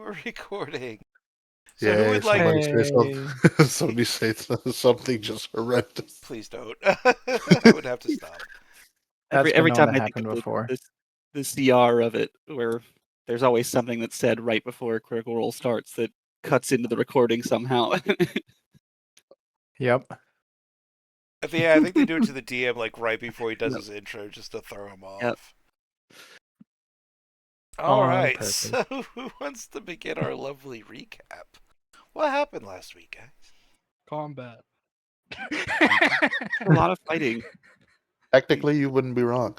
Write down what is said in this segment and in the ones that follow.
we're recording. So who Yay, would like? somebody say something. Somebody say something just horrendous. Please don't. I would have to stop. That's Every been known time to I think happen of before. the CR of it, where there's always something that's said right before Critical Role starts that cuts into the recording somehow. Yep. Yeah, I think they do it to the DM like right before he does Yep. his intro, just to throw him off. Yep. All On right. purpose. So who wants to begin our lovely recap? What happened last week, guys? Combat. A lot of fighting. Technically, you wouldn't be wrong.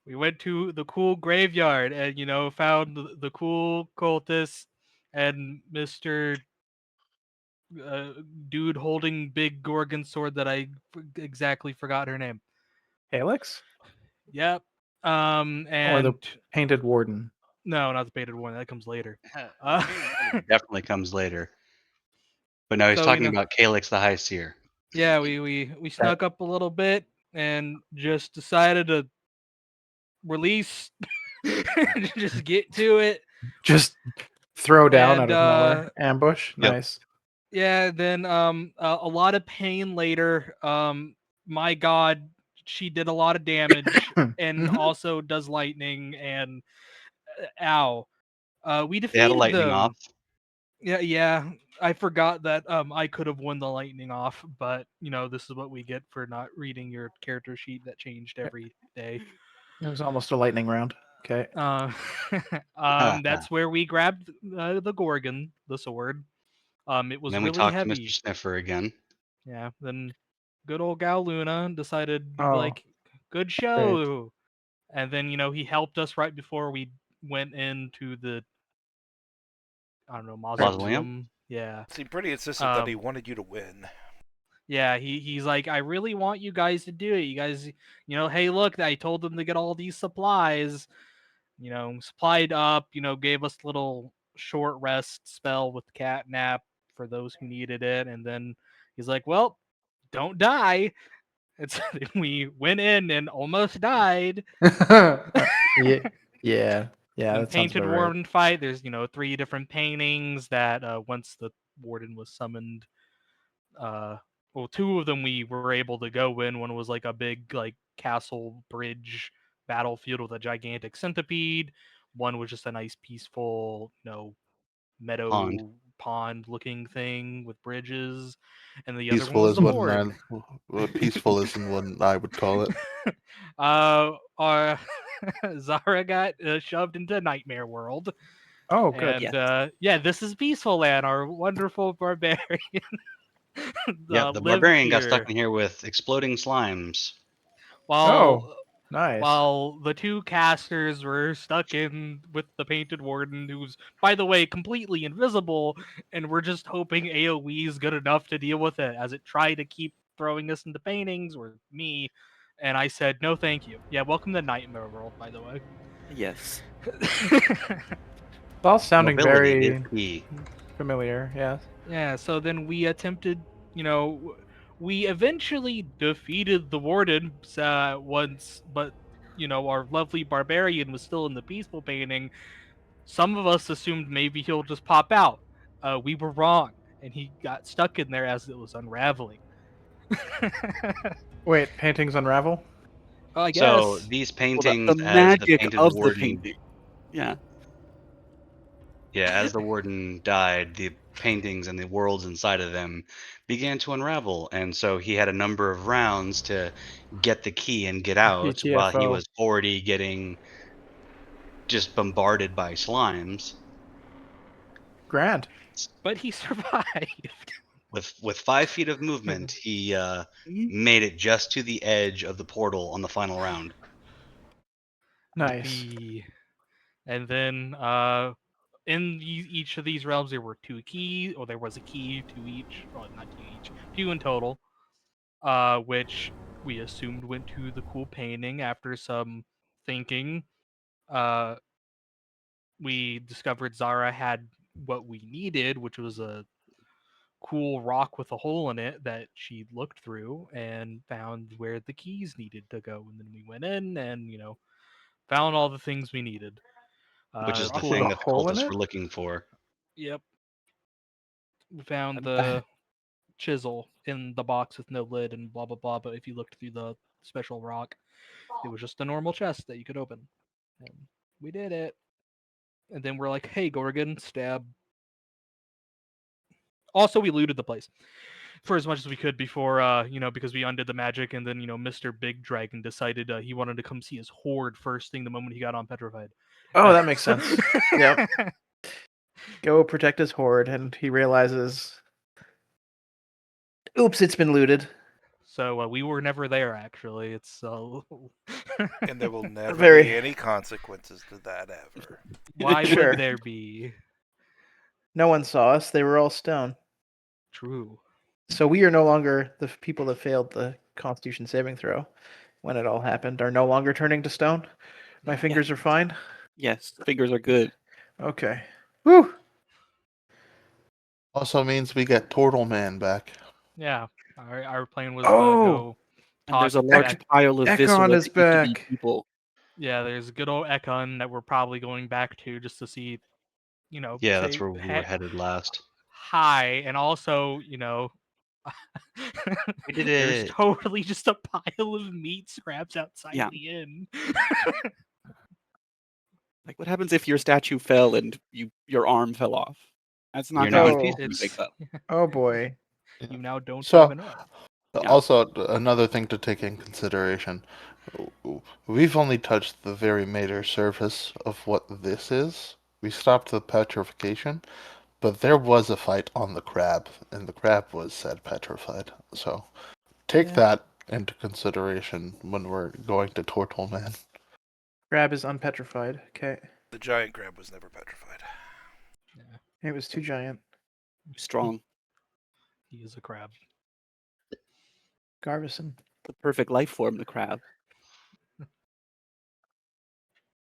We went to the cool graveyard and, found the cool cultist and Mr. Dude holding big Gorgon sword that I exactly forgot her name. Halix? Yep. Or And the painted warden? no, not the painted one. That comes later. Definitely comes later. But no, he's So, talking about Calyx the High Seer. Yeah, we snuck up a little bit and just decided to release, just get to it. Just throw down out And, of nowhere. Ambush? Yep. Nice. Yeah, then a lot of pain later. My God, she did a lot of damage and Mhm. also does lightning and ow. We They had a defeated lightning them. off. Yeah. I forgot that I could have won the lightning off, but this is what we get for not reading your character sheet that changed every day. It was almost a lightning round. Okay. That's where we grabbed the Gorgon, the sword. It was And then we really talked heavy. to Mr. Sniffer again. Yeah, then good old Gal Luna decided Oh, good show. And then, he helped us right before we went into the mausoleum. Yeah. Seemed pretty insistent that he wanted you to win. Yeah, he's like, I really want you guys to do it. You guys, hey, look, I told them to get all these supplies. Supplied up, gave us little short rest spell with cat nap for those who needed it. And then he's like, well, don't die. And so then we went in and almost died. yeah. And That sounds painted about right. warden fight. There's 3 different paintings that once the warden was summoned, well, 2 of them we were able to go in. One was like a big castle bridge battlefield with a gigantic centipede. One was just a nice peaceful meadow pond looking thing with bridges, and the other one Peaceful was is the one. board. Peaceful isn't what I would call it. Our Zara got shoved into Nightmare World. Oh, good. And this is Peaceful Land, our wonderful barbarian. The barbarian got stuck in here with exploding slimes. Nice. While the 2 casters were stuck in with the painted warden, who's, by the way, completely invisible, and we're just hoping AoE is good enough to deal with it, as it tried to keep throwing us into paintings, or me, and I said, no thank you. Yeah, welcome to Nightmare World, by the way. Yes. It's all sounding Mobility very is key. familiar, yes. Yeah, so then we attempted, we eventually defeated the warden once, but, our lovely barbarian was still in the peaceful painting. Some of us assumed maybe he'll just pop out. We were wrong, and he got stuck in there as it was unraveling. Wait, paintings unravel? I So guess. these Well, paintings, the as the magic painted of the warden, painting. Yeah. as the warden died, the paintings and the worlds inside of them began to unravel, and so he had a number of rounds to get the key and get out while he GTFO. was already getting just bombarded by slimes. Grand. But he survived. With 5 feet of movement, he made it just to the edge of the portal on the final round. Nice. And then in each of these realms, there were 2 keys, or there was a key to each. Well, not 2 each, 2 in total. Which we assumed went to the cool painting. After some thinking, we discovered Zara had what we needed, which was a cool rock with a hole in it that she looked through and found where the keys needed to go. And then we went in and, found all the things we needed. Which is the Pulled thing a that the hole in cultists it? were looking for. Yep. We found Um, the chisel in the box with no lid and blah blah blah. But if you looked through the special rock, it was just a normal chest that you could open. And we did it. And then we're like, hey, Gorgon, stab. Also, we looted the place for as much as we could before, because we undid the magic, and then, Mr. Big Dragon decided he wanted to come see his horde first thing the moment he got on Petrified. Oh, that makes sense. Yep. Go protect his horde, and he realizes, oops, it's been looted. So we were never there, actually. It's And there will never Very- be any consequences to that ever. why Sure. would there be? No one saw us. They were all stone. True. So we are no longer the people that failed the Constitution saving throw when it all happened, are no longer turning to stone. My fingers are fine. Yes, fingers are good. Okay. Woo! Also means we get Turtle Man back. Yeah. Our plan was Oh! to go And there's a talk large back. pile of Ekon viscera is that used to be back. people. Yeah, there's good old Ekon that we're probably going back to just to see, Yeah, say that's where we were headed last. hi, and also, We did there's it. totally just a pile of meat scraps outside Yeah. the inn. Like, what happens if your statue fell and your arm fell off? That's not You're going now to in be pieces. big up. Oh boy. You now don't So- have an arm. Yeah. Also, another thing to take in consideration, we've only touched the very major surface of what this is. We stopped the petrification, but there was a fight on the crab, and the crab was said petrified. So take Yeah. that into consideration when we're going to Turtle Man. Crab is unpetrified. Okay. The giant crab was never petrified. It was too giant. Strong. He is a crab. Garvison. The perfect life form, the crab.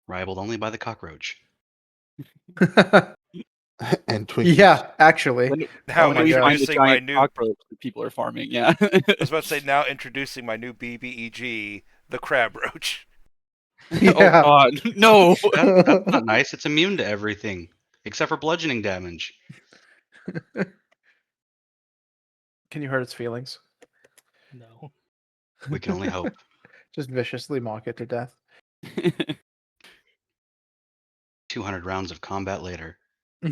Rivaled only by the cockroach. And Twinkies. Yeah, actually. Now Oh my we God. find the introducing my giant new. cockroach that people are farming, yeah. I was about to say now introducing my new BBEG, the crab roach. Yeah. Oh god, no! That's not nice. It's immune to everything except for bludgeoning damage. Can you hurt its feelings? No. We can only hope. Just viciously mock it to death. 200 rounds of combat later. You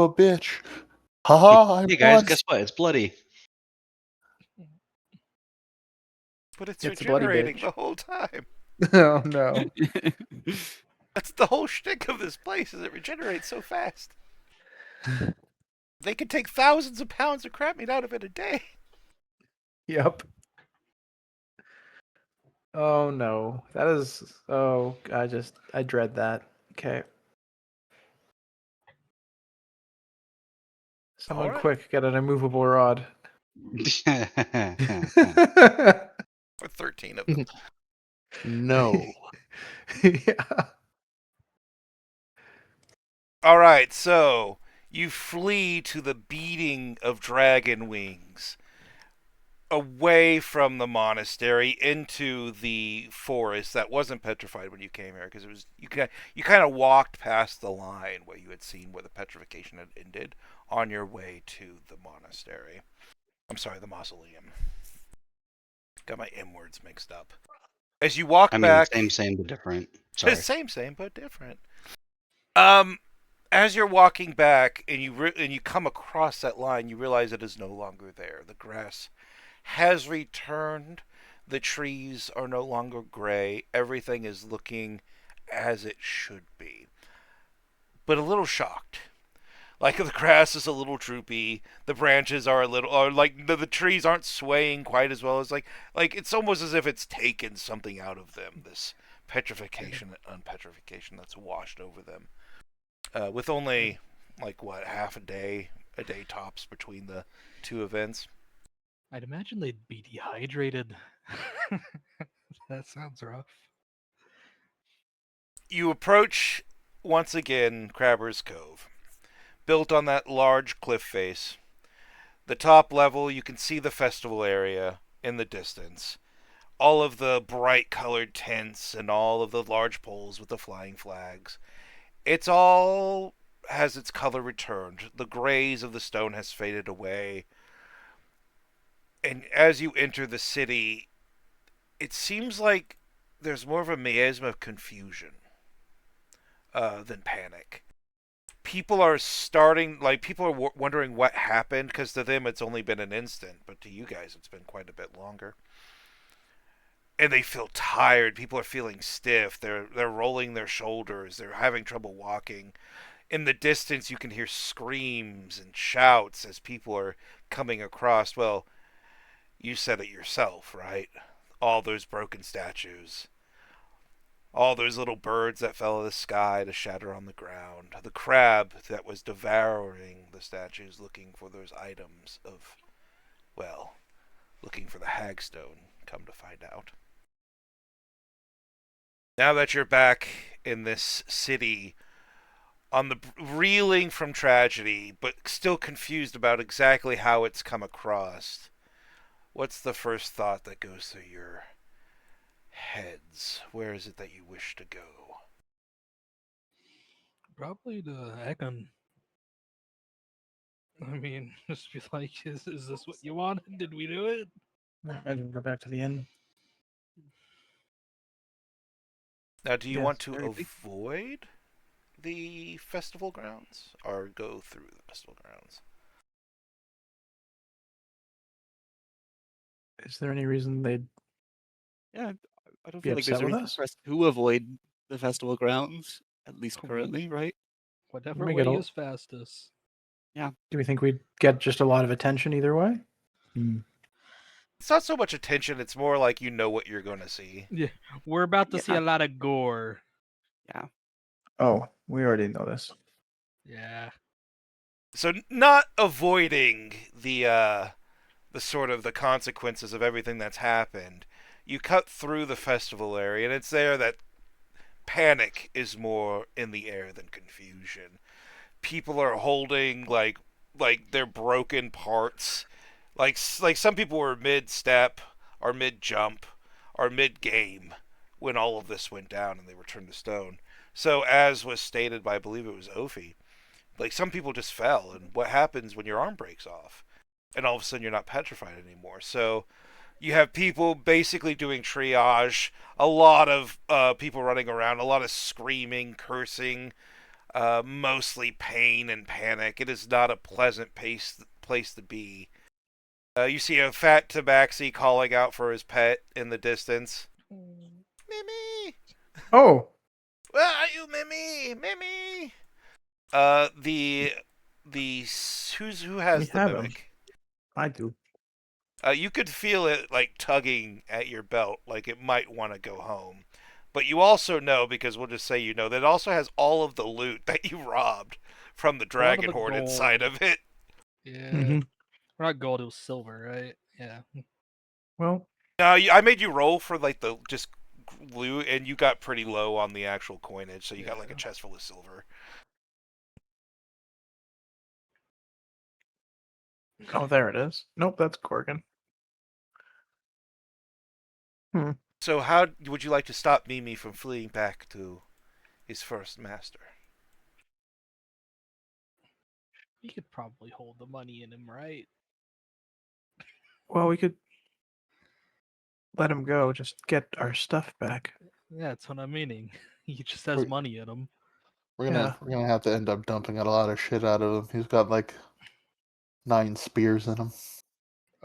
a bitch. Haha, I Hey guys, won. guess what? It's bloody. But it's It's a bloody regenerating bitch. the whole time. Oh no. That's the whole shtick of this place, is it regenerates so fast. They could take thousands of pounds of crab meat out of it a day. Yep. Oh no. That is I dread that. Okay. Someone Alright. quick, get an immovable rod. Or 13 of them. No. Yeah. Alright, so you flee to the beating of dragon wings, away from the monastery into the forest that wasn't petrified when you came here, because it was you kind of walked past the line where you had seen where the petrification had ended on your way to the monastery. I'm sorry, the mausoleum. Got my M words mixed up. As you walk I mean, back, same but different. Sorry. same but different. As you're walking back and you come across that line, you realize it is no longer there. The grass has returned. The trees are no longer gray. Everything is looking as it should be. But a little shocked. Like the grass is a little droopy. The branches are the trees aren't swaying quite as well as like it's almost as if it's taken something out of them. This petrification and unpetrification that's washed over them. With only half a day tops between the two events. I'd imagine they'd be dehydrated. That sounds rough. You approach once again Crabber's Cove, built on that large cliff face. The top level, you can see the festival area in the distance. all of the bright colored tents and all of the large poles with the flying flags. It's all has its color returned. The grays of the stone has faded away. And as you enter the city, it seems like there's more of a miasma of confusion than panic. People are starting, like, people are wondering what happened because to them it's only been an instant, but to you guys it's been quite a bit longer. And they feel tired. People are feeling stiff. They're rolling their shoulders. They're having trouble walking. In the distance, you can hear screams and shouts as people are coming across. Well, you said it yourself, right? All those broken statues. All those little birds that fell out of the sky to shatter on the ground. The crab that was devouring the statues looking for those items of, well, looking for the hagstone, come to find out. Now that you're back in this city, on the reeling from tragedy, but still confused about exactly how it's come across, what's the first thought that goes through your heads? Where is it that you wish to go? Probably to Ekon. I mean, just be like, is this what you wanted? Did we do it? I didn't go back to the inn. Now, do you Yes, want to very big. avoid the festival grounds or go through the festival grounds? Is there any reason they'd Yeah, I don't be feel like there's upset a with reason us? for us to avoid the festival grounds, at least We- currently, right? Whatever We get way a- is fastest. Do we think we'd get just a lot of attention either way? It's not so much attention, it's more like you know what you're going to see. Yeah, we're about to see Yeah. a lot of gore. Yeah. Oh, we already know this. Yeah. So not avoiding the sort of the consequences of everything that's happened. You cut through the festival area and it's there that panic is more in the air than confusion. People are holding like their broken parts. Like some people were mid step or mid jump or mid game when all of this went down and they were turned to stone. So as was stated by I believe it was Ophi, like some people just fell and what happens when your arm breaks off? And all of a sudden you're not petrified anymore. So you have people basically doing triage, a lot of people running around, a lot of screaming, cursing, mostly pain and panic. It is not a pleasant place to be. You see a fat tabaxi calling out for his pet in the distance. Mimi! Oh, Where are you, Mimi? Mimi! The who we has the have him. mimic? I do. You could feel it like tugging at your belt, like it might want to go home. But you also know, because we'll just say you know, that it also has all of the loot that you robbed from the A lot of dragon the horde inside gold. of it. Yeah. Mm-hmm. We're not gold, it was silver, right? Yeah. Well, Now, I made you roll for like the just loot, and you got pretty low on the actual coinage, so you got like a Yeah. chest full of silver. oh, there it is. Nope, that's Corgan. So, how would you like to stop Mimi from fleeing back to his first master? He could probably hold the money in him, right? Well, we could let him go. Just get our stuff back. Yeah, that's what I'm meaning. He just has We're, money in him. Yeah. we're gonna have to end up dumping a lot of shit out of him. He's got like 9 spears in him.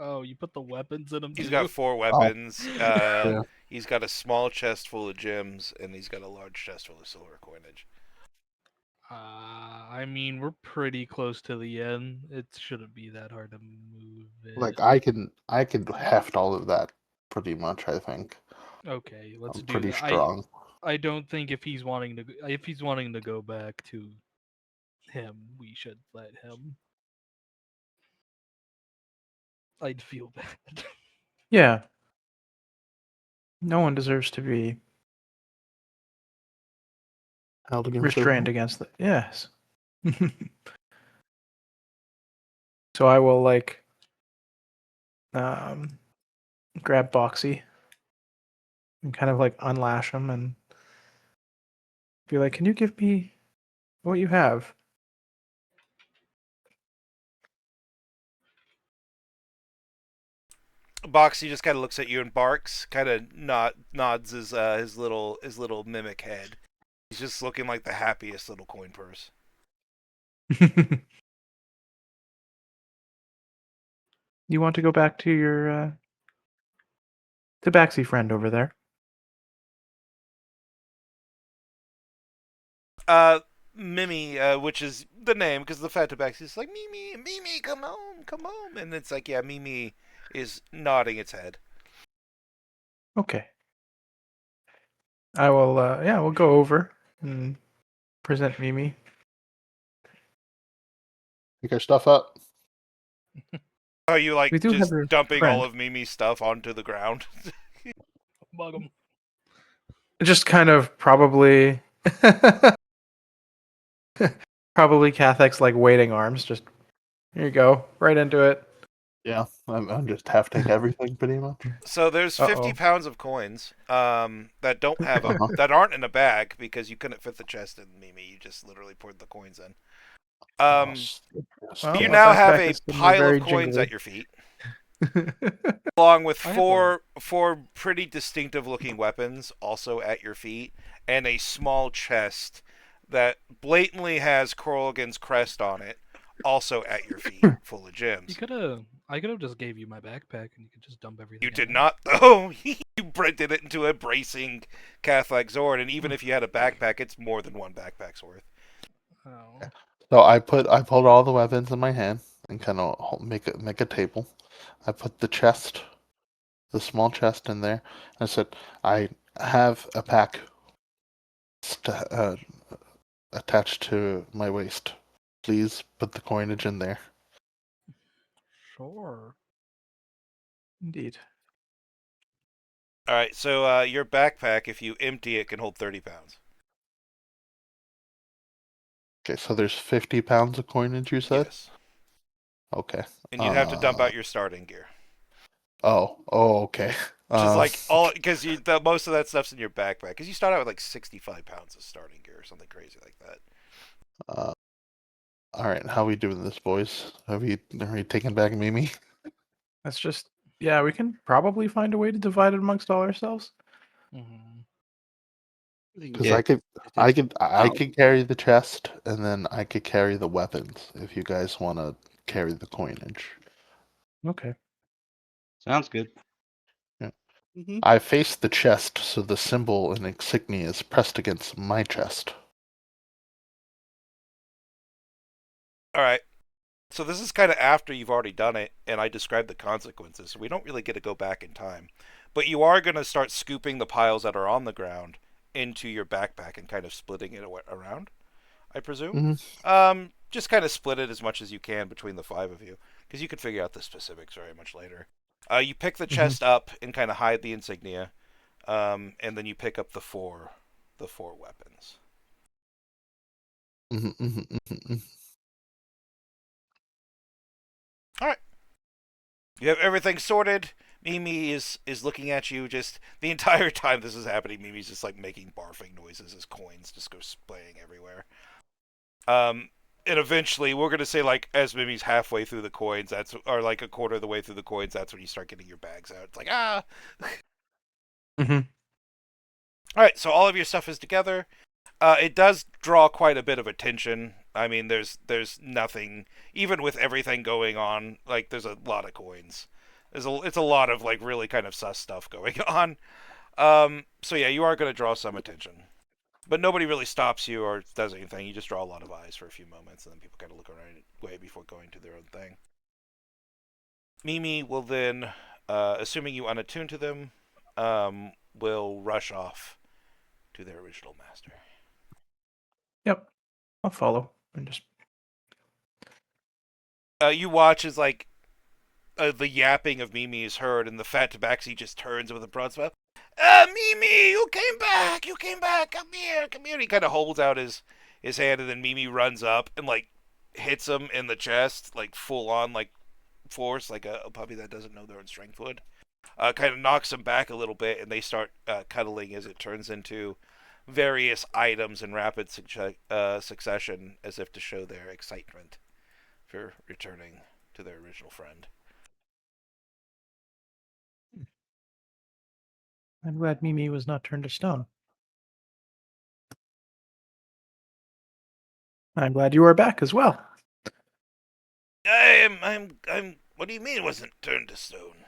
Oh, you put the weapons in him He's too? got 4 Oh, weapons. yeah. He's got a small chest full of gems, and he's got a large chest full of silver coinage. I mean, we're pretty close to the end. It shouldn't be that hard to move it. Like I can heft all of that pretty much. I think Okay, let's I'm do pretty that. strong. I don't think if he's wanting to go back to him, we should let him. I'd feel bad. Yeah. No one deserves to be Held against restrained their against the. Yes. So I will like grab Boxy and kind of like unlash him and be like, "Can you give me what you have?" Boxy just kind of looks at you and barks, kind of nods his little mimic head. He's just looking like the happiest little coin purse. You want to go back to your tabaxi friend over there? Mimi, which is the name because the fat tabaxi is like Mimi, Mimi, come home, and it's like yeah, Mimi is nodding its head. Okay. I will. Yeah, we'll go over and present Mimi. Pick our stuff up. Are you like We do have just her dumping friend. all of Mimi's stuff onto the ground? Bug 'em. Just kind of probably, probably Cathec's like waiting arms. Just here you go, right into it. Yeah, I'm just hefting everything pretty much. So there's 50 Uh-oh. pounds of coins that don't have a Uh-huh. that aren't in a bag because you couldn't fit the chest in Mimi. You just literally poured the coins in. Oh, Well, You my now have backpack a is suddenly pile of very coins jingly. at your feet, along with I have a- four pretty distinctive looking weapons also at your feet, and a small chest that blatantly has Corrigan's crest on it, also at your feet, full of You gems. could have. I could have just gave you my backpack and you could just dump everything. You in did there. not, though. You printed it into a bracing Catholic Zord, and even if you had a backpack, it's more than one backpack's worth. Oh. So I pulled all the weapons in my hand and kind of make a table. I put the small chest in there. I said, I have a pack attached to my waist. Please put the coinage in there. Sure. Indeed. All right, so your backpack, if you empty it, can hold 30 pounds. Okay, so there's 50 pounds of coinage, you said? Yes. Okay. And you'd have to dump out your starting gear. Okay. Which is like all because most of that stuff's in your backpack. Because you start out with like 65 pounds of starting gear or something crazy like that. uh, all right, how we doing this, boys? Are we taking back Mimi? That's just. Yeah, we can probably find a way to divide it amongst all ourselves. Mm-hmm. Because I could carry the chest, and then I could carry the weapons if you guys want to carry the coinage. Okay. Sounds good. Mm-hmm. I face the chest, so the symbol and insignia is pressed against my chest. All right. So this is kind of after you've already done it, and I described the consequences. So we don't really get to go back in time, but you are going to start scooping the piles that are on the ground into your backpack and kind of splitting it around. I presume. Hmm. Just kind of split it as much as you can between the five of you, because you could figure out the specifics very much later. You pick the chest up and kind of hide the insignia, and then you pick up the four weapons. All right. You have everything sorted. Mimi is looking at you just the entire time this is happening. Mimi's just like making barfing noises as coins just go spraying everywhere. Um, and eventually we're gonna say like as Mimi's halfway through the coins, that's or like a quarter of the way through the coins, that's when you start getting your bags out. It's like ah. Mm-hmm. All right, so all of your stuff is together. It does draw quite a bit of attention. I mean, there's nothing even with everything going on. Like there's a lot of coins. It's a lot of like really kind of sus stuff going on. So yeah, you are going to draw some attention, but nobody really stops you or does anything. You just draw a lot of eyes for a few moments, and then people kind of look around way before going to their own thing. Mimi will then, assuming you unattune to them, will rush off to their original master. Yep. I'll follow and just. You watch as like the yapping of Mimi is heard, and the fat tabaxi just turns with a broad smile. Mimi, you came back! You came back! Come here! Come here! He kind of holds out his hand, and then Mimi runs up and like hits him in the chest, like full on like force, like a puppy that doesn't know their own strength would. kind of knocks them back a little bit, and they start cuddling as it turns into various items in rapid succession, as if to show their excitement for returning to their original friend. I'm glad Mimi was not turned to stone. I'm glad you are back as well. I'm. What do you mean it wasn't turned to stone?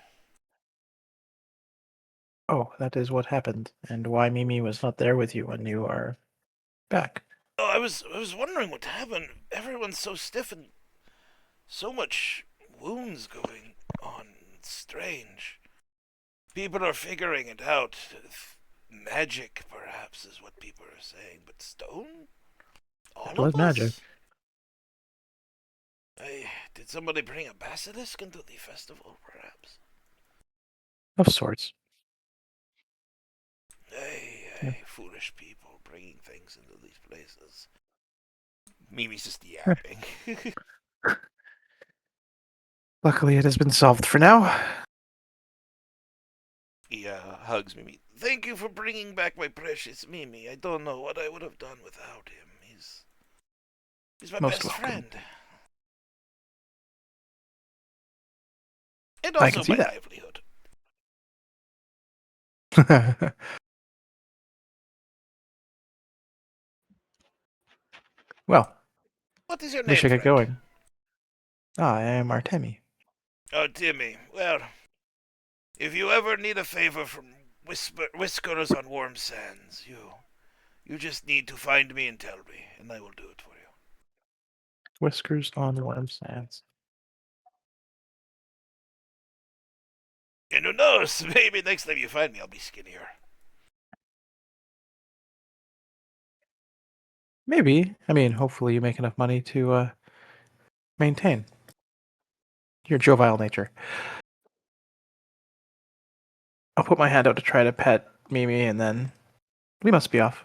Oh, that is what happened, and why Mimi was not there with you when you are back. Oh, I was wondering what happened. Everyone's so stiff and so much wounds going on. It's strange. People are figuring it out. Magic, perhaps, is what people are saying. But stone? It All was of magic. us? Did somebody bring a basilisk into the festival, perhaps? Of sorts. Yeah. Foolish people bringing things into these places. Mimi's just Eh. yapping. Luckily, it has been solved for now. He hugs Mimi. Thank you for bringing back my precious Mimi. I don't know what I would have done without him. He's my Most best welcome. friend. And I can also see my that. livelihood. Well, What is your we name, should get friend? going. I am Artemi. Oh, Timmy. Well, if you ever need a favor from Whiskers on Warm Sands, you just need to find me and tell me, and I will do it for you. Whiskers on warm sands. And who knows, maybe next time you find me, I'll be skinnier. Maybe. I mean, hopefully you make enough money to maintain your jovial nature. I'll put my hand out to try to pet Mimi, and then we must be off.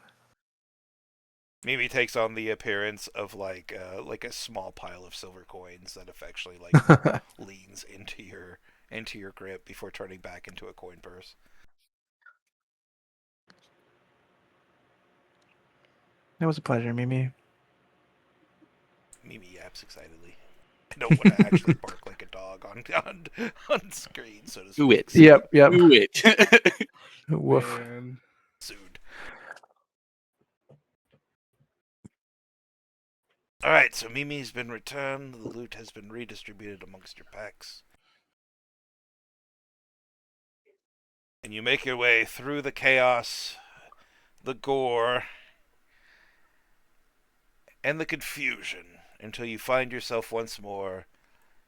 Mimi takes on the appearance of like a small pile of silver coins that effectually like leans into your grip before turning back into a coin purse. It was a pleasure, Mimi. Mimi yaps excitedly. I don't want to actually bark like a dog on screen, so to Do speak. it. So Yep. Do it. Woof. Man. sued. Alright, so Mimi's been returned, the loot has been redistributed amongst your packs. And you make your way through the chaos, the gore, and the confusion until you find yourself once more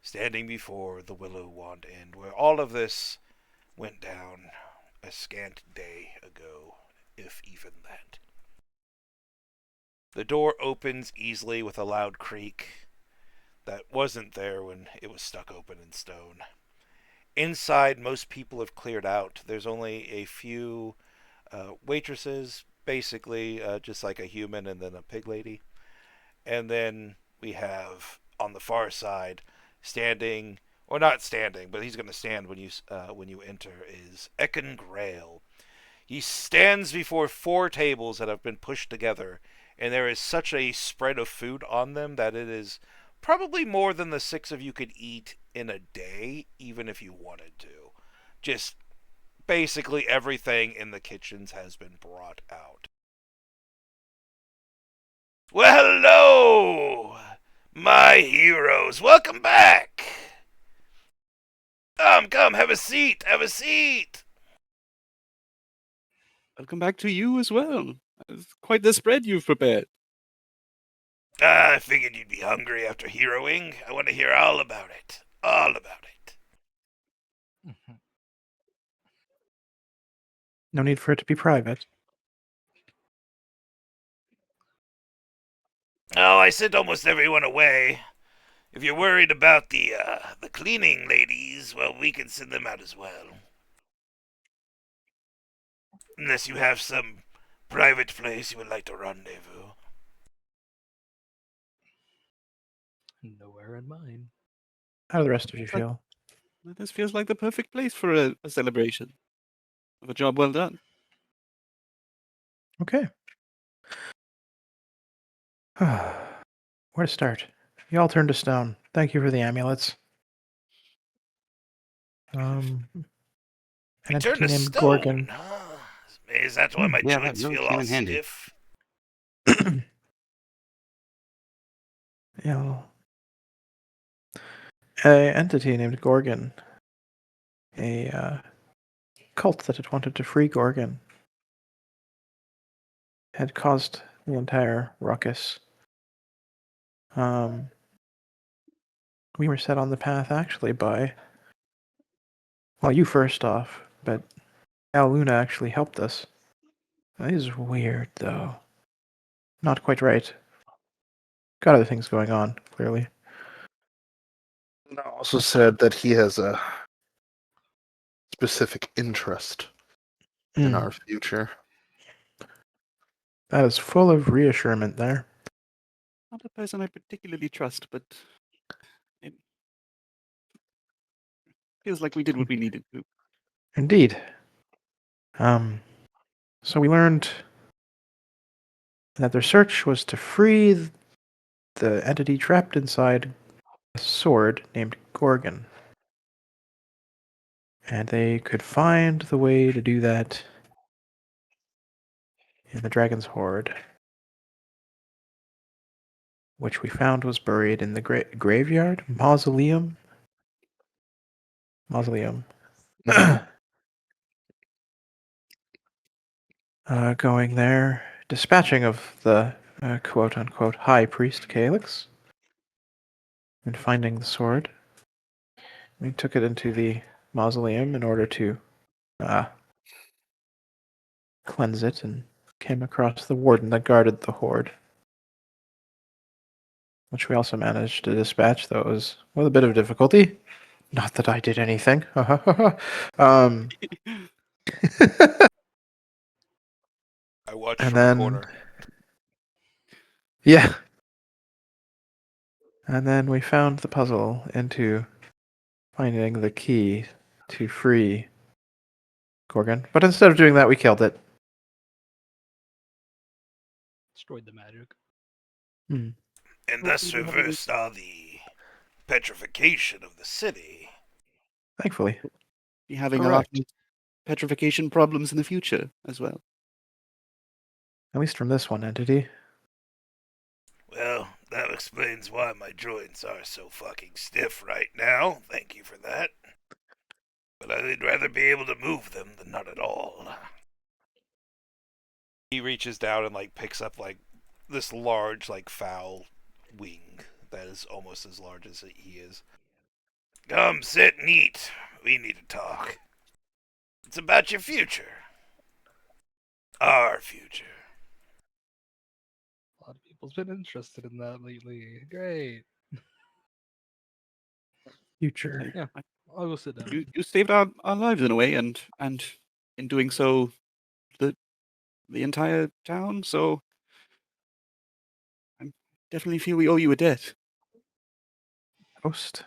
standing before the Willow Wand Inn, where all of this went down a scant day ago, if even that. The door opens easily with a loud creak that wasn't there when it was stuck open in stone. Inside, most people have cleared out. There's only a few waitresses, basically just like a human and then a pig lady. And then we have on the far side, standing or not standing, but he's going to stand when you enter, is Ekin Grail. He stands before four tables that have been pushed together, and there is such a spread of food on them that it is probably more than the six of you could eat in a day, even if you wanted to. Just basically everything in the kitchens has been brought out. Well, hello, my heroes. Welcome back. Come, have a seat. Have a seat. Welcome back to you as well. It's quite the spread you've prepared. I figured you'd be hungry after heroing. I want to hear all about it. All about it. No need for it to be private. Oh, I sent almost everyone away. If you're worried about the cleaning ladies, well, we can send them out as well. Unless you have some private place you would like to rendezvous. Nowhere in mine. How do the rest of you feel? This feels like the perfect place for a celebration of a job well done. Okay. Where to start? You all turned to stone. Thank you for the amulets. An We turned entity to named stone. Gorgon. Huh? Is that why my Yeah, that joints really feel came all in handy. stiff? Yeah. A entity named Gorgon. A cult that had wanted to free Gorgon. Had caused the entire ruckus. We were set on the path actually by, well, you first off, but Al Luna actually helped us. That is weird, though. Not quite right. Got other things going on, clearly. And also said that he has a specific interest in our future. That is full of reassurement there. Not a person I particularly trust, but it feels like we did what we needed to. Indeed. So we learned that their search was to free the entity trapped inside a sword named Gorgon. And they could find the way to do that in the Dragon's Hoard, which we found was buried in the graveyard? Mausoleum? Mausoleum. Going there, dispatching of the quote-unquote High Priest Calyx, and finding the sword. We took it into the mausoleum in order to cleanse it, and came across the warden that guarded the hoard, which we also managed to dispatch, though it was with a bit of difficulty. Not that I did anything. um, I watched and from a then, corner. yeah. And then we found the puzzle into finding the key to free Gorgon. But instead of doing that, we killed it. Destroyed the magic. And Well, thus we haven't reversed all the petrification of the city. Thankfully. be having a lot Correct. of petrification problems in the future as well. At least from this one entity. Well, that explains why my joints are so fucking stiff right now. Thank you for that. But I'd rather be able to move them than not at all. He reaches down and like picks up like this large like foul wing that is almost as large as he is. Come sit and eat. We need to talk. It's about your future. Our future. A lot of people's been interested in that lately. Great. Future. Yeah, I'll go sit down. You saved our lives in a way, and in doing so, the entire town. So I definitely feel we owe you a debt. Host.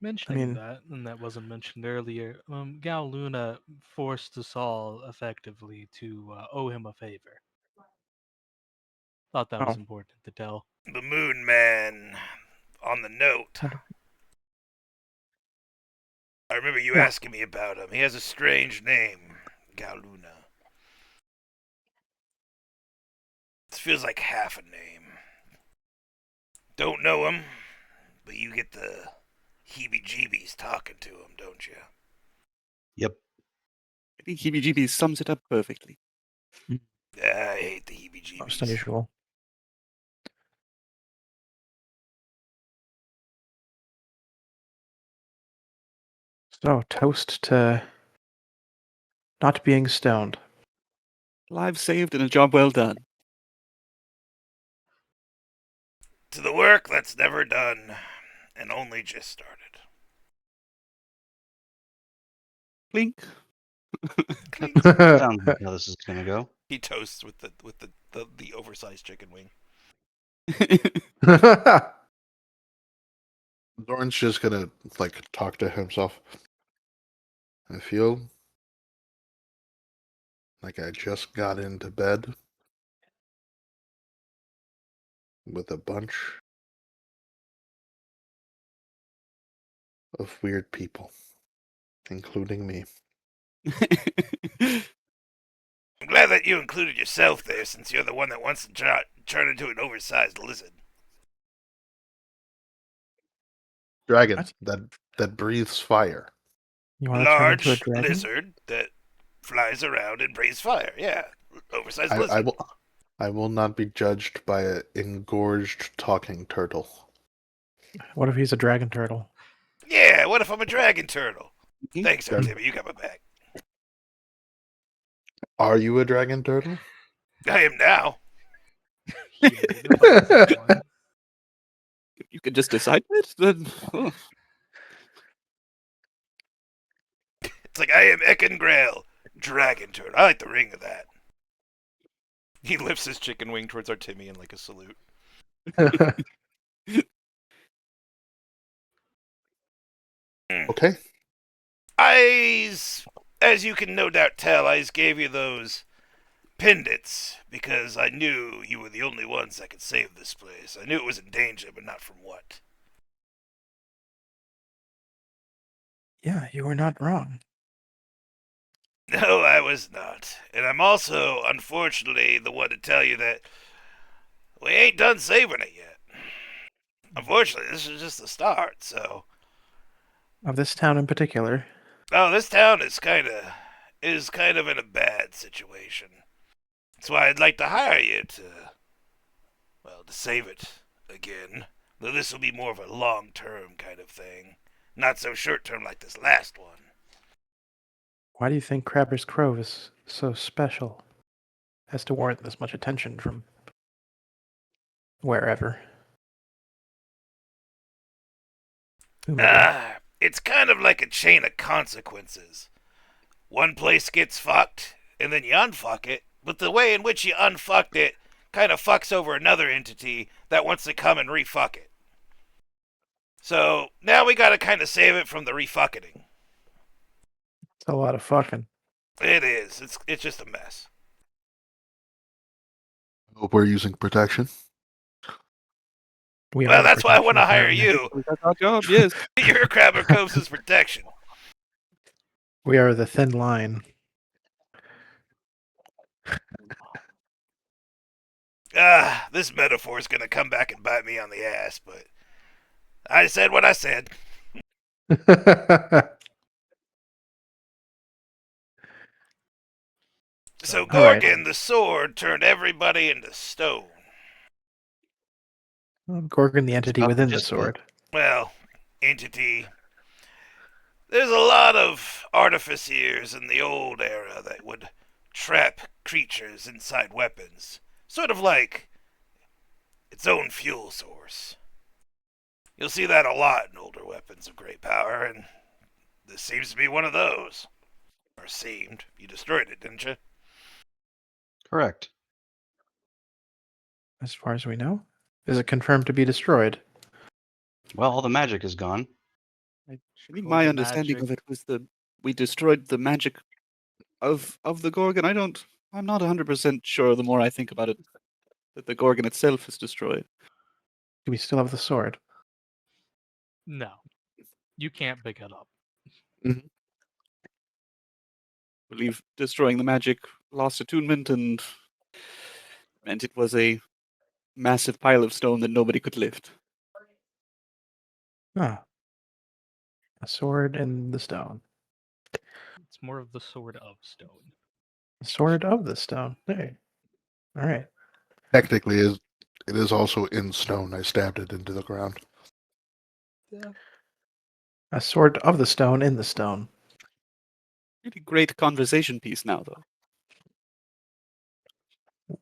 Mentioning mean- that, and that wasn't mentioned earlier, Gal Luna forced us all effectively to owe him a favor. Thought that was Oh. important to tell. The Moon Man on the note. I remember you Yeah. asking me about him. He has a strange name, Galuna. It feels like half a name. Don't know him, but you get the heebie-jeebies talking to him, don't you? Yep. I think heebie-jeebies sums it up perfectly. I hate the Most heebie-jeebies. unusual. So, toast to not being stoned. Lives saved and a job well done. To the work that's never done and only just started. Clink. Clink. Sounds like how this is gonna go. He toasts with the oversized chicken wing. Zorn's just gonna like talk to himself. I feel like I just got into bed with a bunch of weird people, including me. I'm glad that you included yourself there, since you're the one that wants to turn into an oversized lizard. Dragon What? that breathes fire. You want to turn into a Large dragon? lizard that flies around and breathes fire. Yeah, oversized I lizard. will not be judged by an engorged talking turtle. What if he's a dragon turtle? Yeah, what if I'm a dragon turtle? Mhm. Thanks, That- Artemia, you got my back. Are you a dragon turtle? I am now. Yeah, you're like that one. You could just decide that. Then, It's like I am Ekin Grail, dragon turtle. I like the ring of that. He lifts his chicken wing towards Artemian like a salute. Okay. As you can no doubt tell, I gave you those pendants because I knew you were the only ones that could save this place. I knew it was in danger, but not from what. Yeah, you were not wrong. No, I was not. And I'm also, unfortunately, the one to tell you that we ain't done saving it yet. Unfortunately, this is just the start, so. Of this town in particular. Oh, this town is kind of in a bad situation. That's why I'd like to hire you to save it again. Though this will be more of a long-term kind of thing. Not so short-term like this last one. Why do you think Crabber's Cove is so special as to warrant this much attention from wherever? Whomever. It's kind of like a chain of consequences. One place gets fucked, and then you unfuck it, but the way in which you unfucked it kind of fucks over another entity that wants to come and refuck it. So now we gotta kind of save it from the refucking. It's a lot of fucking. It is. It's just a mess. Hope we're using protection. We Well, are the that's why I want to protection, hire apparently. you. that's our job. Yes. You're Crabber Cove's protection. We are the thin line. This metaphor is gonna come back and bite me on the ass, but I said what I said. So All right. Gorgon, the sword, turned everybody into stone. Gorgon, the entity not within the just sword. Well, entity. There's a lot of artificers in the old era that would trap creatures inside weapons. Sort of like its own fuel source. You'll see that a lot in older weapons of great power, and this seems to be one of those. Or seemed. You destroyed it, didn't you? Correct. As far as we know. Is it confirmed to be destroyed? Well, all the magic is gone. I think All my the understanding magic. of it was that we destroyed the magic of the Gorgon. I'm not 100% sure the more I think about it that the Gorgon itself is destroyed. Do we still have the sword? No, you can't pick it up. I believe destroying the magic lost attunement and meant it was a massive pile of stone that nobody could lift. Ah. A sword in the stone. It's more of the sword of stone. A sword of the stone. Hey. All right. Technically, it is also in stone. I stabbed it into the ground. A sword of the stone in the stone. Really great conversation piece now, though.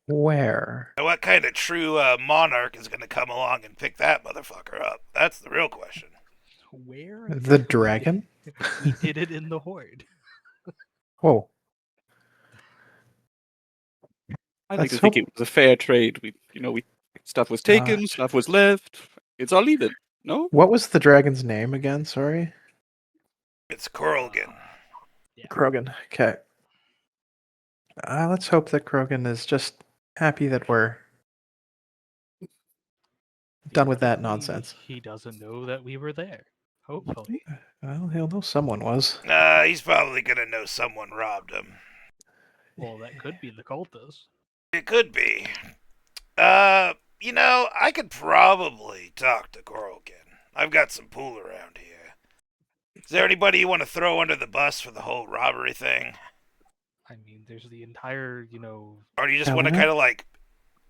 Where? Now, what kind of true monarch is going to come along and pick that motherfucker up? That's the real question. Where? The dragon? We did it in the Horde. Oh. I like Let's to think hope- it was a fair trade. We stuff was taken, stuff was left. It's all even. No? What was the dragon's name again? Sorry. It's Coralgan. Krogan. Okay. Let's hope that Krogan is just happy that we're done with that Theoretically, nonsense. He doesn't know that we were there. Hopefully. Well, he'll know someone was. He's probably gonna know someone robbed him. Well, that could be the cultist. It could be. I could probably talk to Coralkin. I've got some pool around here. Is there anybody you want to throw under the bus for the whole robbery thing? I mean, there's the entire, Or do you just want to Aluna? kind of like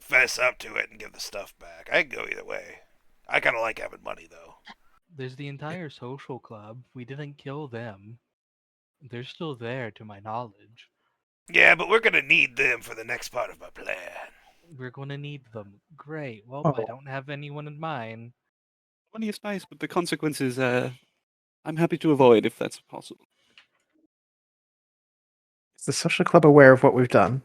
fess up to it and give the stuff back? I can go either way. I kind of like having money though. there's the entire social club. We didn't kill them. They're still there, to my knowledge. Yeah, but we're gonna need them for the next part of my plan. We're going to need them. Great. Well, I Oh. don't have anyone in mind. Money is nice, but the consequences, I'm happy to avoid if that's possible. Is the social club aware of what we've done?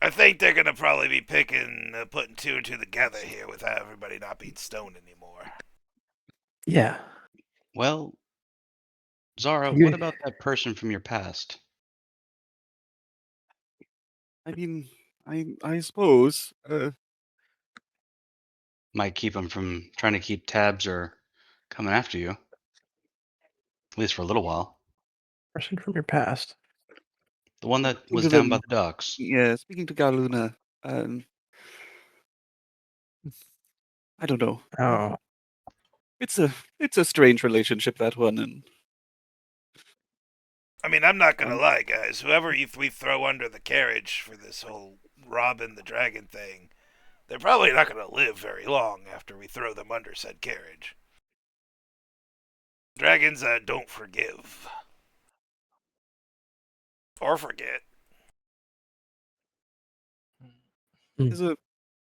I think they're gonna probably be putting two and two together here without everybody not being stoned anymore. Yeah. Well, Zara, You- what about that person from your past? I mean, I suppose. Might keep them from trying to keep tabs or coming after you. At least for a little while. Person from your past. The one that Speaking was to down by them, the docks. yeah, speaking to Galuna, I don't know. Oh. It's a strange relationship, that one, and I mean, I'm not gonna Um, lie, guys. Whoever we throw under the carriage for this whole Robin the Dragon thing, they're probably not gonna live very long after we throw them under said carriage. Dragons don't forgive or forget. there's a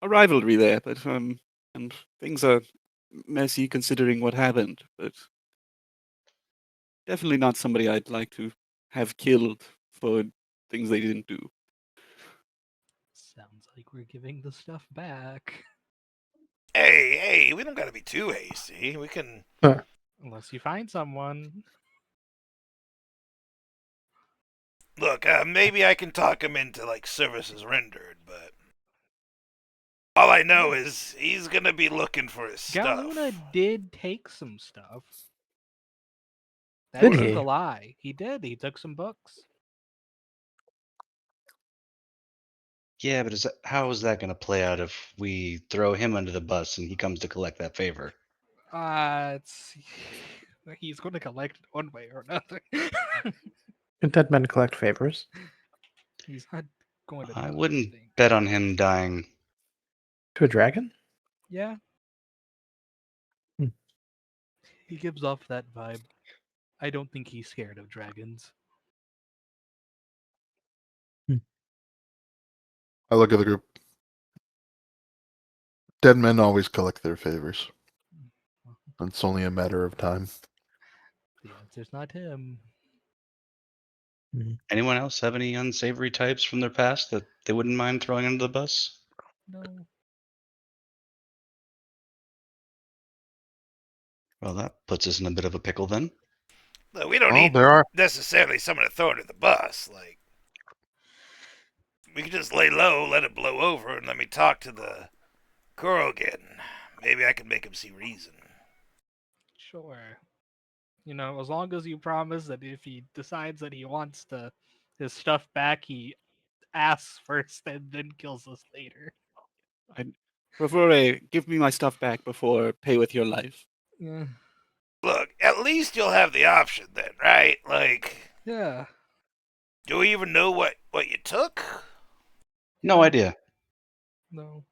rivalry there, but and things are messy considering what happened, but definitely not somebody I'd like to have killed for things they didn't do. Sounds like we're giving the stuff back. Hey, we don't gotta be too hasty. We can. Unless you find someone. Look, maybe I can talk him into like services rendered, but all I know is he's gonna be looking for his stuff. Galuna did take some stuff. That Did isn't he? a lie. He did. He took some books. Yeah, but how is that going to play out if we throw him under the bus and he comes to collect that favor? It's he's going to collect it one way or another. Can dead men collect favors? He's not going to. I Die, wouldn't think. bet on him dying. To a dragon? Yeah. Hmm. He gives off that vibe. I don't think he's scared of dragons. I look at the group. Dead men always collect their favors. It's only a matter of time. The answer's not him. Anyone else have any unsavory types from their past that they wouldn't mind throwing under the bus? No. Well, that puts us in a bit of a pickle then. Look, we don't Well, need there are. necessarily someone to throw under the bus. Like, we can just lay low, let it blow over, and let me talk to the Kurogen. Maybe I can make him see reason. Sure. As long as you promise that if he decides that he wants his stuff back, he asks first and then kills us later. I'd prefer a give me my stuff back before pay with your life. Yeah. Look, at least you'll have the option then, right? Like, Yeah. do we even know what you took? No idea. No.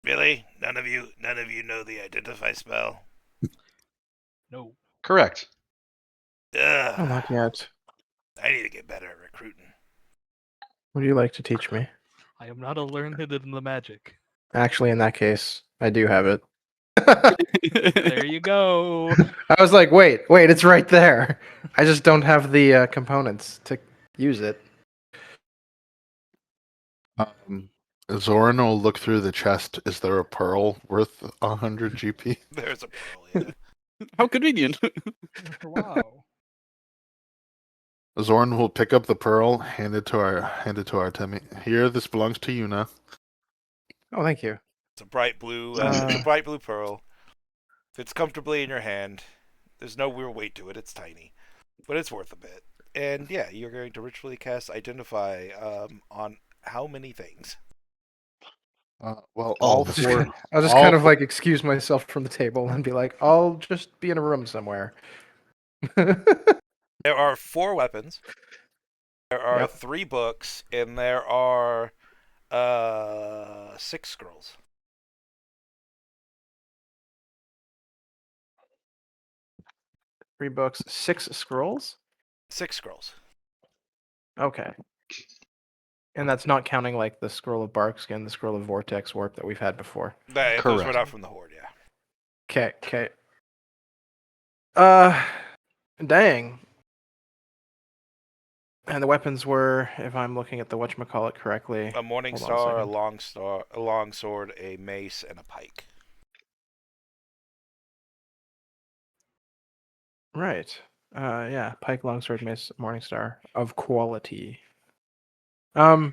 Really? None of you know the identify spell? No. Correct. Ugh. Oh, not yet. I need to get better at recruiting. Would you like to teach me? I am not a learned in the magic. Actually, in that case, I do have it. There you go. I was like, wait, it's right there. I just don't have the components to use it. Zoran will look through the chest. Is there a pearl worth 100 GP? There's a pearl, yeah. How convenient. Wow. Zorn will pick up the pearl, hand it to our Timmy. Here, this belongs to you now. Oh, thank you. It's a bright blue. It's a Uh, bright blue pearl. Fits comfortably in your hand. There's no real weight to it. It's tiny, but it's worth a bit. And yeah, you're going to ritually cast Identify on how many things? Well, All all the four. things. I'll just all kind of four, like excuse myself from the table and be like, I'll just be in a room somewhere. Yep. There are 4 weapons. There are 3 books, and there are 6 scrolls. Three books, 6 scrolls. 6 scrolls. Okay. And that's not counting like the scroll of Barkskin, the scroll of Vortex Warp that we've had before. Those were Correct. not from the Horde, yeah. Okay, okay. Uh, dang. And the weapons were, if I'm looking at the whatchamacallit correctly, A Morning hold on a Star, second. a long sword, a mace, and a pike. Right. Yeah, Pike, Longsword, Mace, Morningstar of quality. I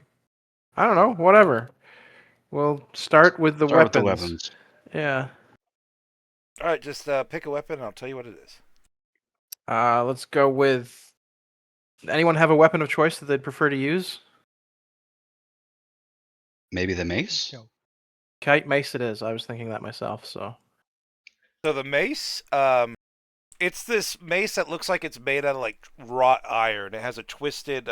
don't know. Whatever. We'll start with the Start with the weapons. weapons. Yeah. All right, just pick a weapon, and I'll tell you what it is. Let's go with. Anyone have a weapon of choice that they'd prefer to use? Maybe the mace? Kite mace it is. I was thinking that myself. So. So the mace, it's this mace that looks like it's made out of like wrought iron. It has a twisted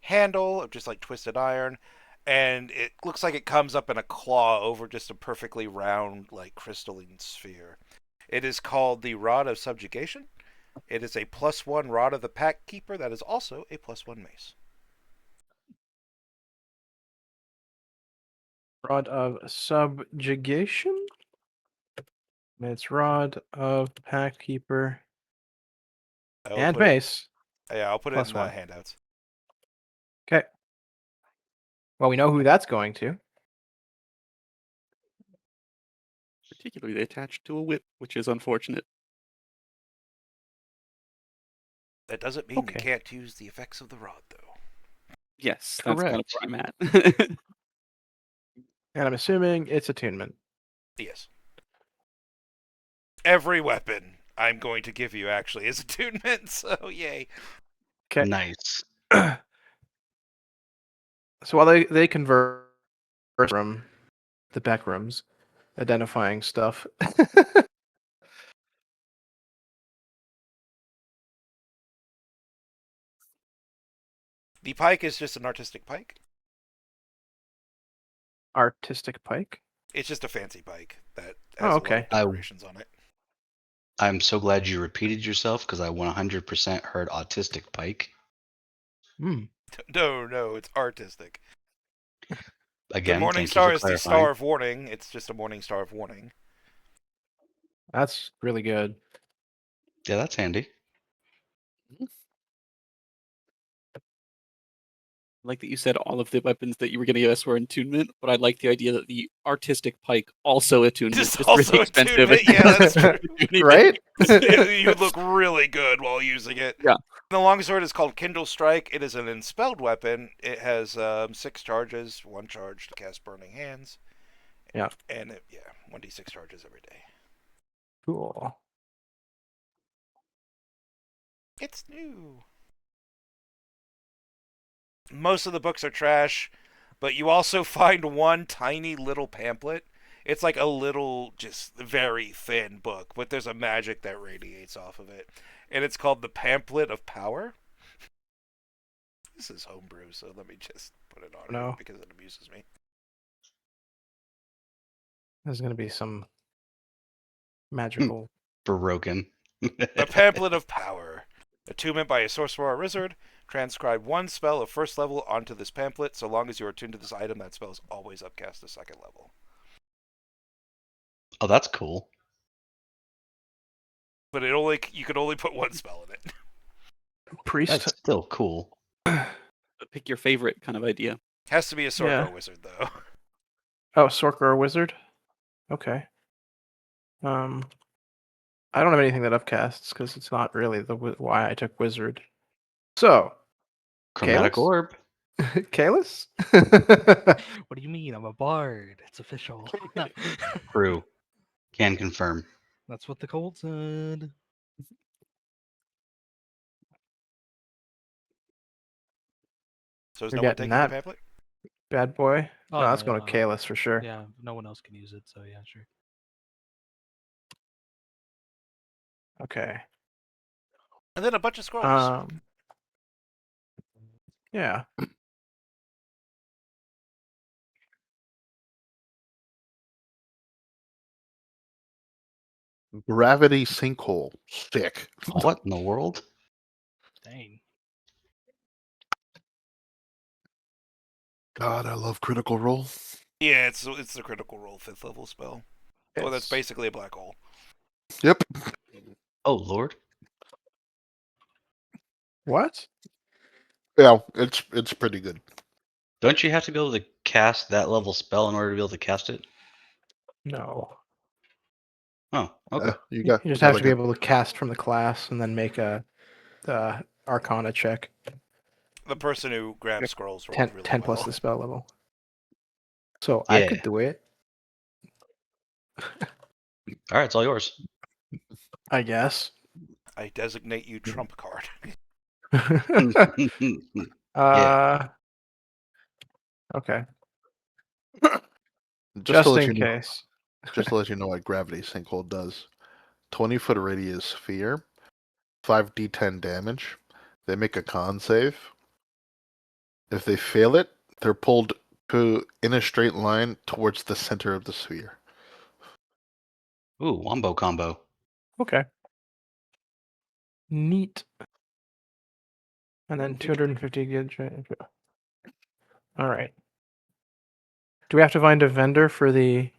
handle of just like twisted iron, and it looks like it comes up in a claw over just a perfectly round like crystalline sphere. It is called the Rod of Subjugation. It is a +1 Rod of the Pack Keeper that is also a +1 mace. Rod of Subjugation? It's Rod of Pack Keeper and Put it. Mace. Yeah, I'll put it in the +1. handouts. Okay. Well, we know who that's going to. Particularly attached to a whip, which is unfortunate. That doesn't mean you Okay. can't use the effects of the rod, though. Yes, that's kind of Correct. where I'm at. And I'm assuming it's attunement. Yes. Every weapon I'm going to give you actually is attunement, so yay. Okay. Nice. So while they convert from the back rooms, identifying stuff. The pike is just an artistic pike. Artistic pike. It's just a fancy pike that Oh, has a lot okay. of decorations on it. I'm so glad you repeated yourself because I 100% heard autistic pike. Hmm. No, it's artistic. The Again, Morning thank you Star for is the clarifying. Star of Warning. It's just a Morning Star of Warning. That's really good. Yeah, that's handy. Like that you said all of the weapons that you were going to give us were attunement, but I like the idea that the artistic pike also attunement, Just just also really expensive. attunement. Yeah, that's true. Right? You look really good while using it. Yeah. The longsword is called Kindle Strike. It is an enspelled weapon. It has 6 charges, 1 charge to cast Burning Hands. Yeah. And 1d6 charges every day. Cool. It's new. Most of the books are trash, but you also find one tiny little pamphlet. It's like a little, just very thin book, but there's a magic that radiates off of it. And it's called the Pamphlet of Power. This is homebrew, so let me just put it on here because it amuses me. There's going to be some magical. Broken. The Pamphlet of Power. Attunement by a sorcerer or wizard. Transcribe one spell of first level onto this pamphlet. So long as you are attuned to this item, that spell is always upcast to second level. Oh, that's cool. But you could only put one spell in it. Priest. That's still cool. Pick your favorite kind of idea. Has to be a sorcerer Yeah. or wizard, though. Oh, sorcerer or wizard? Okay. I don't have anything that upcasts because it's not really why I took wizard. So, Chromatic Kalis? orb. Kalis? What do you mean? I'm a bard. It's official. No. True. Can confirm. That's what the cult said. So is You're no one getting taking the that, pamphlet? bad boy. Oh, No, that's no, going to Kalis for sure. Yeah, no one else can use it, so yeah, sure. Okay. And then a bunch of scrolls. Yeah. Gravity sinkhole. Sick. What in the world? Dang. God, I love Critical Role. Yeah, it's the critical role 5th level spell. Well, that's It's- basically a black hole. Yep. Oh lord. What? Yeah, it's pretty good. Don't you have to be able to cast that level spell in order to be able to cast it? No. Oh, okay. You You just have gotta to be get- able to cast from the class and then make a Arcana check. The person who grabbed Yep. scrolls rolled 10, really 10 well. plus the spell level. So I Yeah. could do it, All right, it's all yours. I guess. I designate you trump card. uh, okay. just to Just let in you know, case. just to let you know what gravity sinkhole does. 20-foot radius sphere, 5d10 damage. They make a con save. If they fail it, they're pulled in a straight line towards the center of the sphere. Ooh, wombo combo. Okay. Neat. And then 250 gauge. All right. Do we have to find a vendor for the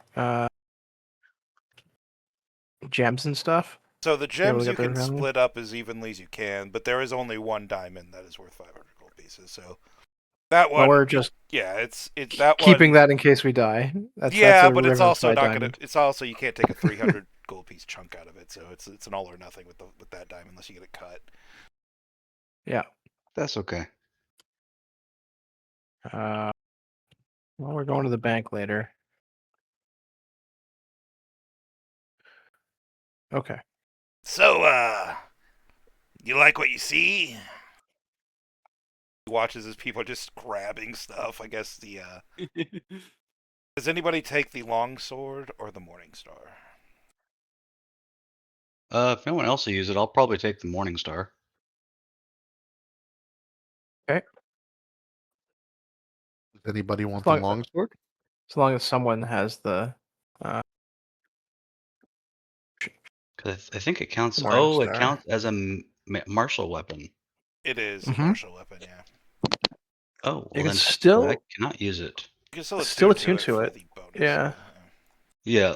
gems and stuff? So the Be able to gems get you their can value? split up as evenly as you can, but there is only one diamond that is worth 500 gold pieces. So that Well, one, we're just yeah, it's that keeping one. that in case we die. That's Yeah, a but it's Riven also Side not diamond. gonna. It's also you can't take a 300 gold piece chunk out of it. So it's an all or nothing with that diamond unless you get it cut. Yeah. That's okay. Well, we're going to the bank later. Okay. So you like what you see? He watches as people are just grabbing stuff. I guess the does anybody take the long sword or the morning star? If no one else will use it, I'll probably take the Morning Star. Does anybody want the long- longsword? As long as someone has the Because I think it counts. Morning Oh, it Star. counts as a martial weapon. It is a Mhm. martial weapon. Yeah, Oh, You well can then technically I still cannot use it. you can still Still attune attune to it to for it. the bonus. Yeah. Yeah.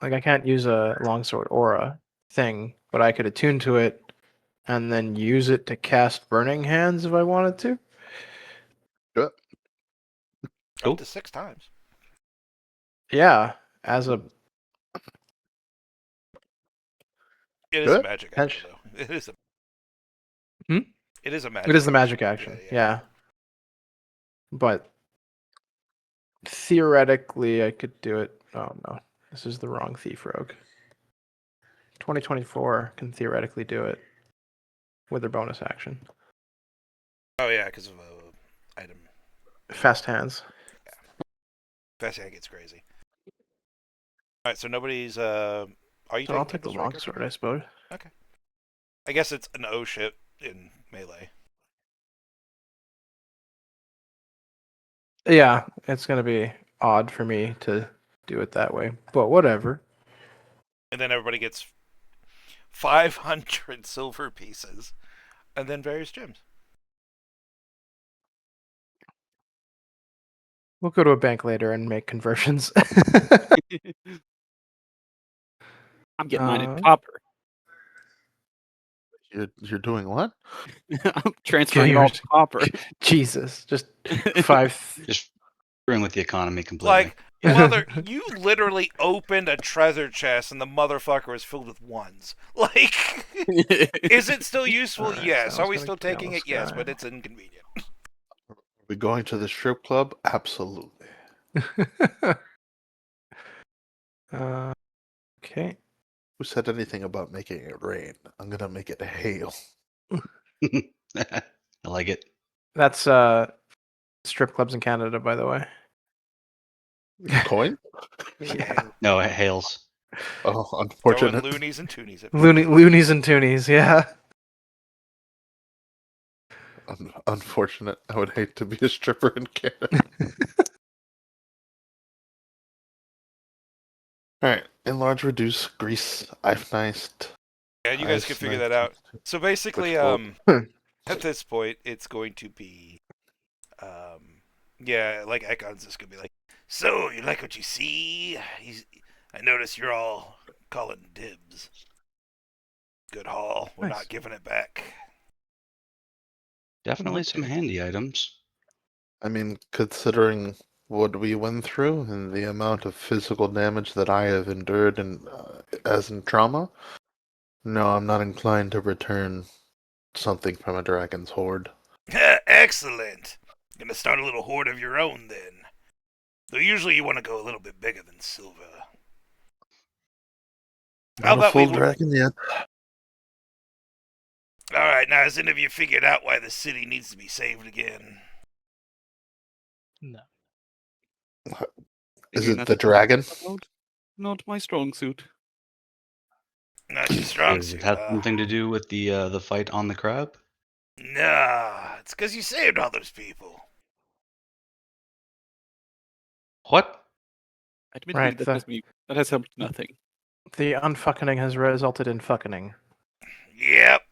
Like I can't use a longsword aura thing, but I could attune to it and then use it to cast Burning Hands if I wanted to. Yeah. Cool. Up to 6 times. Yeah, as a It is a Good. magic Pinch. action though. It is a. Hmm? It is a magic. it is the action. magic action. Yeah. But theoretically I could do it. Oh no. This is the wrong thief rogue. 2024 can theoretically do it with their bonus action. Oh yeah, because of item. Fast hands. Fast hand gets crazy. All right, so nobody's. Are you So taking I'll take Temple the Striker? longsword, I suppose. I guess it's an O ship in melee. Yeah, it's gonna be odd for me to do it that way, but whatever. And then everybody gets 500 silver pieces, and then various gems. We'll go to a bank later and make conversions. I'm getting mine in Uh, copper. You're doing what? I'm transferring it all to Gamers. copper. Jesus, just 5. Just screwing with the economy completely. Like you literally opened a treasure chest and the motherfucker is filled with ones. Like, is it still useful? Alright, Yes. so I Are was we gonna still kill taking this it? Yes, guy. but it's inconvenient. Are we going to the strip club? Absolutely. Okay. Who said anything about making it rain? I'm gonna make it hail. I like it. That's strip clubs in Canada, by the way. Coin? Yeah. No, it hails. Oh, Throwing unfortunate. loonies and toonies at people. Loonies and toonies, yeah. Unfortunate. I would hate to be a stripper in Canada. Alright. Enlarge, reduce, grease, Eifneist. Yeah, you guys can figure that out. So basically, at this point, it's going to be, yeah, like Ekon's just gonna be like, so you like what you see? I notice you're all calling dibs. Good haul. We're Nice. not giving it back. Definitely some Okay. handy items. I mean, considering what we went through and the amount of physical damage that I have endured and as in trauma, no, I'm not inclined to return something from a dragon's horde. Excellent. Gonna start a little horde of your own then. Though usually you want to go a little bit bigger than Silva. How Not a about we? full dragon yet. All right, now has any of you figured out why the city needs to be saved again? No. Is Figuring it out the the dragon? mode? Not my strong suit. Not your strong Does it suit, have huh? something to do with the fight on the crab? Nah, it's because you saved all those people. What? Admittedly, Right, the that has helped nothing. unfucking has resulted in fucking. Yep,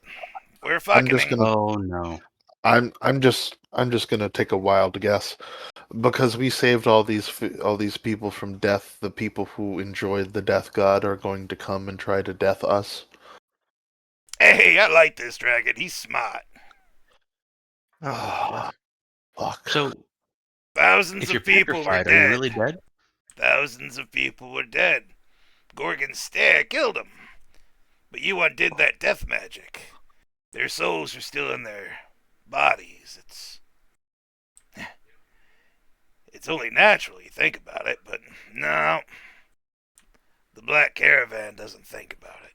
we're I'm just fucking. gonna Oh no. I'm just gonna take a wild guess because we saved all these people from death. The people who enjoyed the death god are going to come and try to death us. Hey, I like this dragon. He's smart. Oh, shit. Fuck. So Thousands if you're of people were petrified, are you dead. really dead? Thousands of people were dead. Gorgon's stare killed them. But you undid that death magic. Their souls are still in their bodies. It's only natural you think about it, but no. The Black Caravan doesn't think about it.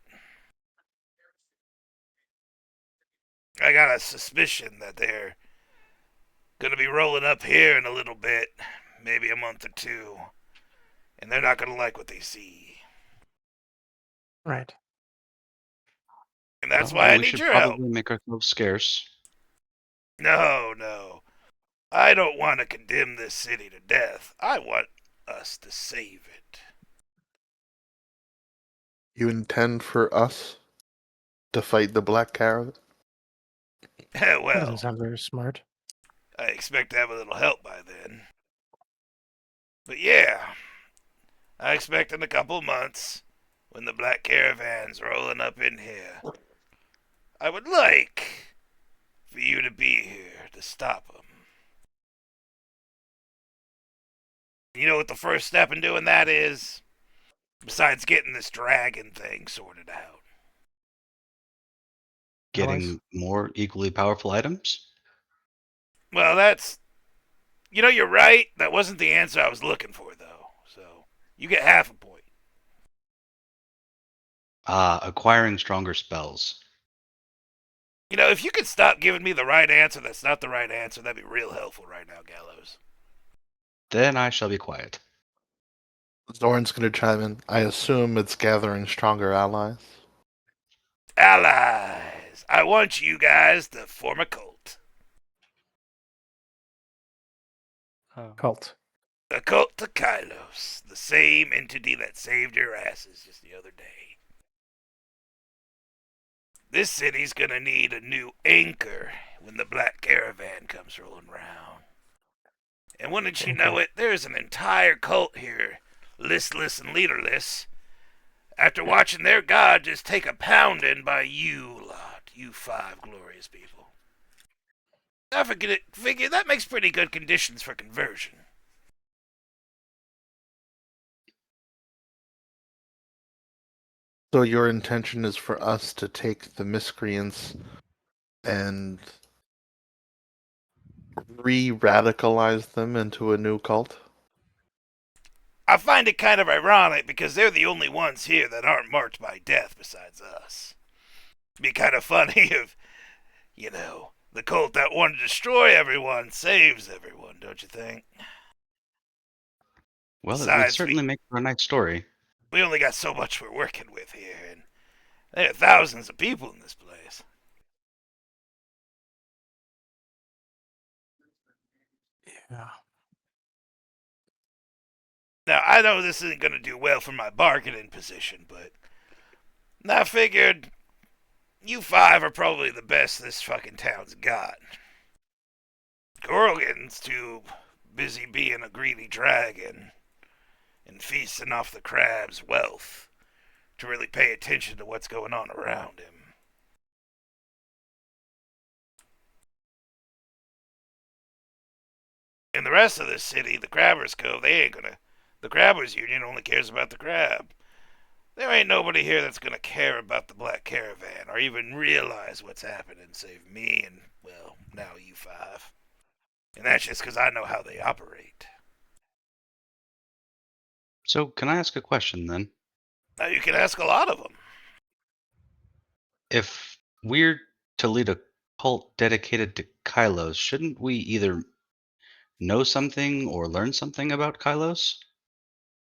I got a suspicion that they're gonna be rolling up here in a little bit, maybe a month or two, and they're not gonna like what they see. Right. And that's Well, why then I we need should your help. probably make ourselves scarce. No. I don't want to condemn this city to death. I want us to save it. You intend for us to fight the Black Caravan? That doesn't Well, sound very smart. I expect to have a little help by then. But yeah, I expect in a couple months, when the Black Caravan's rolling up in here, I would like for you to be here to stop them. You know what the first step in doing that is? Besides getting this dragon thing sorted out. Allies? Getting more equally powerful items? Well, that's. You know, you're right. That wasn't the answer I was looking for, though. So, you get half a point. Ah, acquiring stronger spells. You know, if you could stop giving me the right answer that's not the right answer, that'd be real helpful right now, Gallows. Then I shall be quiet. Zoran's gonna chime in. I assume it's gathering stronger allies. Allies! I want you guys to form a cult. Oh. Cult. The cult to Kylos, the same entity that saved your asses just the other day. This city's gonna need a new anchor when the Black Caravan comes rolling round. And wouldn't you know it, there's an entire cult here, listless and leaderless, after watching their god just take a pounding by you lot, you five glorious people. I figure that makes pretty good conditions for conversion. So your intention is for us to take the miscreants and re-radicalize them into a new cult? I find it kind of ironic because they're the only ones here that aren't marked by death besides us. It'd be kind of funny if, the cult that wanted to destroy everyone saves everyone, don't you think? Well, it would Besides, certainly make for a nice story. we only got so much we're working with here, and there are thousands of people in this place. Yeah. Now, I know this isn't going to do well for my bargaining position, but I figured you five are probably the best this fucking town's got. Gorgon's too busy being a greedy dragon and feasting off the crab's wealth to really pay attention to what's going on around him. In the rest of this city, the Crabbers Cove, they ain't gonna. The Crabbers Union only cares about the crab. There ain't nobody here that's gonna care about the Black Caravan or even realize what's happening, save me and, well, now you five. And that's just because I know how they operate. So, can I ask a question then? Now you can ask a lot of them. If we're to lead a cult dedicated to Kylos, shouldn't we either know something or learn something about Kylos?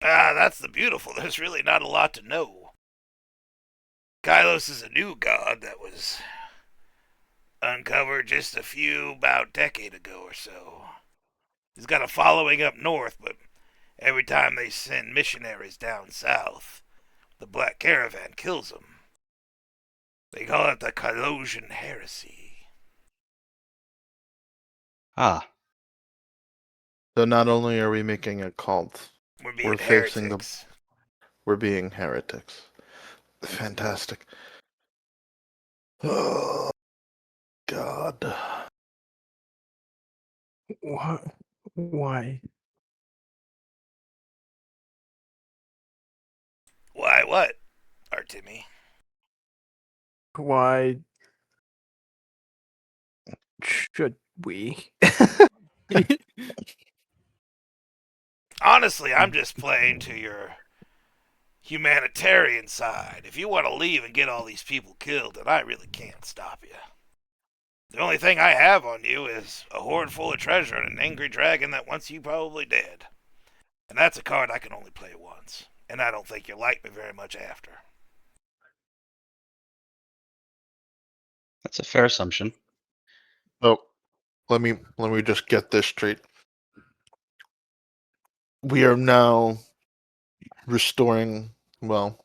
That's the beautiful. There's really not a lot to know. Kylos is a new god that was uncovered just about decade ago or so. He's got a following up north, but every time they send missionaries down south, the Black Caravan kills them. They call it the Kylosian heresy. Ah, So not only are we making a cult, We're being we're facing heretics. we're being heretics. Fantastic. Oh God. What? Why? Why what, Artemi? Why should we? Honestly, I'm just playing to your humanitarian side. If you want to leave and get all these people killed, then I really can't stop you. The only thing I have on you is a hoard full of treasure and an angry dragon that wants you probably dead. And that's a card I can only play once. And I don't think you'll like me very much after. that's a fair assumption. Oh, let me just get this straight. We are now restoring, well,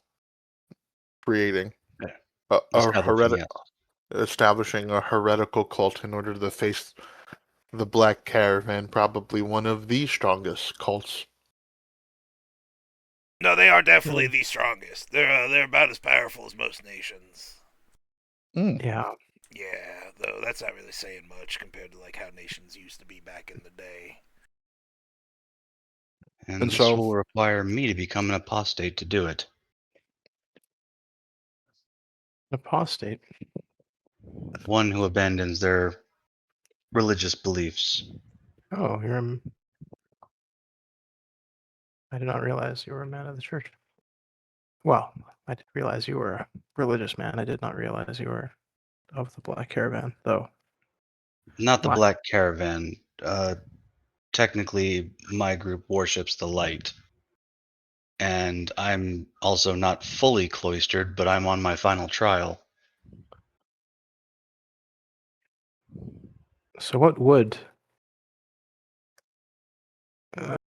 creating Yeah. a Establishing, yes. establishing a heretical cult in order to face the Black Caravan, probably one of the strongest cults. No, they are definitely Really? the strongest. They're about as powerful as most nations. Yeah. Yeah, though that's not really saying much compared to like how nations used to be back in the day. And And this so, will require me to become an apostate to do it. Apostate. One who abandons their religious beliefs. Oh, I did not realize you were a man of the church. Well, I did realize you were a religious man. I did not realize you were of the Black Caravan, though. Not the My, Black Caravan. Technically, my group worships the light. And I'm also not fully cloistered, but I'm on my final trial. so what would,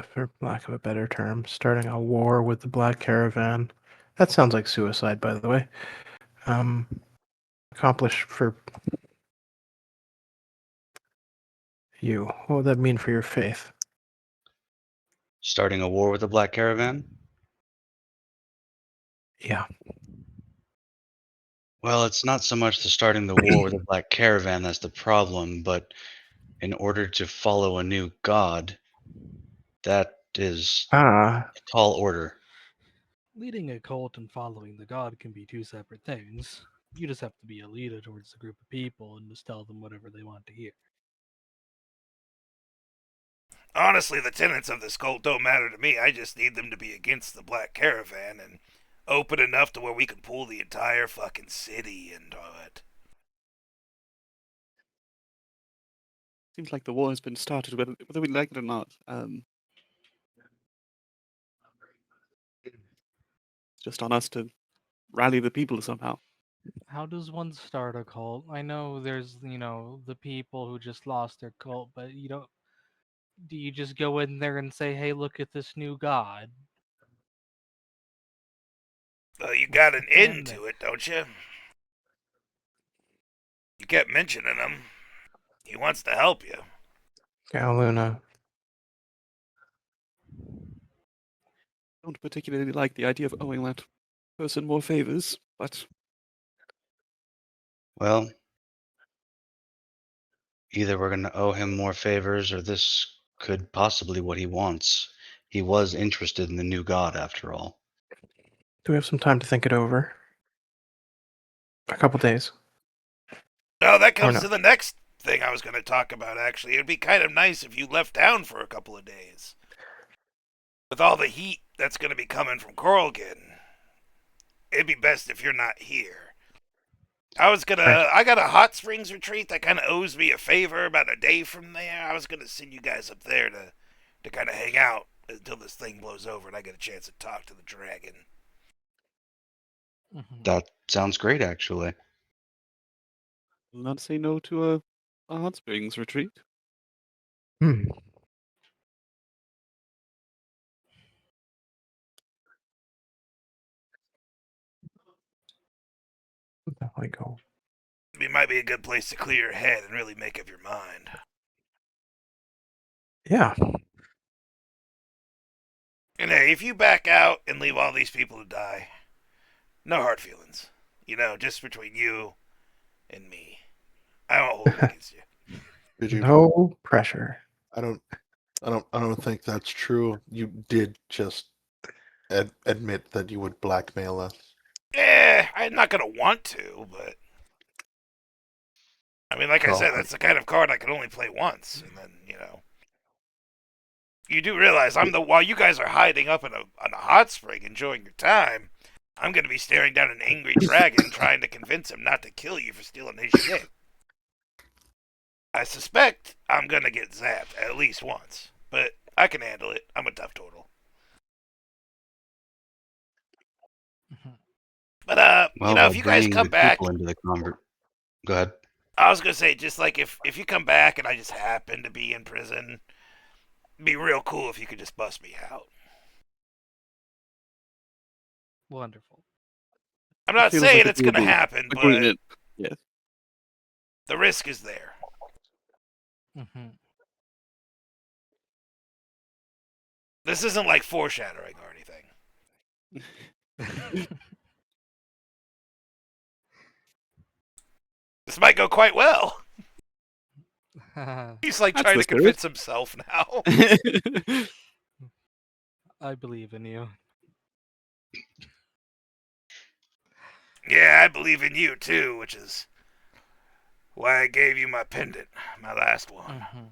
for lack of a better term, starting a war with the Black Caravan? That sounds like suicide, by the way. Accomplish for you. What would that mean for your faith? Starting a war with the Black Caravan? Yeah. Well, it's not so much the starting the war with the Black Caravan that's the problem, but in order to follow a new god, that is Ah, a tall order. Leading a cult and following the god can be two separate things. You just have to be a leader towards a group of people and just tell them whatever they want to hear. Honestly, the tenets of this cult don't matter to me. I just need them to be against the Black Caravan and open enough to where we can pull the entire fucking city into it. Seems like the war has been started, whether we like it or not. It's just on us to rally the people somehow. How does one start a cult? I know there's, the people who just lost their cult, but you don't. Do you just go in there and say, "Hey, look at this new god"? You What's got the an plan end there? to it, don't you? You kept mentioning him. He wants to help you. Galuna. I don't particularly like the idea of owing that person more favors, but Well, either we're going to owe him more favors or this could possibly what he wants. He was interested in the new god after all. Do we have some time to think it over? A couple days. No, that Or comes no? to the next thing I was going to talk about, actually. It'd be kind of nice if you left town for a couple of days. With all the heat that's going to be coming from Coralgan, it'd be best if you're not here. Right. I got a hot springs retreat that kind of owes me a favor about a day from there. I was gonna send you guys up there to kind of hang out until this thing blows over and I get a chance to talk to the dragon. Mhm. That sounds great, actually. will not say no to a hot springs retreat. Hmm. Definitely go. It might be a good place to clear your head and really make up your mind. Yeah. And hey, if you back out and leave all these people to die, no hard feelings. You know, just between you and me. I won't hold it against you. Did you? No pressure. I don't. I don't think that's true. You did just admit that you would blackmail us. I'm not gonna want to, but I mean, like I Well, said, that's the kind of card I can only play once, and then you do realize while you guys are hiding up in a hot spring enjoying your time, I'm going to be staring down an angry dragon trying to convince him not to kill you for stealing his shit. I suspect I'm going to get zapped at least once, but I can handle it. I'm a tough turtle. Mhm. But Well, by if you guys bringing come the back, people into the convert. Go ahead. I was going to say just like if you come back and I just happen to be in prison, it'd be real cool if you could just bust me out. Wonderful. I'm It not feels like saying a it's going to doable happen, but agreement. Yes. the risk is there. Hmm. This isn't like foreshadowing or anything. This might go quite well. He's like That's trying the to spirit. convince himself now. I believe in you. Yeah, I believe in you too, which is why I gave you my pendant, my last one. Hmm.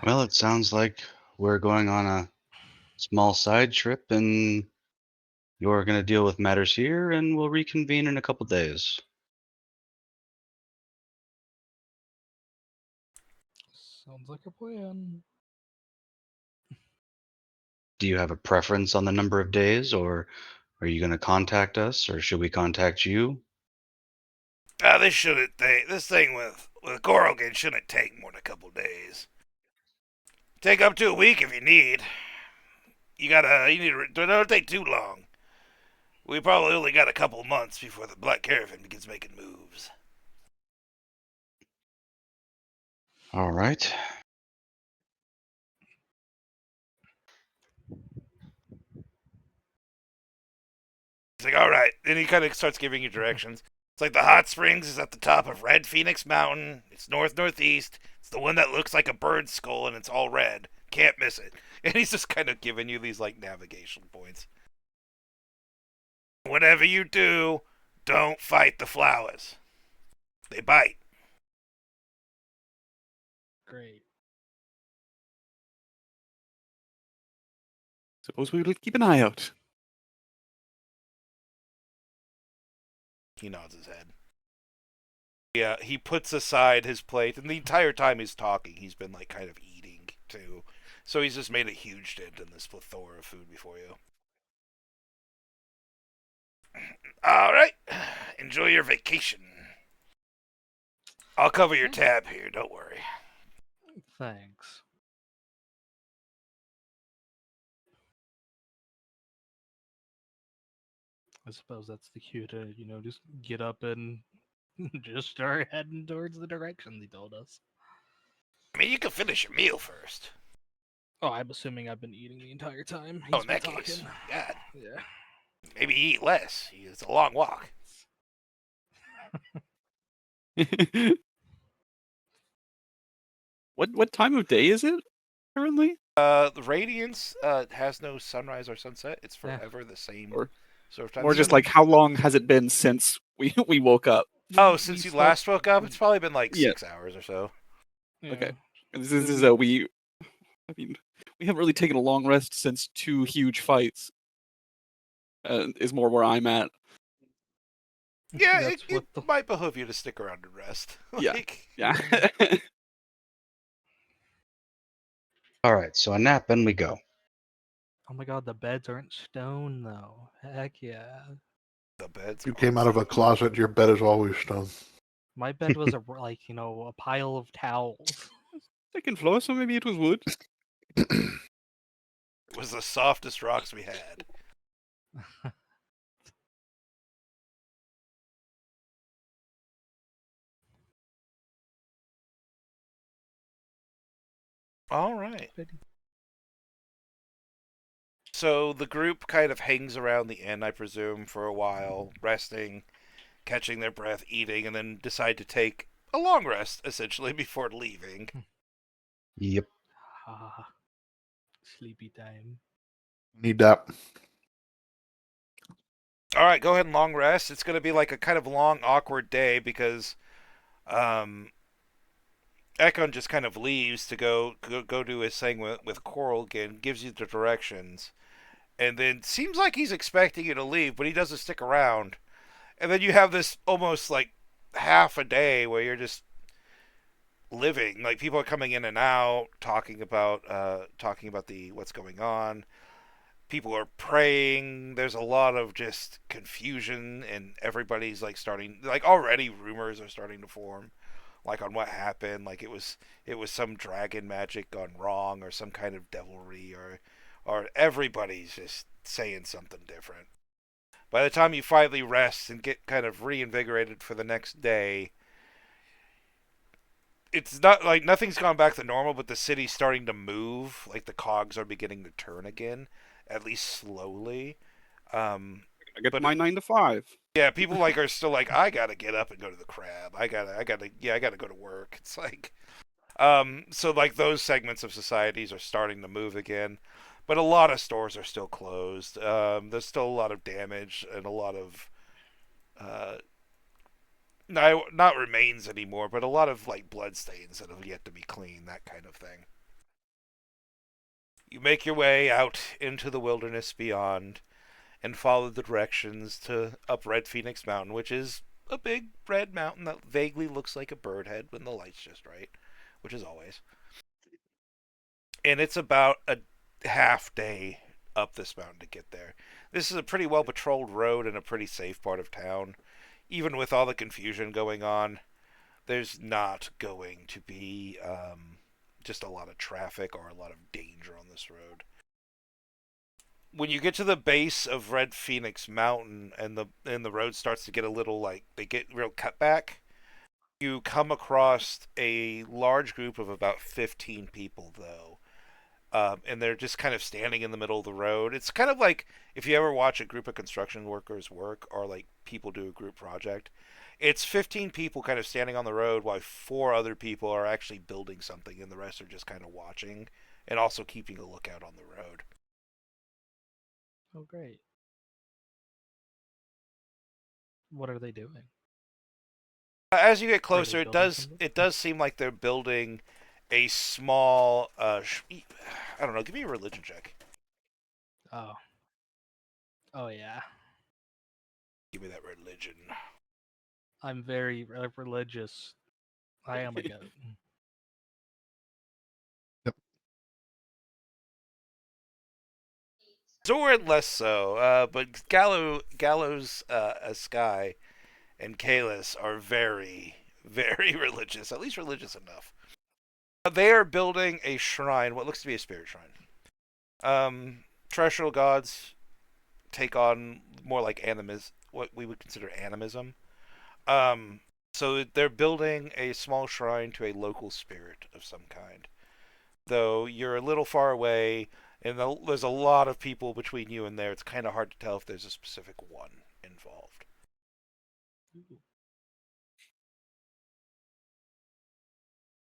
Well, it sounds like we're going on a small side trip and you're going to deal with matters here and we'll reconvene in a couple days. Sounds like a plan. Do you have a preference on the number of days or are you going to contact us or should we contact you? This thing with Gorogin shouldn't take more than a couple days. Take up to a week if you need. Don't take too long. We probably only got a couple months before the Black Caravan begins making moves. All right. He's like, all right. Then he kind of starts giving you directions. It's like the hot springs is at the top of Red Phoenix Mountain. It's northeast. It's the one that looks like a bird skull and it's all red. Can't miss it. And he's just kind of giving you these like navigation points. Whatever you do, don't fight the flowers. They bite. Great. Suppose we will keep an eye out. He nods his head. Yeah, he puts aside his plate, and the entire time he's talking, he's been like kind of eating too. So he's just made a huge dent in this plethora of food before you. All right, enjoy your vacation. I'll cover your tab here. Don't worry. Thanks. I suppose that's the cue to, just get up and just start heading towards the directions he told us. I mean, you can finish your meal first. Oh, I'm assuming I've been eating the entire time. Oh, He's in been that talking. case, God, Yeah. maybe eat less. It's a long walk. What time of day is it currently? The Radiance has no sunrise or sunset. It's Yeah. forever the same Or sort of time. more just like how long has it been since we woke up? Oh, We since you slept- last woke up, it's probably been like Yeah. 6 hours or so. Yeah. Okay. This is a we. I mean, we haven't really taken a long rest since 2 huge fights. Is more where I'm at. Yeah, That's it what the... might behoove you to stick around and rest. Yeah. Like, Yeah. All right, so a nap and we go. Oh my god, the beds aren't stone though. Heck yeah. the beds. You are came out of a stone. closet, your bed is always stone. My bed was a pile of towels. Second floor, so maybe it was wood. It was the softest rocks we had. All right. So the group kind of hangs around the inn, I presume, for a while, resting, catching their breath, eating, and then decide to take a long rest, essentially, before leaving. Yep. Ah, sleepy time. Need that. All right, go ahead and long rest. It's going to be like a kind of long, awkward day because Ekon just kind of leaves to go do his thing with Coral again, gives you the directions, and then seems like he's expecting you to leave, but he doesn't stick around. And then you have this almost like half a day where you're just living. Like people are coming in and out, talking about the what's going on. People are praying. There's a lot of just confusion, and everybody's like starting like already rumors are starting to form, like on what happened. Like it was some dragon magic gone wrong, or some kind of devilry, or everybody's just saying something different. By the time you finally rest and get kind of reinvigorated for the next day, it's not like nothing's gone back to normal, but the city's starting to move. Like the cogs are beginning to turn again, at least slowly. I get But my 9 to 5. Yeah, people like are still like, I gotta get up and go to the crab. I gotta go to work. It's like, so like those segments of societies are starting to move again, but a lot of stores are still closed. There's still a lot of damage and a lot of, uh, not remains anymore, but a lot of like bloodstains that have yet to be cleaned, that kind of thing. You make your way out into the wilderness beyond and follow the directions to up Red Phoenix Mountain, which is a big red mountain that vaguely looks like a bird head when the light's just right, which is always. And it's about a half day up this mountain to get there. This is a pretty well patrolled road and a pretty safe part of town. Even with all the confusion going on, there's not going to be just a lot of traffic or a lot of danger on this road. When you get to the base of Red Phoenix Mountain and the road starts to get a little like they get real cut back, you come across a large group of about 15 people though. and they're just kind of standing in the middle of the road. It's kind of like if you ever watch a group of construction workers work or like people do a group project. It's 15 people kind of standing on the road while four other people are actually building something, and the rest are just kind of watching and also keeping a lookout on the road. Oh, great. What are they doing? As you get Are they closer, it building does something? it does seem like they're building a small. I don't know. Give me a religion check. Oh. Oh yeah. Give me that religion. I'm very religious. I am a goat. Zoran less so, but Gallows, Sky, and Kalis are very, very religious. At least religious enough. They are building a shrine, what looks to be a spirit shrine. Terrestrial gods take on more like what we would consider animism. Um, so they're building a small shrine to a local spirit of some kind. Though you're a little far away, and there's a lot of people between you and there, it's kind of hard to tell if there's a specific one involved.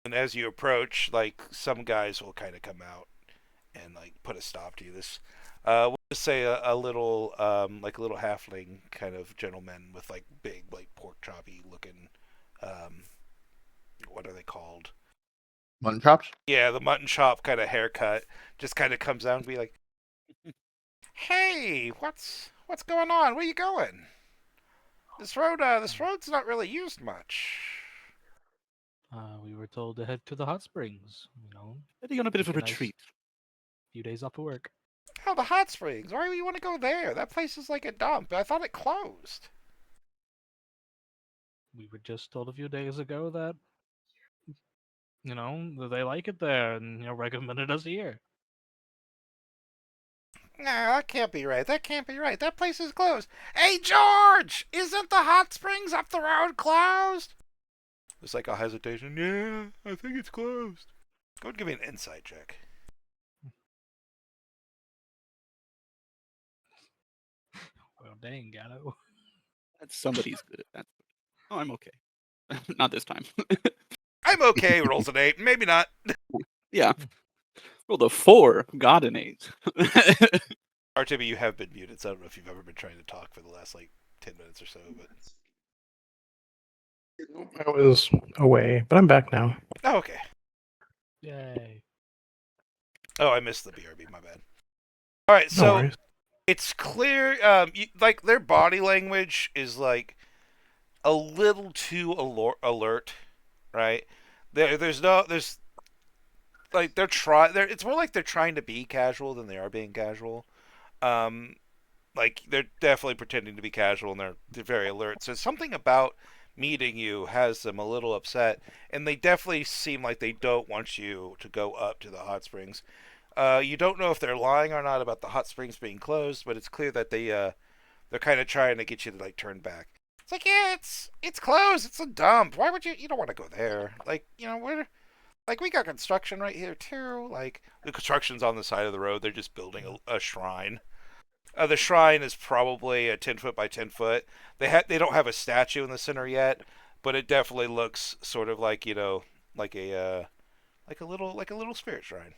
And as you approach, like some guys will kind of come out and like put a stop to you. We'll just say like a little halfling kind of gentleman with like big, like pork choppy looking, um, what are they called? Mutton chops? Yeah, the mutton chop kind of haircut just kind of comes out and be like, "Hey, what's going on? Where you going? This road's not really used much." We were told to head to the hot springs. Heading on a bit of a Take a nice retreat. few days off of work. Oh, the hot springs. Why do you want to go there? That place is like a dump. I thought it closed. We were just told a few days ago that that they like it there and recommended us here. No, that can't be right. That can't be right. That place is closed. Hey, George! Isn't the hot springs up the road closed? There's like a hesitation. Yeah, I think it's closed. Go and give me an insight check. Well, dang, Gatto. That's somebody's good at that. Oh, I'm okay. Not this time. I'm okay, rolls an 8. Maybe not. Yeah. Rolled a 4. God, an 8. RTB, you have been muted, so I don't know if you've ever been trying to talk for the last, like, 10 minutes or so, but... I was away, but I'm back now. Oh, okay. Yay. Oh, I missed the BRB, my bad. Alright, No so... worries. It's clear, like, their body language is, like, a little too alert, right? There's like it's more like they're trying to be casual than they are being casual. Um, like they're definitely pretending to be casual and they're very alert. So something about meeting you has them a little upset, and they definitely seem like they don't want you to go up to the hot springs. You don't know if they're lying or not about the hot springs being closed, but it's clear that they're kind of trying to get you to like turn back. It's like, yeah, it's closed. It's a dump. Why would you don't want to go there? Like, we're like we got construction right here too. Like the construction's on the side of the road. They're just building a shrine. The shrine is probably a 10 foot by 10 foot. They don't have a statue in the center yet, but it definitely looks sort of like like like a little spirit shrine.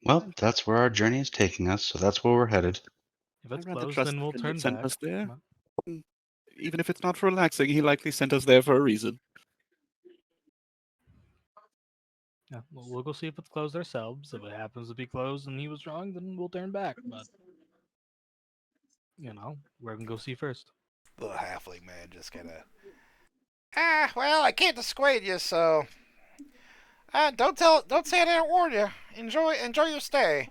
Well, that's where our journey is taking us, so that's where we're headed. If I it's rather closed, trust then the we'll friend that turn sent back. us there. But, Even if it's not for relaxing, he likely sent us there for a reason. yeah, we'll go see if it's closed ourselves. If it happens to be closed and he was wrong, then we'll turn back. But we're gonna go see first. The halfling man just kind of well, I can't dissuade you, so don't say I didn't warn you. Enjoy your stay.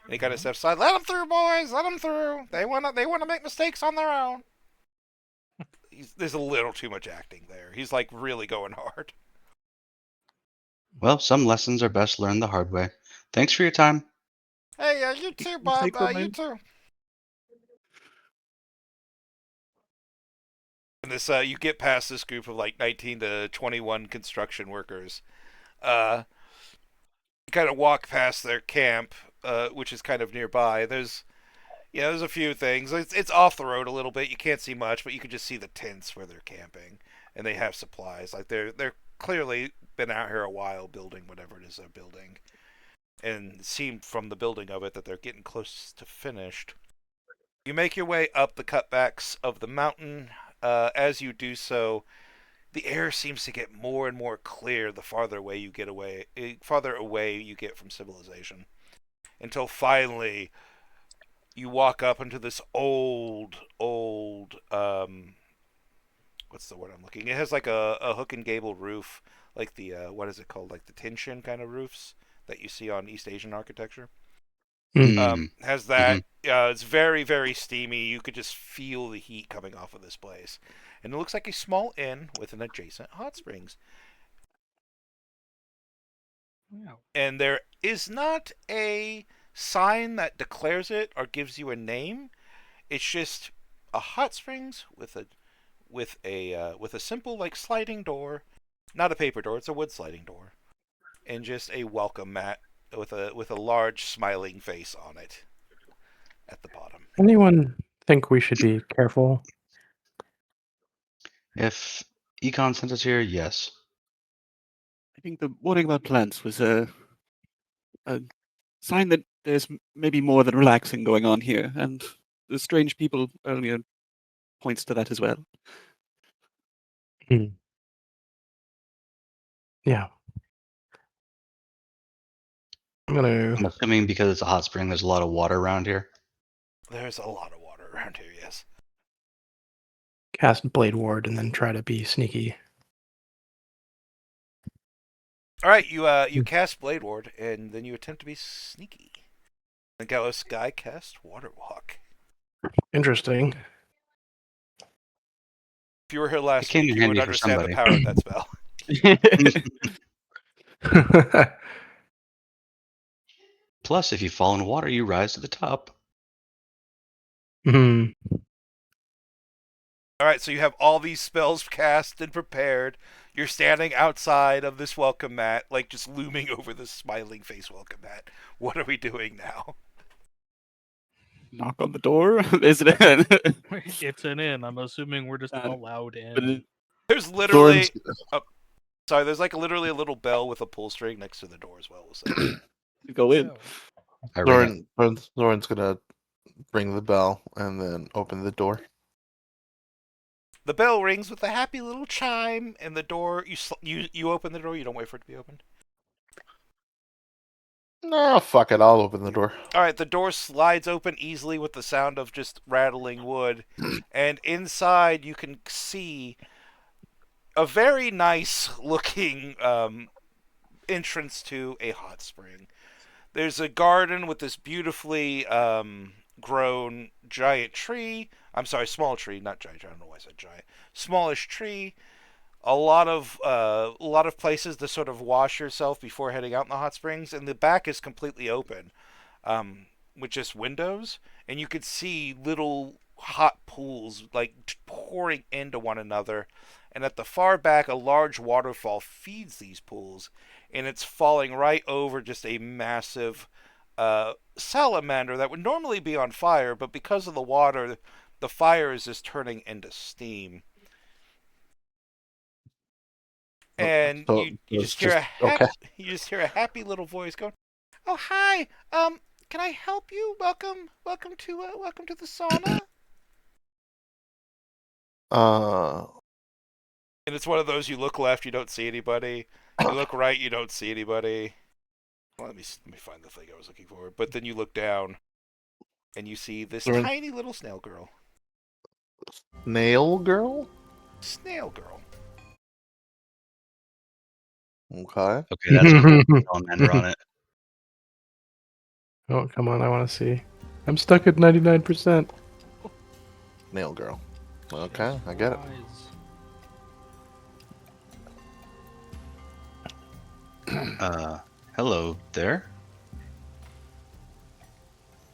And he kind of steps aside. Let them through, boys. Let them through. They wanna make mistakes on their own. There's a little too much acting there. He's like really going hard. Well, some lessons are best learned the hard way. Thanks for your time. Hey, you Make too, no mistake, Bob. old You man. too. And you get past this group of like 19 to 21 construction workers. Uh, kind of walk past their camp, which is kind of nearby. There's a few things. It's off the road a little bit. You can't see much, but you can just see the tents where they're camping, and they have supplies. Like they're clearly been out here a while building whatever it is they're building, and it seemed from the building of it that they're getting close to finished. You make your way up the cutbacks of the mountain. As you do so, the air seems to get more and more clear the farther away you get from civilization, until finally you walk up into this old what's the word I'm looking? It has like a hook and gable roof, like the what is it called? Like the Tinshin kind of roofs that you see on East Asian architecture. Has that. It's very, very steamy. You could just feel the heat coming off of this place. And it looks like a small inn with an adjacent hot springs. Wow. And there is not a sign that declares it or gives you a name. It's just a hot springs with a simple like sliding door, not a paper door. It's a wood sliding door, and just a welcome mat with a large smiling face on it at the bottom. Anyone think we should be careful? If Econ sent us here, yes. I think the warning about plants was a sign that there's maybe more than relaxing going on here, and the strange people earlier points to that as well. Yeah. I'm gonna I'm assuming because it's a hot spring, there's a lot of water around here. There's a lot of water around here. Yes. cast Blade Ward and then try to be sneaky. All right, you cast Blade Ward and then you attempt to be sneaky. The Gallus guy cast Water Walk. Interesting. If you were here It last came week, in you would handy for understand the somebody. power of that spell. Plus, if you fall in water, you rise to the top. Hmm. All right, so you have all these spells cast and prepared. You're standing outside of this welcome mat, like just looming over this smiling face welcome mat. What are we doing now? Knock on the door. Is it? It's an inn. I'm assuming we're just allowed But in. There's literally, Thorn's, sorry, there's like literally a little bell with a pull string next to the door as well. We'll say. go in. Oh. I ring it. Thorn's gonna ring the bell and then open the door. The bell rings with a happy little chime, and the door. You open the door. You don't wait for it to be opened. No, fuck it. I'll open the door. All right, the door slides open easily with the sound of just rattling wood, and inside you can see a very nice looking entrance to a hot spring. There's a garden with this beautifully grown giant tree. I'm sorry, small tree, not giant. I don't know why I said giant. Smallish tree. A lot of places to sort of wash yourself before heading out in the hot springs, and the back is completely open, with just windows, and you could see little hot pools like pouring into one another. And at the far back, a large waterfall feeds these pools, and it's falling right over just a massive salamander that would normally be on fire, but because of the water, the fire is just turning into steam. And So you it's just hear okay. you just hear a happy little voice going, "Oh hi, can I help you? Welcome to the sauna." Uh, And it's one of those, you look left, you don't see anybody. You look right, you don't see anybody. Well, let me find the thing I was looking for. But then you look down, and you see this Thorn- tiny little snail girl. Nail girl. Snail girl. Okay. Okay, that's cool. Salamander on it. Oh, come on, I want to see. I'm stuck at 99%. Nail girl. Okay, I get it. Hello there.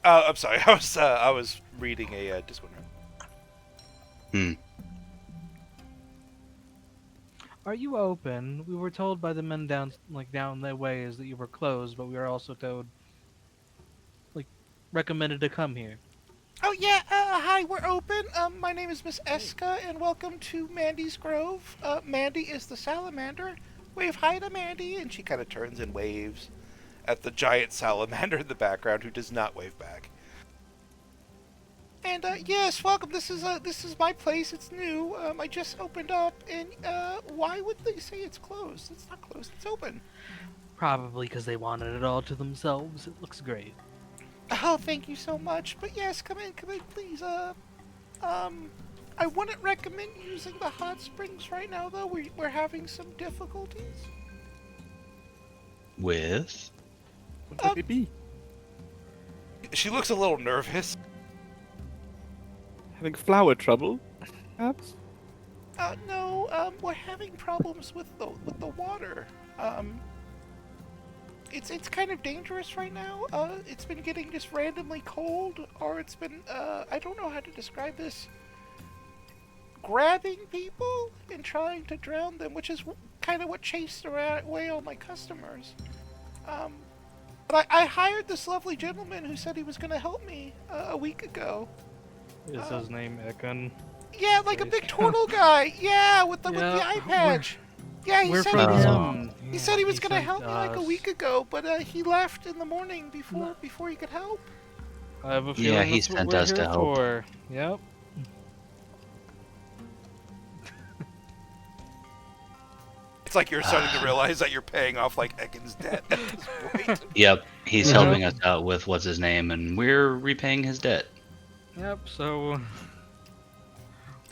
I'm sorry. I was reading a Discord note. Are you open? We were told by the men down the ways that you were closed, but we were also told, like, recommended to come here. Oh yeah, hi, we're open. My name is Miss Eska, and welcome to Mandy's Grove. Mandy is the salamander. Wave hi to Mandy, and she kind of turns and waves at the giant salamander in the background, who does not wave back. And yes, welcome. This is my place. It's new. I just opened up, and why would they say it's closed? It's not closed. It's open. Probably because they wanted it all to themselves. It looks great. Oh, thank you so much. But yes, come in, please. I wouldn't recommend using the hot springs right now, though. We're having some difficulties. With? What would it be? She looks a little nervous. Having flower trouble, perhaps? No, we're having problems with the water. It's kind of dangerous right now. It's been getting just randomly cold, or it's been, I don't know how to describe this, grabbing people and trying to drown them, which is kind of what chased away all my customers. But I hired this lovely gentleman who said he was going to help me a week ago. Is his name Ekon? Yeah, like a big turtle guy. Yeah, with the eye patch. Yeah, We're from him. he said he was Yeah, gonna sent help me like a us. week ago, but he left in the morning before he could help. I have a Yeah, feeling he that's what sent we're us to here help. for. Yep. It's like you're starting to realize that you're paying off like Ekin's debt at this point. Yep, he's Yeah. helping us out with what's his name, and we're repaying his debt. Yep. So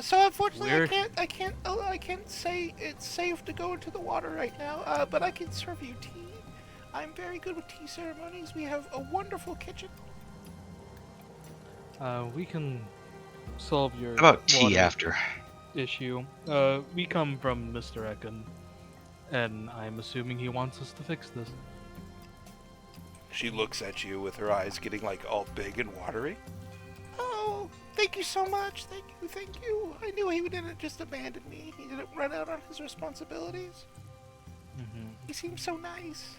So unfortunately, We're- I can't say it's safe to go into the water right now. But I can serve you tea. I'm very good with tea ceremonies. We have a wonderful kitchen. we can solve your How about tea water after? issue. We come from Mr. Ekon, and I'm assuming he wants us to fix this. She looks at you with her eyes getting like all big and watery. Oh, thank you so much. Thank you. I knew he didn't just abandon me. He didn't run out on his responsibilities. Mm-hmm. He seems so nice.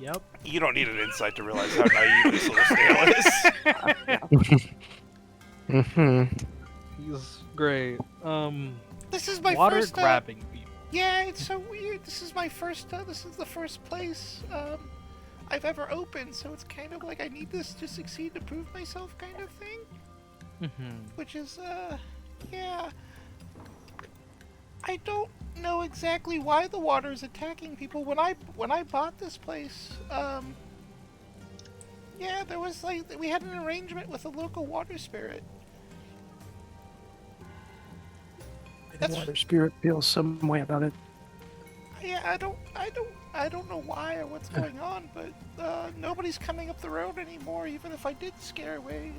Yep. You don't need an insight to realize how naive this little snail is. Mm-hmm. He's great. This is my Water first. grabbing people. Yeah, it's so weird. This is my first. This is the first place I've ever opened, so it's kind of like I need this to succeed to prove myself, kind of thing. Mm-hmm. Which is, yeah. I don't know exactly why the water is attacking people. When I bought this place, yeah, there was like we had an arrangement with a local water spirit. The water spirit feels some way about it. Yeah, I don't know why or what's going on, but nobody's coming up the road anymore. Even if I did scare away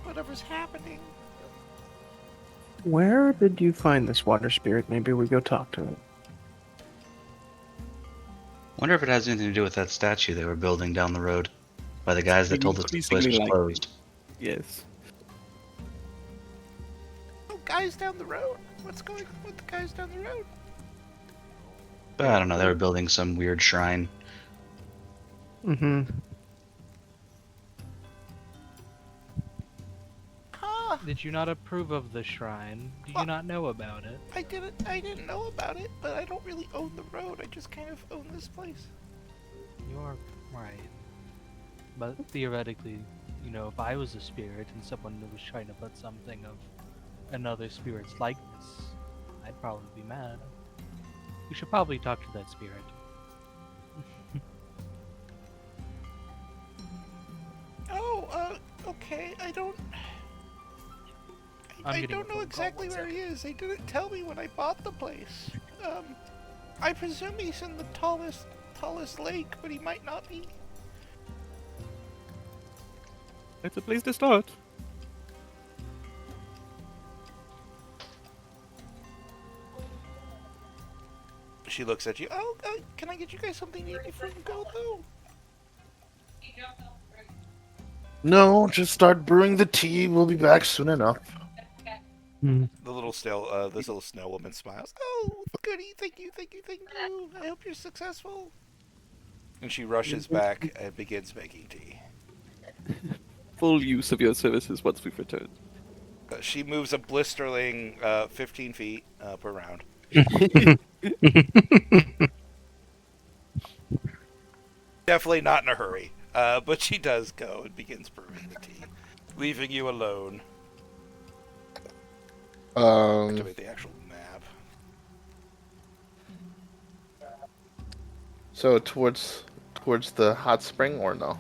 whatever's happening. Where did you find this water spirit? Maybe we go talk to it. Wonder if it has anything to do with that statue they were building down the road by the guys that told us the place was Increasingly likely. closed. Yes. Oh, guys down the road. What's going on with the guys down the road? But I don't know, they were building some weird shrine. Mm-hmm. Huh? Did you not approve of the shrine? Do you not know about it? I didn't know about it, but I don't really own the road. I just kind of own this place. You are right. But theoretically, you know, if I was a spirit and someone was trying to put something of another spirit's likeness, I'd probably be mad. We should probably talk to that spirit. Oh, okay. I don't I'm getting a know phone call, exactly one where he is. They didn't tell me when I bought the place. I presume he's in the tallest lake, but he might not be. That's a place to start. She looks at you. Oh, can I get you guys something to eat before you go, though? No, just start brewing the tea. We'll be back soon enough. Hmm. This little snow woman smiles. Oh, goody! Thank you, thank you, thank you. I hope you're successful. And she rushes back and begins making tea. Full use of your services once we've returned. She moves a blistering 15 feet per round. Definitely not in a hurry, but she does go and begins brewing the tea, leaving you alone. Activate the actual map. So towards the hot spring or no?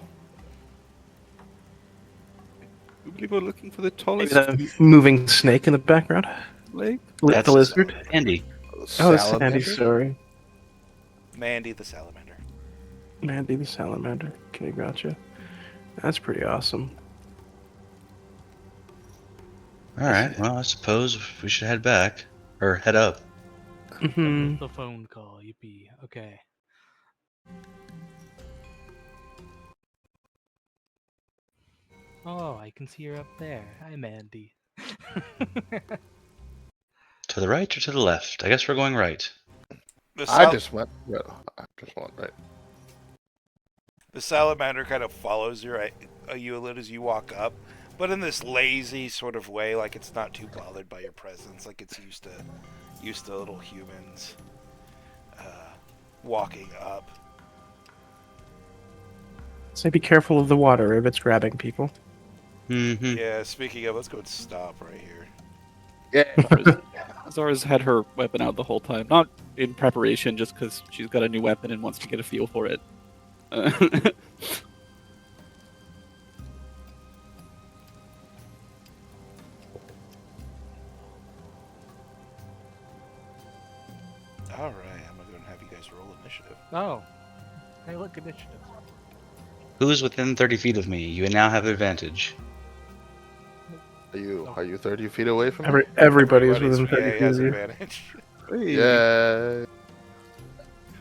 We believe we're looking for the Maybe tallest the moving snake in the background. lake. The lizard. Andy. Oh, Sandy. Salamander? Sorry, Mandy the salamander. Mandy the salamander. Okay, gotcha. That's pretty awesome. All right. Well, I suppose we should head back or head up. Hmm. The phone call. Yippee. Okay. Oh, I can see her up there. Hi, Mandy. To the right or to the left? I guess we're going right. I just went. Right. The salamander kind of follows you a little as you walk up, but in this lazy sort of way, like it's not too bothered by your presence, like it's used to little humans walking up. Say be careful of the water if it's grabbing people. Mm-hmm. Yeah, speaking of, let's go and stop right here. Yeah. Zara's had her weapon out the whole time, not in preparation, just because she's got a new weapon and wants to get a feel for it. All right, I'm going to have you guys roll initiative. Oh. Hey, look, initiative. Who's within 30 feet of me? You now have advantage. Are you 30 feet away from me? Everybody's within 30 yeah, feet he has of you. advantage. Hey, Yeah.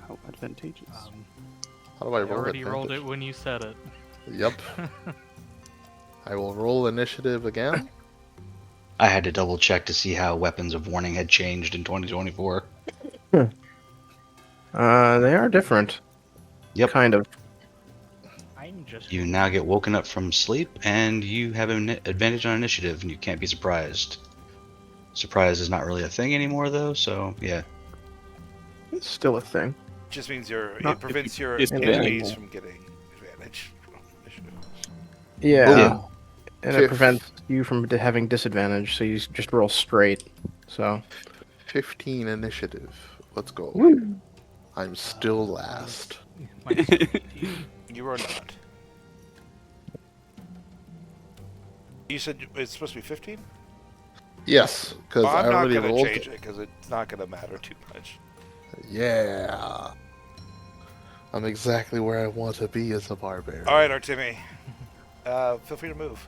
how advantageous. How do I I roll already advantage? rolled it when you said it. Yep. I will roll initiative again. I had to double check to see how weapons of warning had changed in 2024. They are different. Yep. Kind of. I'm just. You now get woken up from sleep, and you have an advantage on initiative, and you can't be surprised. Surprise is not really a thing anymore, though, so yeah. It's still a thing. Just means No, it prevents your disadvantage. enemies from getting advantage. Initiative. Yeah. Yeah. And it prevents you from having disadvantage, so you just roll straight. So. 15 initiative. Let's go. Woo. I'm still last. Minus 15. You are not. You said it's supposed to be 15? Yes, because Well, I I'm not already going to rolled. change it because it's not going to matter too much. Yeah. I'm exactly where I want to be as a barbarian. All right, Artemi. Feel free to move.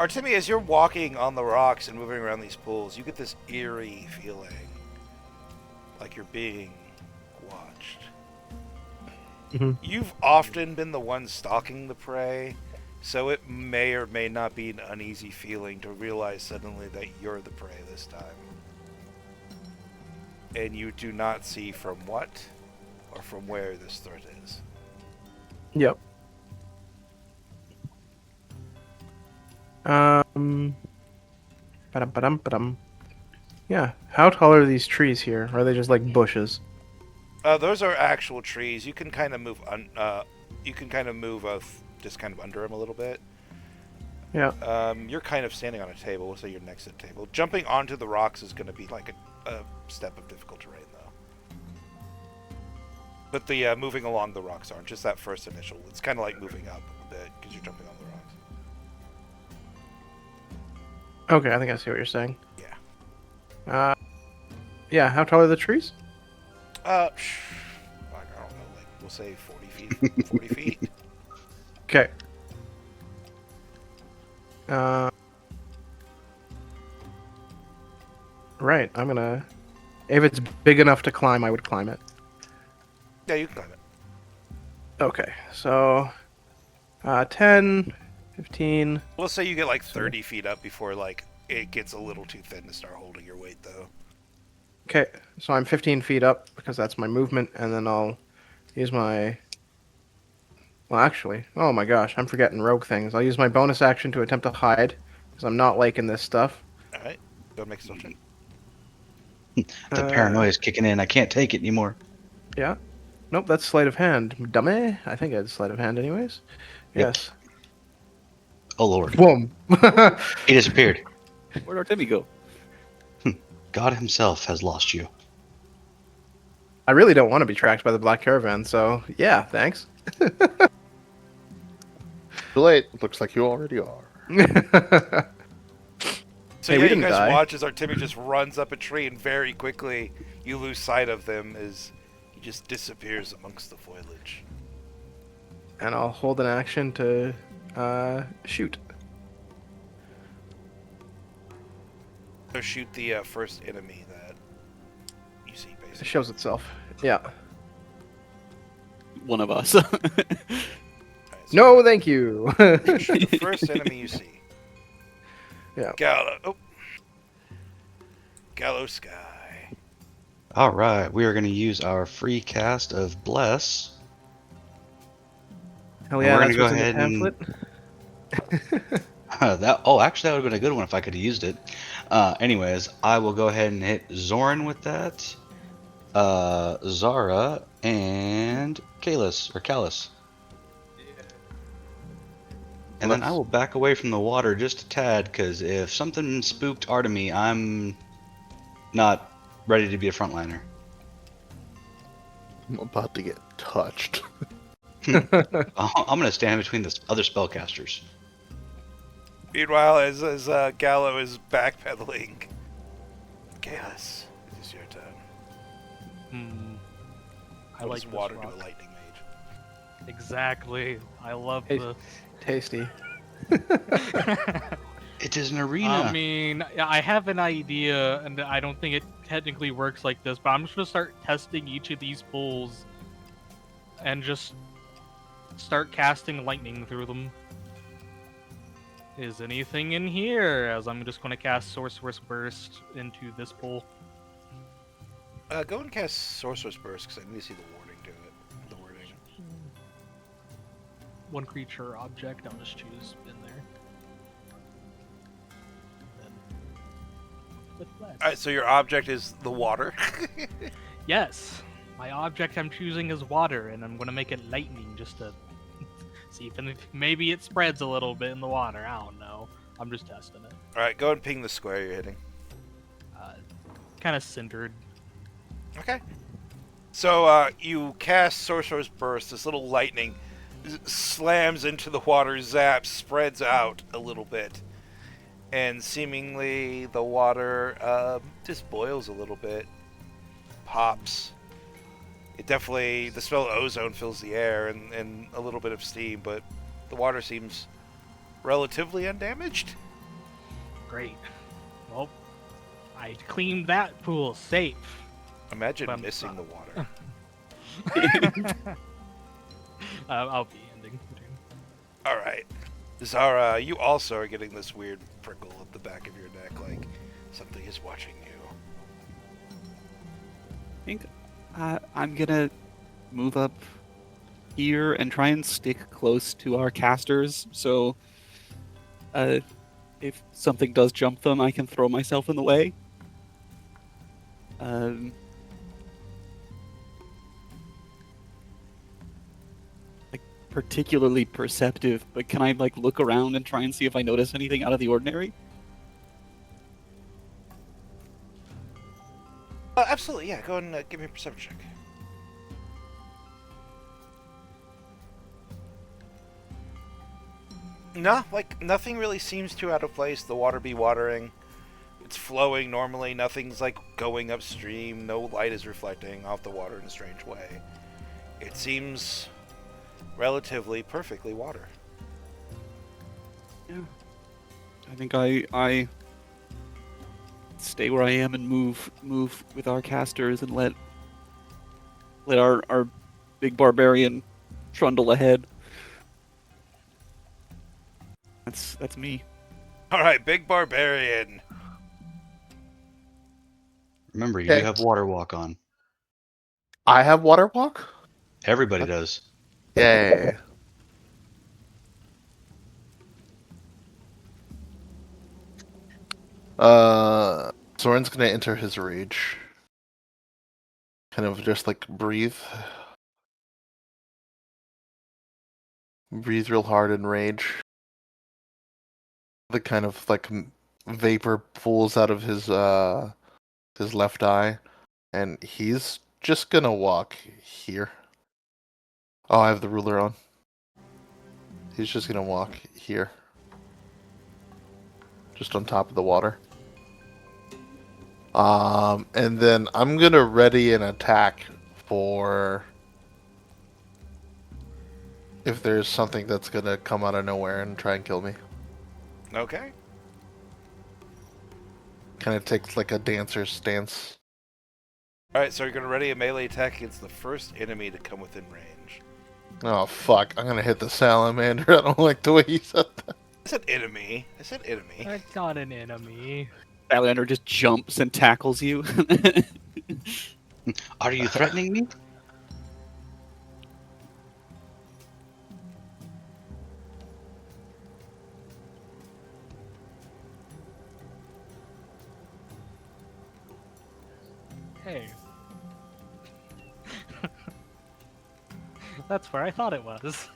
Artemi, as you're walking on the rocks and moving around these pools, you get this eerie feeling like you're being watched. Mhm. You've often been the one stalking the prey, so it may or may not be an uneasy feeling to realize suddenly that you're the prey this time. And you do not see from what or from where this threat is. Yep. Ba-dum. Yeah. How tall are these trees here? Or are they just like bushes? Those are actual trees. You can kind of move. Just kind of under them a little bit. Yeah. You're kind of standing on a table. We'll say you're next to the table. Jumping onto the rocks is going to be like a step of difficult terrain, though. But the moving along the rocks aren't. Just that first initial. It's kind of like moving up a bit because you're jumping on the rocks. Okay, I think I see what you're saying. Yeah. Yeah. How tall are the trees? I don't know. Like we'll say 40 feet. 40 feet. Okay. Right. I'm gonna. If it's big enough to climb, I would climb it. Yeah, you can climb it. Okay. So, 10, 15. Let's say you get like 30 feet up before like it gets a little too thin to start holding your weight, though. Okay, so I'm 15 feet up because that's my movement, and then I'll use my. Well, actually, oh my gosh, I'm forgetting rogue things. I'll use my bonus action to attempt to hide because I'm not liking this stuff. All right, go make a stealth check. The paranoia is kicking in. I can't take it anymore. Yeah. Nope, that's sleight of hand. Dummy. I think it's sleight of hand, anyways. Yep. Yes. Oh lord, Boom. he disappeared. Where'd our Timmy go? God himself has lost you. I really don't want to be tracked by the Black Caravan, so yeah, thanks. Too late. Looks like you already are. So Hey, yeah, we you didn't guys die. watch as Artemi just runs up a tree, and very quickly you lose sight of them as he just disappears amongst the foliage. And I'll hold an action to shoot. So shoot the first enemy that you see, It basically. shows itself. Yeah. One of us. All right, so No, thank you. shoot the first enemy you see. Yeah. Gallo Sky. All right, we are going to use our free cast of Bless. Hell And yeah, we're that's gonna what's go in the ahead and- pamphlet. Actually, that would have been a good one if I could have used it. Anyways, I will go ahead and hit Zoran with that. Zara and Kalis. And then I Bless. will back away from the water just a tad, because if something spooked Artemi, I'm not ready to be a frontliner. I'm about to get touched. I'm going to stand between the other spellcasters. Meanwhile, as Gallo is backpedaling, Chaos, it is your turn. I What like does this water rock. do a lightning mage? Exactly. I love Hey. the. Tasty. It is an arena. I mean, I have an idea, and I don't think it technically works like this, but I'm just gonna start testing each of these pools and just start casting lightning through them. Is anything in here? As I'm just gonna cast Sorcerer's Burst into this pool. Go and cast Sorcerer's Burst, because I need to see the wording to it. The wording. One creature or object, I'll just choose in there. Then with Bless. Alright, so your object is the water. Yes, my object I'm choosing is water, and I'm gonna make it lightning just to see if maybe it spreads a little bit in the water. I don't know. I'm just testing it. Alright, go and ping the square you're hitting. Kind of centered. Okay. So you cast Sorcerer's Burst. This little lightning slams into the water, zaps, spreads out a little bit, and seemingly the water just boils a little bit, pops. It definitely, the smell of ozone fills the air and a little bit of steam, but the water seems relatively undamaged. Great. Well, I cleaned that pool safe. Imagine But I'm missing the sorry. water. I'll be ending. Alright. Zara, you also are getting this weird prickle at the back of your neck, like something is watching you. I think I'm gonna move up here and try and stick close to our casters, so if something does jump them, I can throw myself in the way. Like particularly perceptive, but can I like look around and try and see if I notice anything out of the ordinary? Absolutely, yeah. Go and give me a perception check. No, like, nothing really seems too out of place. The water be watering. It's flowing normally. Nothing's, like, going upstream. No light is reflecting off the water in a strange way. It seems relatively perfectly water. Yeah. I think I stay where I am and move with our casters and let our big barbarian trundle ahead. That's me. All right, big barbarian. Remember, you do Okay. have water walk on. I have water walk? Everybody does. Yay. Soren's gonna enter his rage. Kind of just like breathe. Breathe real hard in rage. The kind of like vapor pulls out of his left eye, and he's just gonna walk here. Oh, I have the ruler on. He's just gonna walk here. Just on top of the water. And then I'm gonna ready an attack for if there's something that's gonna come out of nowhere and try and kill me. Okay. Kind of takes like a dancer's stance. All right, so you're gonna ready a melee attack against the first enemy to come within range. Oh fuck! I'm gonna hit the salamander. I don't like the way he said that. I said enemy. I said enemy. That's not an enemy. Salamander just jumps and tackles you. Are you threatening me? Hey. That's where I thought it was.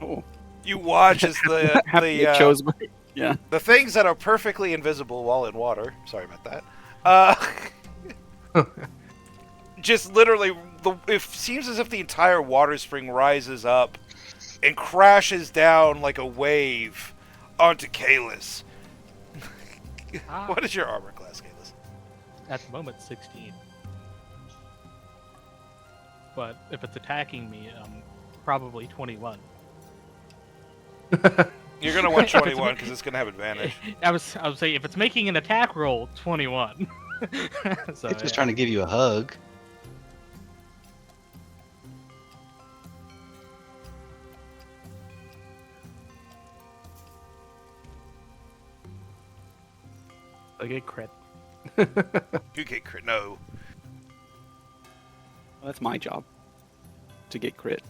Oh, You watch as happy it chose my. Yeah. the things that are perfectly invisible while in water. Sorry about that. Just literally, it seems as if the entire water spring rises up and crashes down like a wave onto Kalis. Ah, What is your armor class, Kalis? at the moment, 16. But if it's attacking me, probably 21. You're gonna want 21 because it's gonna have advantage. I was saying if it's making an attack roll, 21. So It's just yeah. trying to give you a hug. I get crit. You get crit. No. Well, that's my job. To get crit.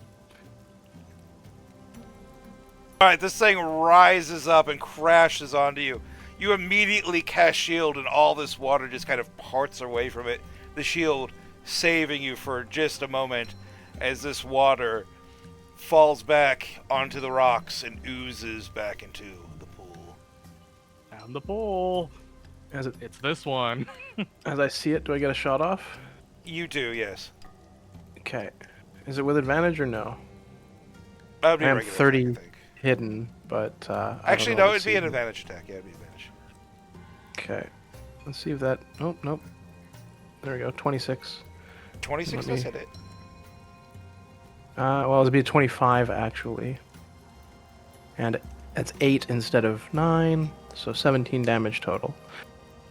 All right, this thing rises up and crashes onto you. You immediately cast shield, and all this water just kind of parts away from it. The shield saving you for just a moment as this water falls back onto the rocks and oozes back into the pool. Found the bowl. As it, It's this one. as I see it, do I get a shot off? You do, yes. Okay. Is it with advantage or no? That would be I a am regular 30 attack, I think. hidden, but Actually, no, it'd be an advantage attack. Yeah, it'd be advantage. Okay. Let's see if that. Oh, nope. There we go. 26. 26 Let does me- hit it. Well, it'd be a 25 actually. And it's 8 instead of 9, so 17 damage total.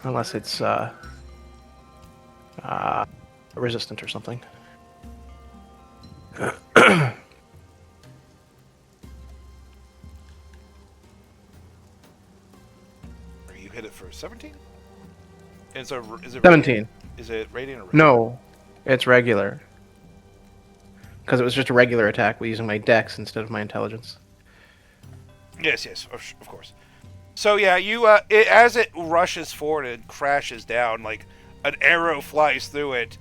Unless it's resistant or something. Or you hit it for 17? And so, is it 17. Radiant? Is it radiant or radiant? No, it's regular. Because it was just a regular attack using my dex instead of my intelligence. Yes, yes, of course. So yeah, you as it rushes forward and crashes down, like an arrow flies through it,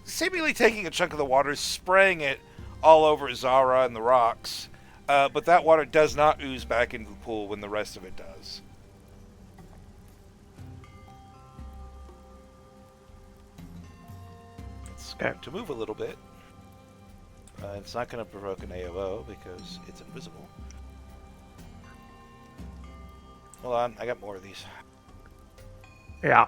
seemingly taking a chunk of the water, spraying it all over Zara and the rocks. But that water does not ooze back into the pool when the rest of it does. It's going to move a little bit. It's not going to provoke an AOO because it's invisible. Hold on, I got more of these. Yeah.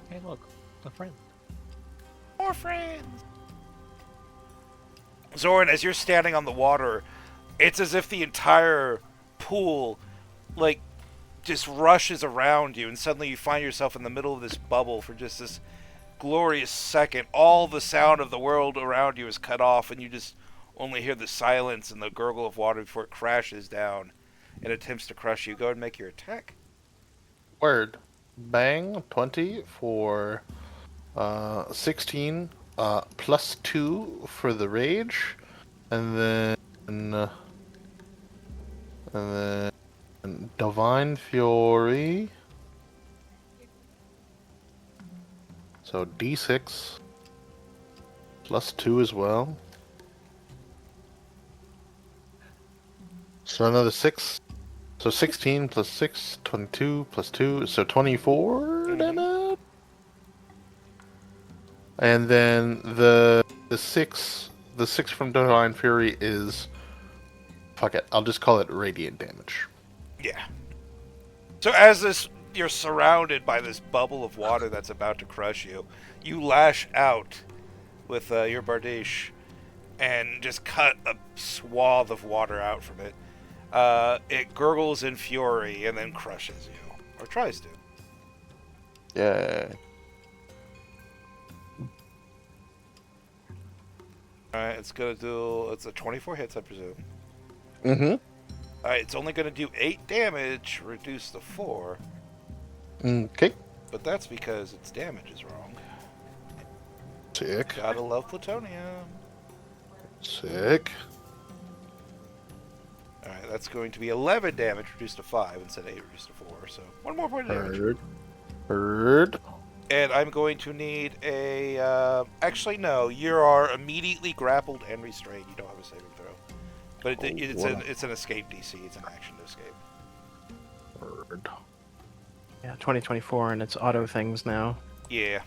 Hey, look, a friend. More friends! Zoran, as you're standing on the water, it's as if the entire pool, just rushes around you, and suddenly you find yourself in the middle of this bubble for just this glorious second, all the sound of the world around you is cut off, and you just only hear the silence and the gurgle of water before it crashes down and attempts to crush you. Go ahead and make your attack. Word. Bang. 20 for 16. Plus 2 for the rage. And then. And then. Divine Fury. So D6. Plus 2 as well. So another 6. So 16 plus 6, 22 plus 2, so 24 damage. And then the 6 from Divine Fury is, fuck it, I'll just call it radiant damage. Yeah. So as you're surrounded by this bubble of water that's about to crush you, you lash out with your bardiche and just cut a swath of water out from it. It gurgles in fury and then crushes you, or tries to. Yeah. Alright, it's gonna do. It's a 24 hits, I presume. Mm-hmm. Alright, it's only gonna do 8 damage, reduced to 4. Okay. But that's because its damage is wrong. Sick. Gotta love plutonium. Sick. Alright, that's going to be 11 damage, reduced to 5 instead of 8, reduced to 4. So, 1 more point of damage. Heard. And I'm going to need a. Actually, no. You are immediately grappled and restrained. You don't have a saving throw. But it's an escape DC. It's an action to escape. Heard. Yeah, 2024, and it's auto things now. Yeah.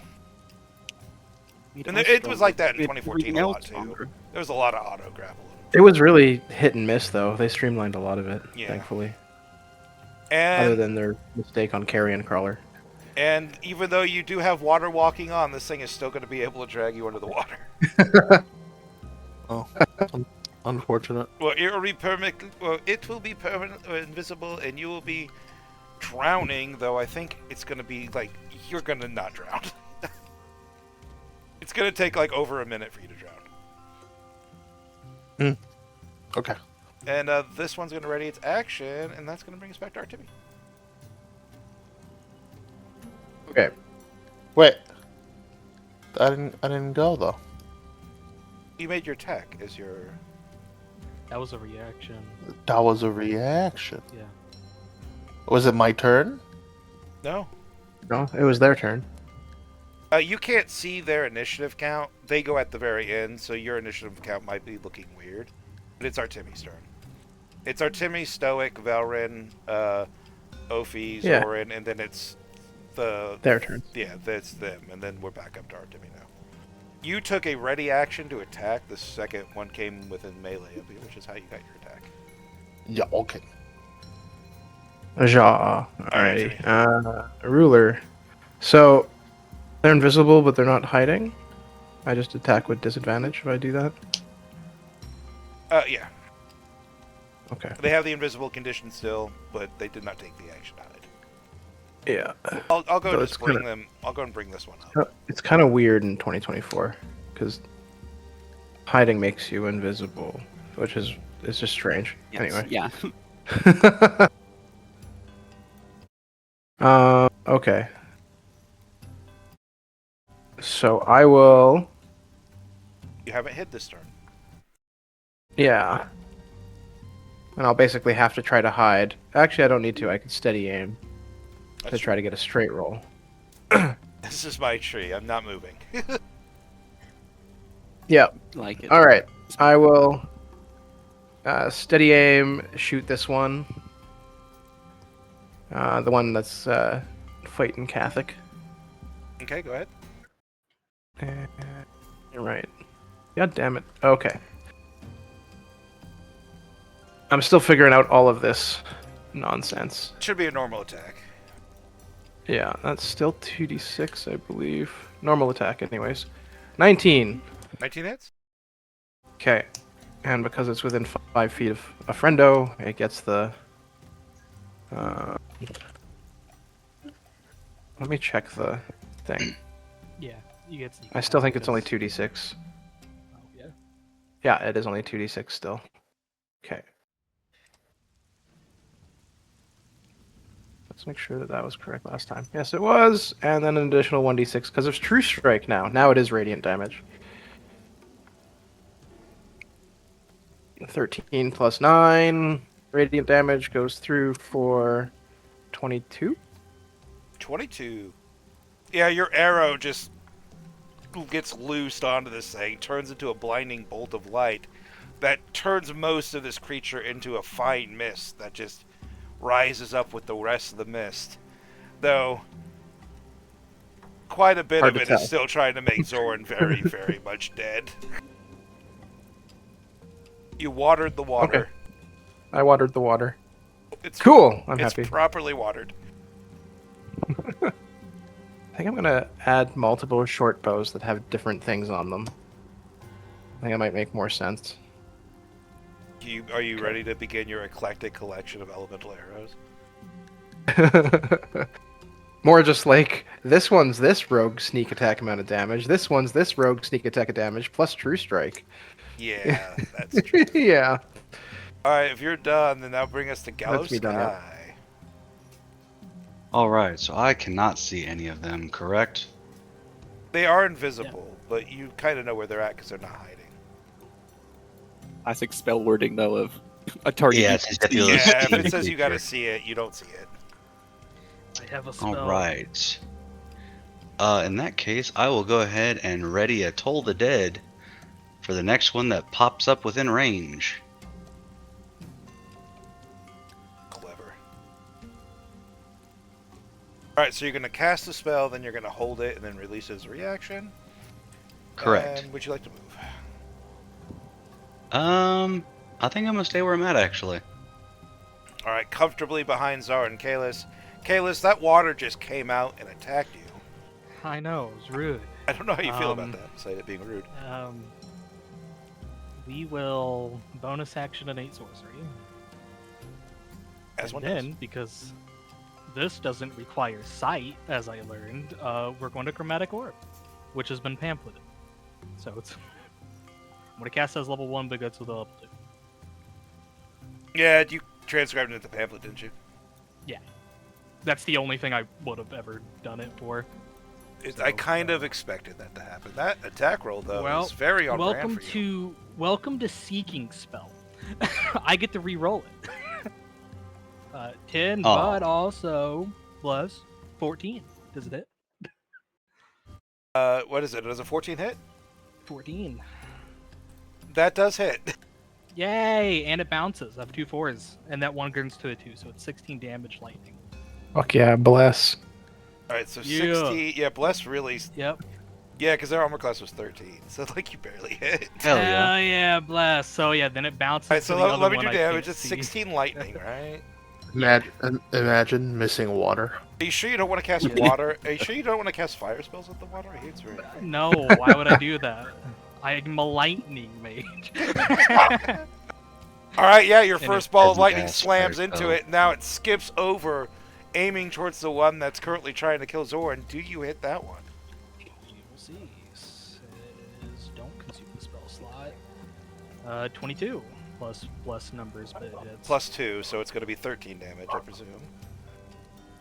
Made And us it was like that in made 2014 everything a lot else too. stronger. There was a lot of auto grapple. It was really hit and miss, though. They streamlined a lot of it, Yeah. thankfully. And Other than their mistake on Carrion Crawler. and even though you do have water walking on, this thing is still going to be able to drag you under the water. Oh, unfortunate. Well, it will be permanently invisible, and you will be drowning. Though I think it's going to be like you're going to not drown. It's going to take like over a minute for you to drown. Okay. And this one's going to ready its action, and that's going to bring us back to Artemi. Okay. Wait. I didn't go though. You made your attack as your. That was a reaction. That was a reaction. Yeah. Was it my turn? No. No, it was their turn. You can't see their initiative count. They go at the very end, so your initiative count might be looking weird. But it's Artemi's turn. It's Artemi, Stoic, Valrin, Ophi, Yeah. Zoran, and then it's the... Their turn. Yeah, that's them, and then we're back up to Artemi now. You took a ready action to attack. The second one came within melee of you, which is how you got your attack. Yeah. Okay. Ja. Alrighty. Ruler. So, they're invisible, but they're not hiding. I just attack with disadvantage if I do that. Yeah. Okay. They have the invisible condition still, but they did not take the action on it. Yeah. I'll go So and it's just bring kinda- them. I'll go and bring this one up. It's kind of weird in 2024, because hiding makes you invisible, which is just strange. Yes, Anyway. Yeah. Okay. So I will. You haven't hit this turn. Yeah. And I'll basically have to try to hide. Actually, I don't need to. I can steady aim to try to get a straight roll. This is my tree. I'm not moving. Yeah. Like it. All right. I will steady aim, shoot this one. The one that's fighting Catholic. Okay, go ahead. You're right. God damn it. Okay. I'm still figuring out all of this nonsense. Should be a normal attack. Yeah, that's still 2d6, I believe. Normal attack, anyways. 19. 19 hits? Okay. And because it's within 5 feet of a friendo, it gets the... let me check the thing. Yeah. You get sneak I still attack think it's only because- 2d6. Oh, yeah. Yeah, it is only 2d6 still. Okay. Let's make sure that that was correct last time. Yes, it was. And then an additional 1d6 because there's True Strike now. Now it is radiant damage. 13 plus 9. Radiant damage goes through for 22. 22. Yeah, your arrow just gets loosed onto this thing, turns into a blinding bolt of light that turns most of this creature into a fine mist that just rises up with the rest of the mist. Though, quite a bit Hard of to it is tell. still trying to make Zoran very, very much dead. You watered the water. Okay. I watered the water. It's Cool. I'm it's happy. properly watered. I think I'm gonna add multiple short bows that have different things on them. I think it might make more sense. Are you Okay. ready to begin your eclectic collection of elemental arrows? More just like this one's this rogue sneak attack amount of damage. This one's this rogue sneak attack of damage plus True Strike. Yeah, that's true. Yeah. Alright, if you're done, then that'll bring us to Gallows That's me done, yeah. Sky. Alright, so I cannot see any of them, correct? They are invisible, but you kind of know where they're at because they're not hiding. Classic spell wording, though, of a target. Yeah, you it's can got the see. little Yeah, if steamy it says you gotta creature. see it, you don't see it. I have a spell. Alright. In that case, I will go ahead and ready a Toll the Dead for the next one that pops up within range. Clever. Alright, so you're gonna cast the spell, then you're gonna hold it, and then release it as a reaction. Correct. And would you like to move? I think I'm gonna stay where I'm at, actually. Alright, comfortably behind Zara and Kalis. Kalis, that water just came out and attacked you. I know, it was rude. I don't know how you feel about Um, that, besides it being rude. We will bonus action innate sorcery. As one And then, because this doesn't require sight, as I learned, we're going to Chromatic Orb, which has been pamphleted. So it's... I'm going to cast as level 1, but go to the level 2. Yeah, you transcribed it into the pamphlet, didn't you? That's the only thing I would have ever done it for. I kind of expected that to happen. That attack roll, though, Well, is very on brand welcome for you. welcome to Seeking Spell. I get to re-roll it. 10, Aw. but also plus 14. Does it hit? What is it? Does a 14 hit? 14. That does hit. Yay! And it bounces. I have 2 4s, and that one turns to a 2, so it's 16 damage lightning. Fuck yeah, bless. Alright, so Yeah. 60. Yeah, Bless really. Yep. Yeah, because their armor class was 13. So, like, you barely hit. Hell yeah. Hell yeah, bless. So yeah, then it bounces. Alright, to so the other let me one do I damage. can't It's see. 16 lightning, right? Imagine missing water. Are you sure you don't want to cast water? Are you sure you don't want to cast fire spells with the water? I hate it. No, why would I do that? I'm a lightning mage. Alright, yeah, your And first it ball of doesn't lightning cast slams fire into spell. it. Now it skips over, aiming towards the one that's currently trying to kill Zoran. Do you hit that one? You will see. Says don't consume the spell slot. 22 plus numbers, but it hits. Plus 2, so it's going to be 13 damage, I presume.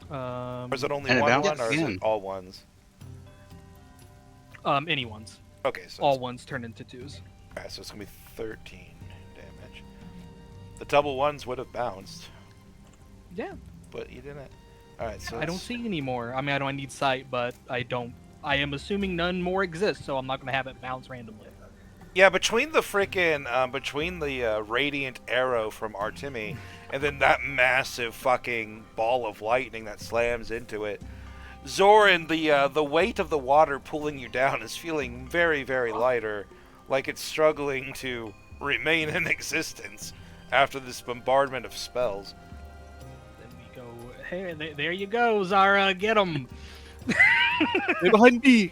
Or is it only And it one bounces or is it again. all ones? Any ones. Okay, so All ones turn into 2s. Alright, so it's going to be 13 damage. The double ones would have bounced, Yeah, but you didn't. Alright, so I don't let's- see anymore. I mean, I don't need sight, but I don't. I am assuming none more exist, so I'm not going to have it bounce randomly. Yeah, between the frickin' radiant arrow from Artemi and then that massive fucking ball of lightning that slams into it, Zoran, the weight of the water pulling you down is feeling very, very lighter, like it's struggling to remain in existence after this bombardment of spells. Then we go. Hey, there you go, Zara. Get him. They're behind me!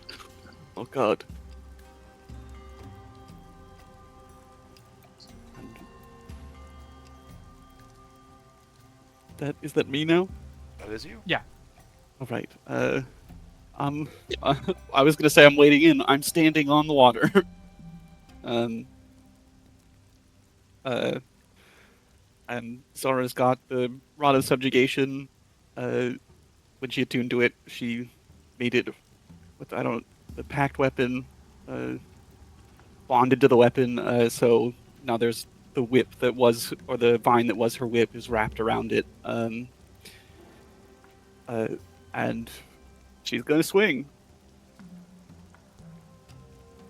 Oh god. Is that me now? That is you? Alright. I was gonna say I'm wading in. I'm standing on the water. um. And Zora's got the Rod of Subjugation. When she attuned to it, she made it with the packed weapon bonded to the weapon. So now there's the whip that was, or the vine that was her whip, is wrapped around it. And she's gonna swing.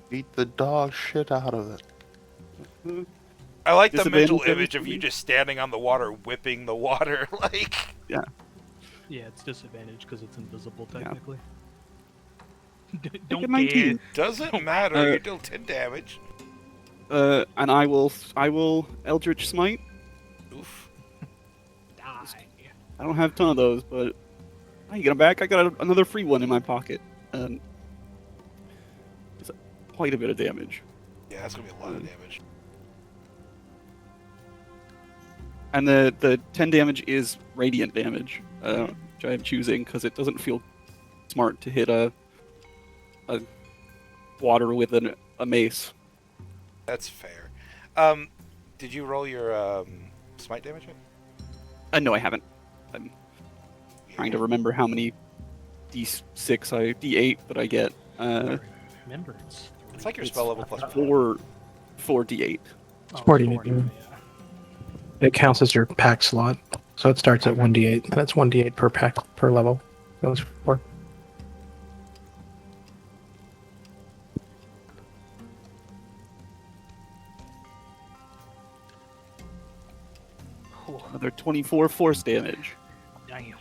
Beat the dog shit out of it. I like the mental Disadvantage image of you just standing on the water, whipping the water, like. Yeah. Yeah, it's disadvantage because it's invisible Yeah. technically. Make Don't it care. 19. Doesn't matter. You deal 10 damage. And I will Eldritch Smite. Oof. Die. I don't have a ton of those, but I can get them back. I got another free one in my pocket. It's quite a bit of damage. Yeah, that's gonna be a lot of damage. And the 10 damage is radiant damage, which I'm choosing because it doesn't feel smart to hit a water with a mace. That's fair. Did you roll your smite damage yet? No, I haven't. I'm trying to remember how many D8 that I get. Remember, it's It's like your It's spell level plus 4 D8. It's 40 40, to do. yeah. It counts as your pack slot, so it starts at 1d8, and that's 1d8 per pack per level. Goes for. Another 24 force damage. Damn.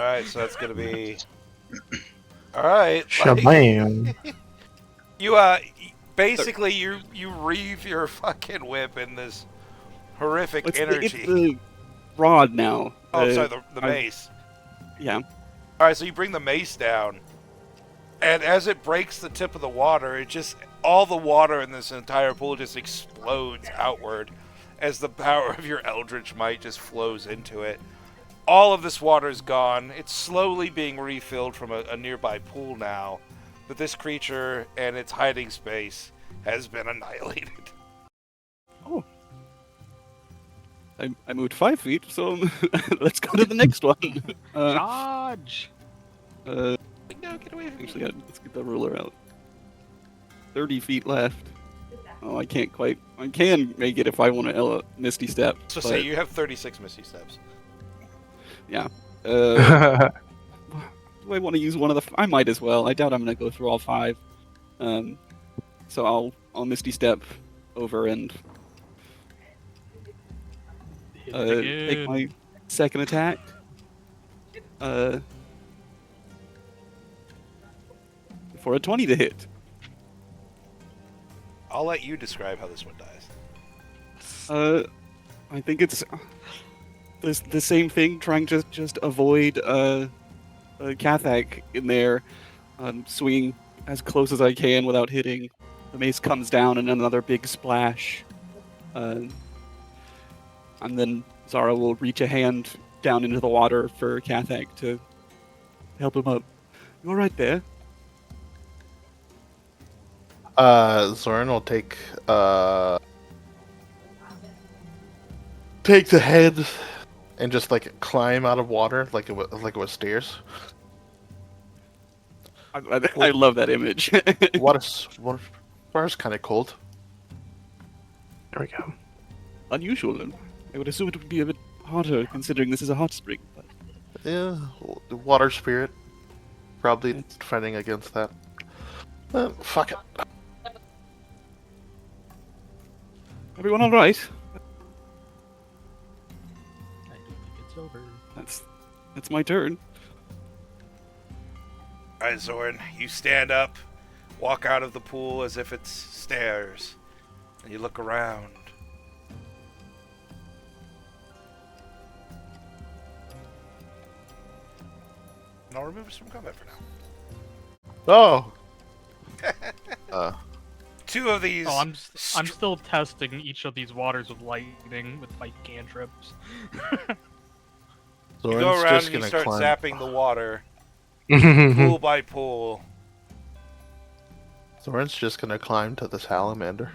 Alright, so that's gonna be. Alright. Shabam! You basically you reeve your fucking whip in this horrific It's energy. the rod now. Oh, sorry, the I- mace. Yeah. Alright, so you bring the mace down, and as it breaks the tip of the water, it just all the water in this entire pool just explodes outward as the power of your Eldritch Might just flows into it. All of this water is gone. It's slowly being refilled from a nearby pool now, but this creature and its hiding space has been annihilated. Oh. I moved 5 feet, so let's go to the next one. Dodge! No, get away from me. Actually, let's get the ruler out. 30 feet left. Oh, I can't quite. I can make it if I want to Misty Step. So but, say you have 36 Misty Steps. Yeah. Do I want to use one of the? I might as well. I doubt I'm going to go through all 5. So I'll Misty Step over and Hit it take again. my second attack. For a 20 to hit. I'll let you describe how this one dies. I think it's the same thing, trying to just avoid Kathak in there, swinging as close as I can without hitting. The mace comes down and another big splash. And then Zara will reach a hand down into the water for Kathak to help him up. You alright there? Zoran will take the head and just like climb out of water like it was stairs. I love that image. Water's kind of cold. There we go. Unusual. I would assume it would be a bit harder considering this is a hot spring. But Yeah, the water spirit probably fighting against that. Fuck it. everyone alright? I don't think it's over. That's my turn. Alright, Zoran, you stand up, walk out of the pool as if it's stairs, and you look around. And I'll remove us from combat for now. Oh. Two of these. Oh, I'm still testing each of these waters with lightning with my cantrips. You Zoran's go around just and you gonna start climb. zapping the water, pool by pool. Zoran's just gonna climb to the salamander.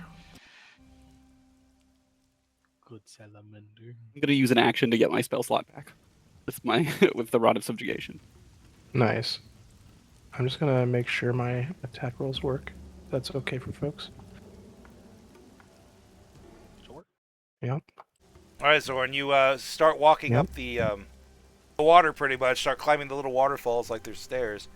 Good salamander. I'm gonna use an action to get my spell slot back with my with the Rod of Subjugation. Nice. I'm just gonna make sure my attack rolls work. That's okay for folks. Sure. Yep. All right, Zoran, you start walking Yep. up the water pretty much. Start climbing the little waterfalls like there's stairs.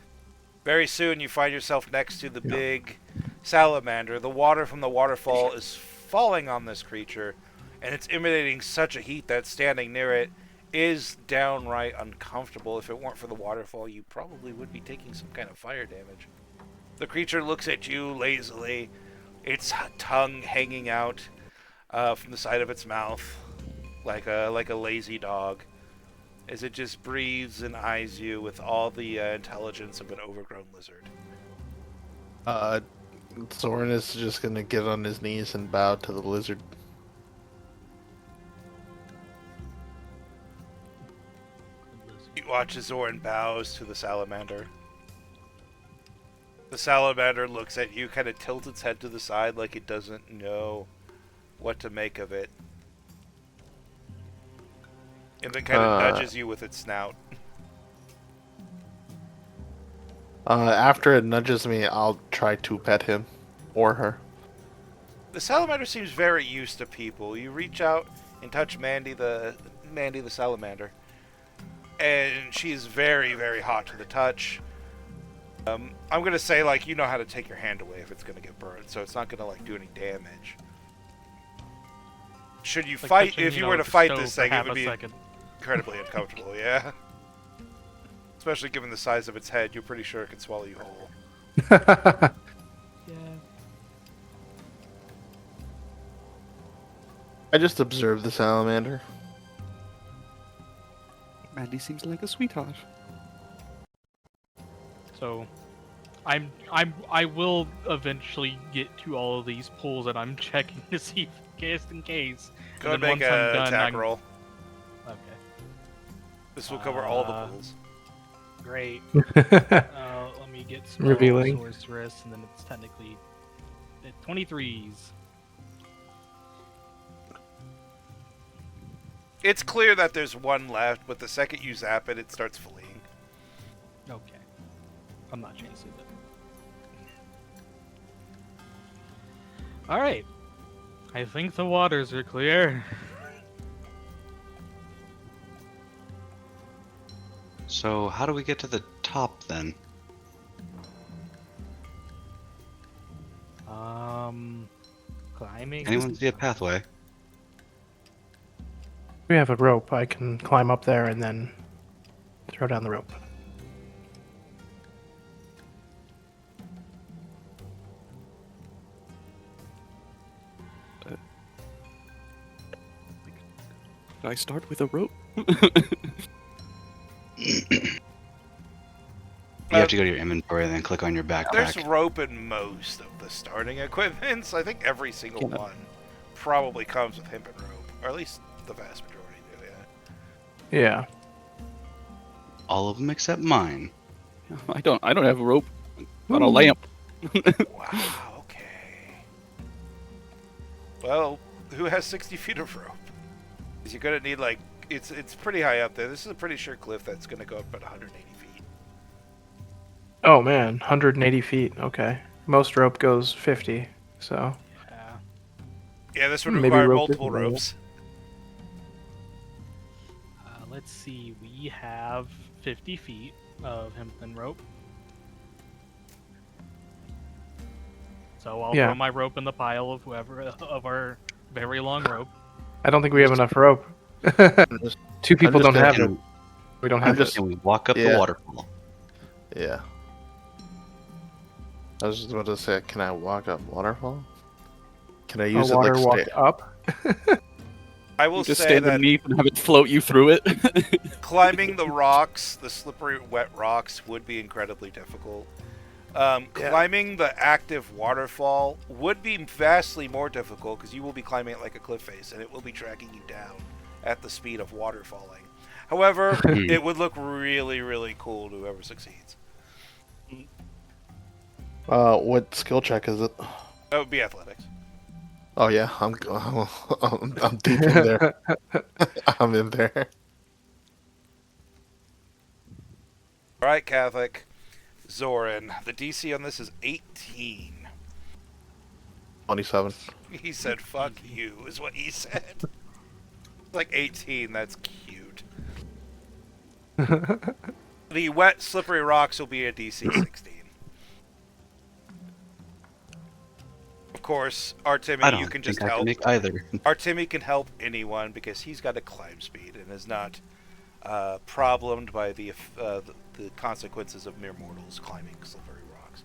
Very soon, you find yourself next to the Yeah. big salamander. The water from the waterfall is falling on this creature, and it's emanating such a heat that standing near it is downright uncomfortable. If it weren't for the waterfall, you probably would be taking some kind of fire damage. The creature looks at you lazily, its tongue hanging out from the side of its mouth, like a lazy dog, as it just breathes and eyes you with all the intelligence of an overgrown lizard. Zoran is just gonna get on his knees and bow to the lizard. You watch as Zoran bows to the salamander. The salamander looks at you, kind of tilts its head to the side like it doesn't know what to make of it. And then kind of nudges you with its snout. After it nudges me, I'll try to pet him or her. The salamander seems very used to people. You reach out and touch Mandy the salamander, and she's very, very hot to the touch. I'm gonna say, like, you know how to take your hand away if it's gonna get burned, so it's not gonna like do any damage. Should you It's like fight? touching, If you know, were to the fight stove this for thing, it half would a be second. incredibly uncomfortable. Yeah, especially given the size of its head. You're pretty sure it could swallow you whole. Yeah. I just observe the salamander. Mandy seems like a sweetheart. So, I will eventually get to all of these pools, and I'm checking to see just in case. Go And and then make once I'm an done, attack I'm- roll. Okay. This will cover all the pools. Great. Let me get spell Revealing. sorceress, and then it's technically 23s. It's clear that there's one left, but the second you zap it, it starts fleeing. Okay. I'm not chasing it. Alright. I think the waters are clear. So how do we get to the top then? Climbing. Anyone see a pathway? We have a rope. I can climb up there and then throw down the rope. Did I start with a rope? You have to go to your inventory and then click on your There's backpack. rope in most of the starting equipments. I think every single Yeah. one probably comes with hemp and rope, or at least the vast majority do. Yeah. Yeah. All of them except mine. I don't have a rope. Got a lamp. Wow. Okay. Well, who has 60 feet of rope? 'Cause you're gonna need like it's pretty high up there. This is a pretty sure cliff that's gonna go up about 180 feet. Oh man, 180 feet. Okay. Most rope goes 50. So Yeah. Yeah, this would Maybe require rope multiple isn't enough. ropes. Let's see. We have 50 feet of hempen rope. So I'll Yeah. throw my rope in the pile of whoever of our very long rope. I don't think we have enough rope. just- Two people just don't have gonna- it. We don't I'm have just- it. Can we walk up the Yeah. waterfall? Yeah. I was just about to say, can I walk up waterfall? Can I use it water like walk sta- up. I will You just say stand that underneath and have it float you through it. climbing the rocks, the slippery, wet rocks, would be incredibly difficult. Climbing the active waterfall would be vastly more difficult because you will be climbing it like a cliff face, and it will be tracking you down at the speed of water falling. However, it would look really, really cool to whoever succeeds. What skill check is it? That would be athletics. Oh yeah, I'm deep in there. I'm in there. All right, Catholic. Zoran. The DC on this is 18. 27. He said, fuck you, is what he said. Like 18, that's cute. The wet, slippery rocks will be a DC 16. Of course, I Artemi, you don't can think just I can help. make either. Artemi can help anyone because he's got a climb speed and is not problemed by the consequences of mere mortals climbing slippery rocks.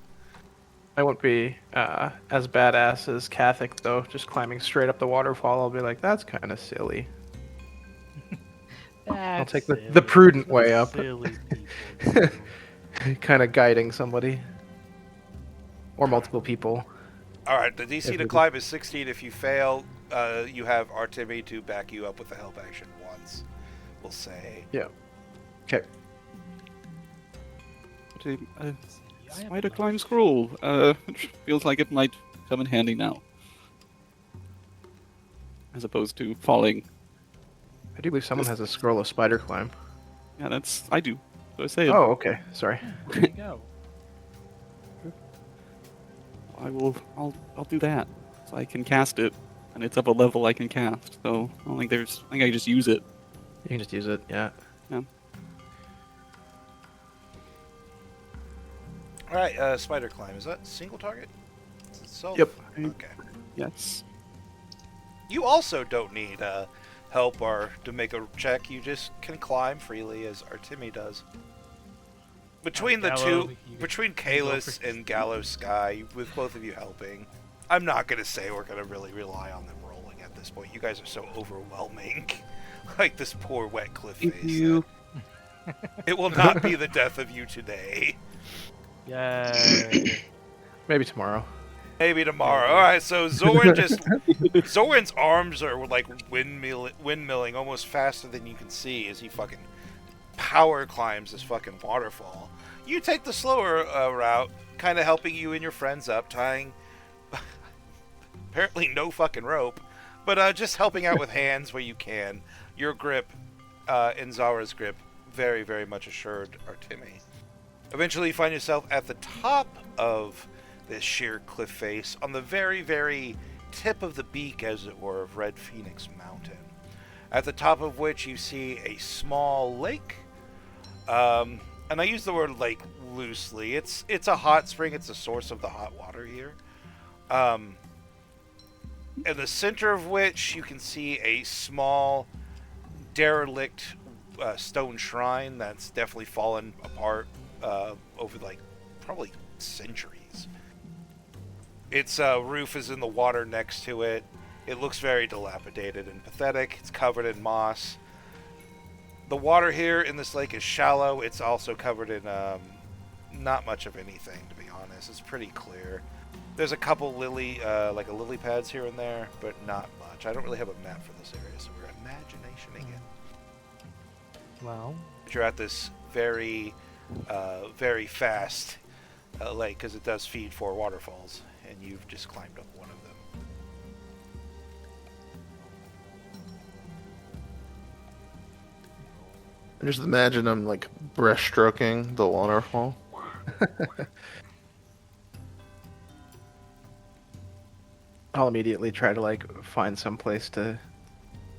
I won't be as badass as Catholic though. Just climbing straight up the waterfall, I'll be like, that's kind of silly. I'll That's take the silly. prudent That's what way up. Silly people do. Kind of guiding somebody or multiple people. All right, the DC to Everybody. climb is 16. If you fail, you have Artemi to back you up with the help action once. We'll say. Yeah. Okay. But a spider climb scroll. Feels like it might come in handy now. As opposed to falling. I do believe someone has a scroll of spider climb. Yeah, I do. So I say Oh, okay. Sorry. There you go. I'll do that. So I can cast it, and it's of a level I can cast. So I don't think I think I just use it. You can just use it. Yeah. All right, spider climb. Is that single target? Itself? Yep. Okay. Yes. You also don't need help or to make a check. You just can climb freely as Artemi does. Between the Gallo, two, you between go Kalis first. and Gallo Sky, with both of you helping, I'm not gonna say we're gonna really rely on them rolling at this point. You guys are so overwhelming. Like this poor wet cliff Thank face. you. It will not be the death of you today. Yay. Maybe tomorrow. Maybe tomorrow. All right, so Zoran's arms are like windmilling almost faster than you can see as he fucking power climbs this fucking waterfall. You take the slower route, kind of helping you and your friends up, tying apparently no fucking rope, but just helping out with hands where you can. Your grip and Zara's grip very, very much assured Artemi. Eventually, you find yourself at the top of this sheer cliff face, on the very, very tip of the beak, as it were, of Red Phoenix Mountain. At the top of which you see a small lake. And I use the word lake loosely. It's a hot spring. It's the source of the hot water here. In the center of which you can see a small derelict stone shrine that's definitely fallen apart over like probably centuries. Its roof is in the water next to it. It looks very dilapidated and pathetic. It's covered in moss. The water here in this lake is shallow. It's also covered in not much of anything, to be honest. It's pretty clear. There's a couple lily pads here and there, but not much. I don't really have a map for this area, so we're imaginationing it. Well, But you're at this very, very fast lake because it does feed 4 waterfalls, and you've just climbed up one of them. I just imagine I'm like breaststroking the waterfall. I'll immediately try to like find some place to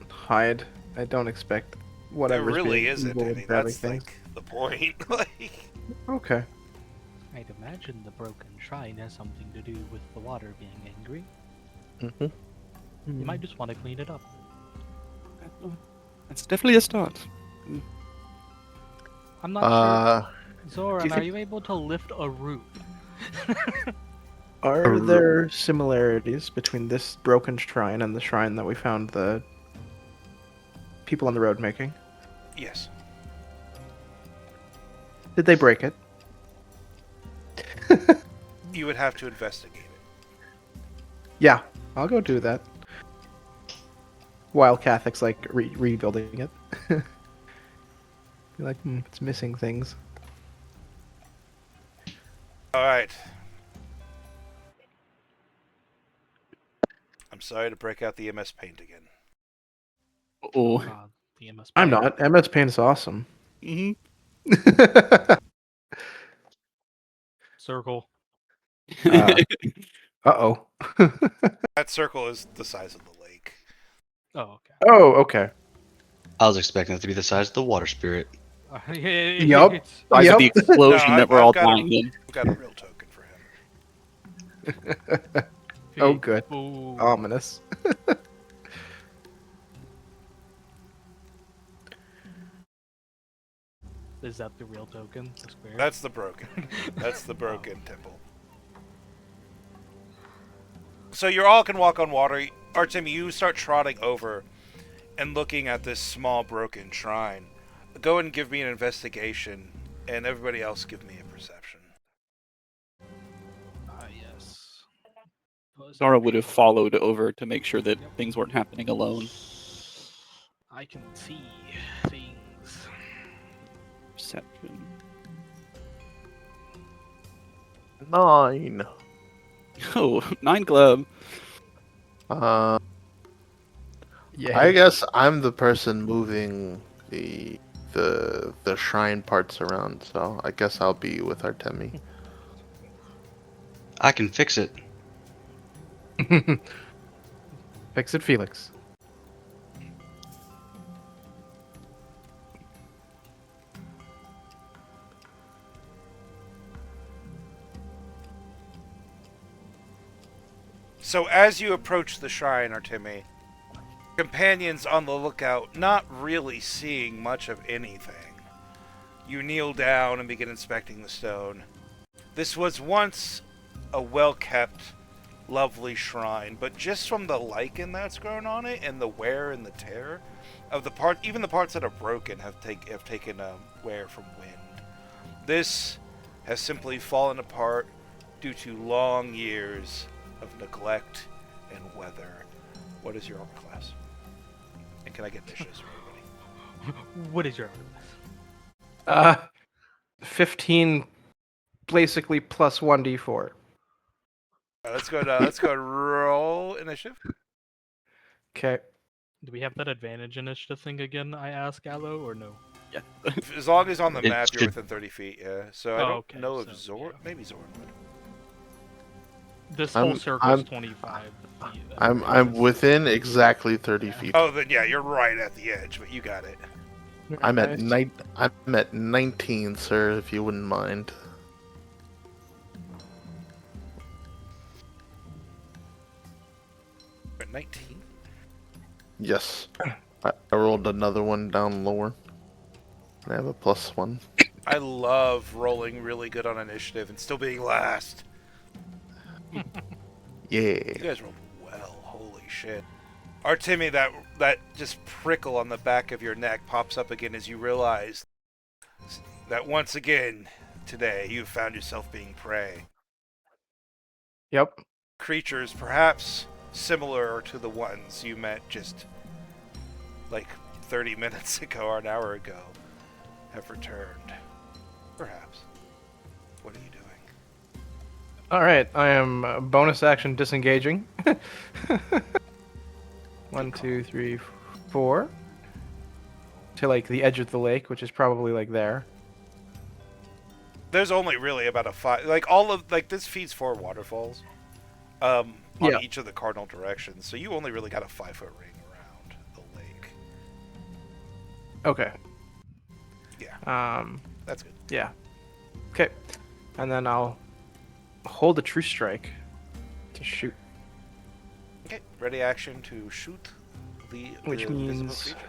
hide. I don't expect There whatever's really being isn't evil and any. grabbing That's things. like the point. Like, Okay. I'd imagine the broken shrine has something to do with the water being angry. Mm-hmm. You might just want to clean it up. That's definitely a start. I'm not sure. do Zoran, you are think- you able to lift a roof? Are there similarities between this broken shrine and the shrine that we found the people on the road making? yes. Did they break it? You would have to investigate it. Yeah, I'll go do that. While Cathics like rebuilding it. Be like, it's missing things. All right. I'm sorry to break out the MS Paint again. Oh. The MS I'm Paint. not. MS Paint is awesome. Hmm. Circle. Uh-oh. That circle is the size of the lake. Oh, okay. Oh, okay. I was expecting it to be the size of the water spirit. Yup. It's- Size of the Yep. explosion No, that we're all dying in. I've got a real token for him. Oh, good. Ooh. Ominous. Is that the real token? The square? That's the broken. That's the broken temple. So you all can walk on water. Artem, you start trotting over and looking at this small broken shrine. Go and give me an investigation, and everybody else give me a perception. Yes. Zara would have followed over to make sure that things weren't happening alone. I can see things. Perception. 9. Oh, 9 club. Yeah. I guess I'm the person moving the shrine parts around, so I guess I'll be with Artemi. I can fix it. Fix it, Felix. So as you approach the shrine, Artemi, companions on the lookout, not really seeing much of anything. You kneel down and begin inspecting the stone. This was once a well-kept, lovely shrine, but just from the lichen that's grown on it and the wear and the tear of the part, even the parts that are broken have taken wear from wind. This has simply fallen apart due to long years of neglect and weather. What is your armor class? And can I get dishes for everybody? What is your armor? 15, basically plus 1d4. Let's go roll initiative. Okay. Do we have that advantage initiative thing again? I ask Allo or no? Yeah. As long as on the It map you're should- within 30 feet, yeah. So I Oh, don't okay, know if so, Zor, yeah. maybe Zorn would. This I'm- whole circle I'm- is 25 feet. I'm within exactly 30 feet. Oh, then yeah, you're right at the edge, but you got it. I'm at Nice. I'm at 19, sir, if you wouldn't mind. At 19. Yes. I rolled another one down lower. I have a +1. I love rolling really good on initiative and still being last. Yeah. You guys rolled well. Holy shit. Artemi, that just prickle on the back of your neck pops up again as you realize that once again today you found yourself being prey. Yep. Creatures perhaps similar to the ones you met just like 30 minutes ago or an hour ago have returned. Perhaps. What are you doing? All right. I am bonus action disengaging. 1, 2, 3, 4. To like the edge of the lake, which is probably like there. There's only really about a 5, like all of, like this feeds 4 waterfalls on Yeah. each of the cardinal directions, so you only really got a 5-foot ring around the lake. Okay. Yeah, Um. that's good. Yeah. Okay. And then I'll hold a true strike to shoot, Okay, ready action to shoot the which invisible means creature.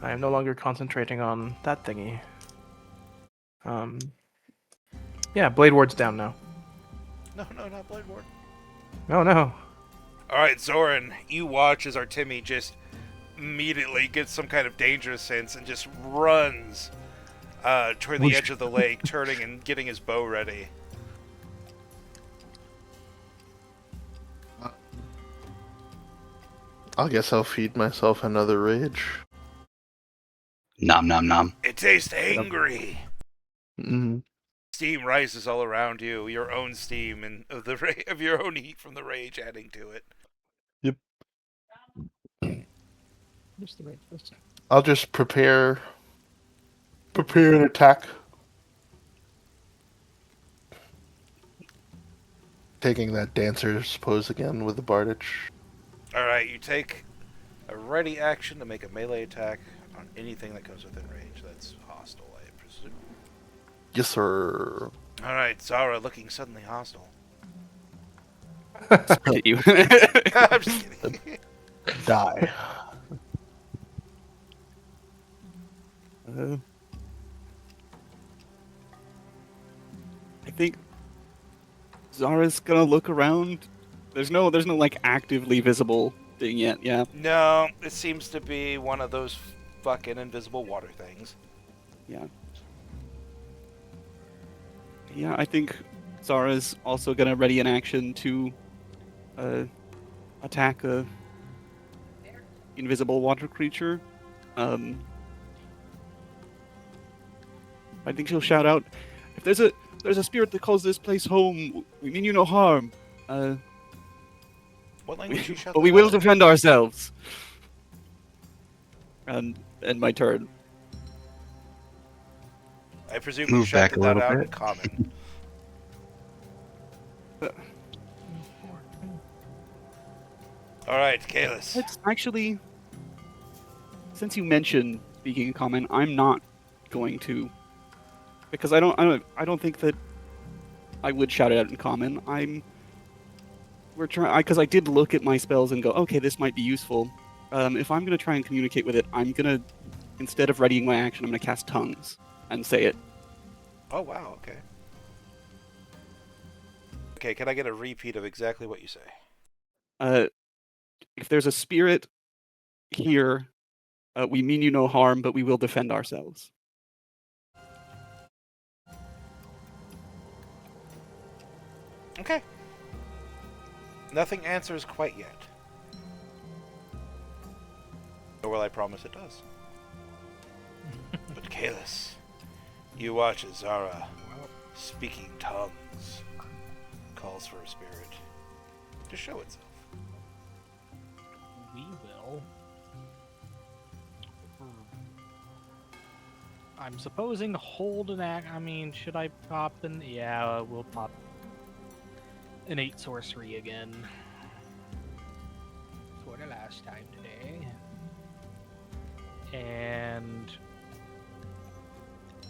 I am no longer concentrating on that thingy. Yeah, Blade Ward's down now. No, not Blade Ward. Oh no. Alright, Zoran, you watch as Artemi just immediately gets some kind of danger sense and just runs toward the edge of the lake, turning and getting his bow ready. I guess I'll feed myself another rage. Nom nom nom. It tastes angry. Mm. Steam rises all around you, your own steam and of your own heat from the rage adding to it. I'll just prepare an attack. Taking that dancer's pose again with the Bardich. Alright, you take a ready action to make a melee attack on anything that comes within range that's hostile, I presume. Yes, sir. Alright, Zara looking suddenly hostile. Spit at you. I'm just kidding. Die. Uh, I think Zara's gonna look around. There's no like actively visible thing yet. Yeah, No, it seems to be one of those fucking invisible water things. yeah, yeah. I think Zara's also gonna ready an action to attack a invisible water creature. I think she'll shout out, "If there's a spirit that calls this place home, we mean you no harm. What language you shut But that we will out? defend ourselves." And my turn. I presume you Move back shouted a that little out in bit. common. Alright, Kalis. It's actually, since you mentioned speaking in common, I'm not going to, because I don't think that I would shout it out in common. We're trying, because I did look at my spells and go, okay, this might be useful. If I'm gonna try and communicate with it, I'm gonna, instead of readying my action, I'm gonna cast tongues and say it. Oh, wow, okay. Okay, can I get a repeat of exactly what you say? If there's a spirit here, we mean you no harm, but we will defend ourselves. Okay. Nothing answers quite yet. Nor will I promise it does. But Kalis, you watch as Zara, speaking tongues, calls for a spirit to show itself. We will. I'm supposing to hold an act. I mean, should I pop an? Yeah, we'll pop an 8 sorcery again. For the last time today. And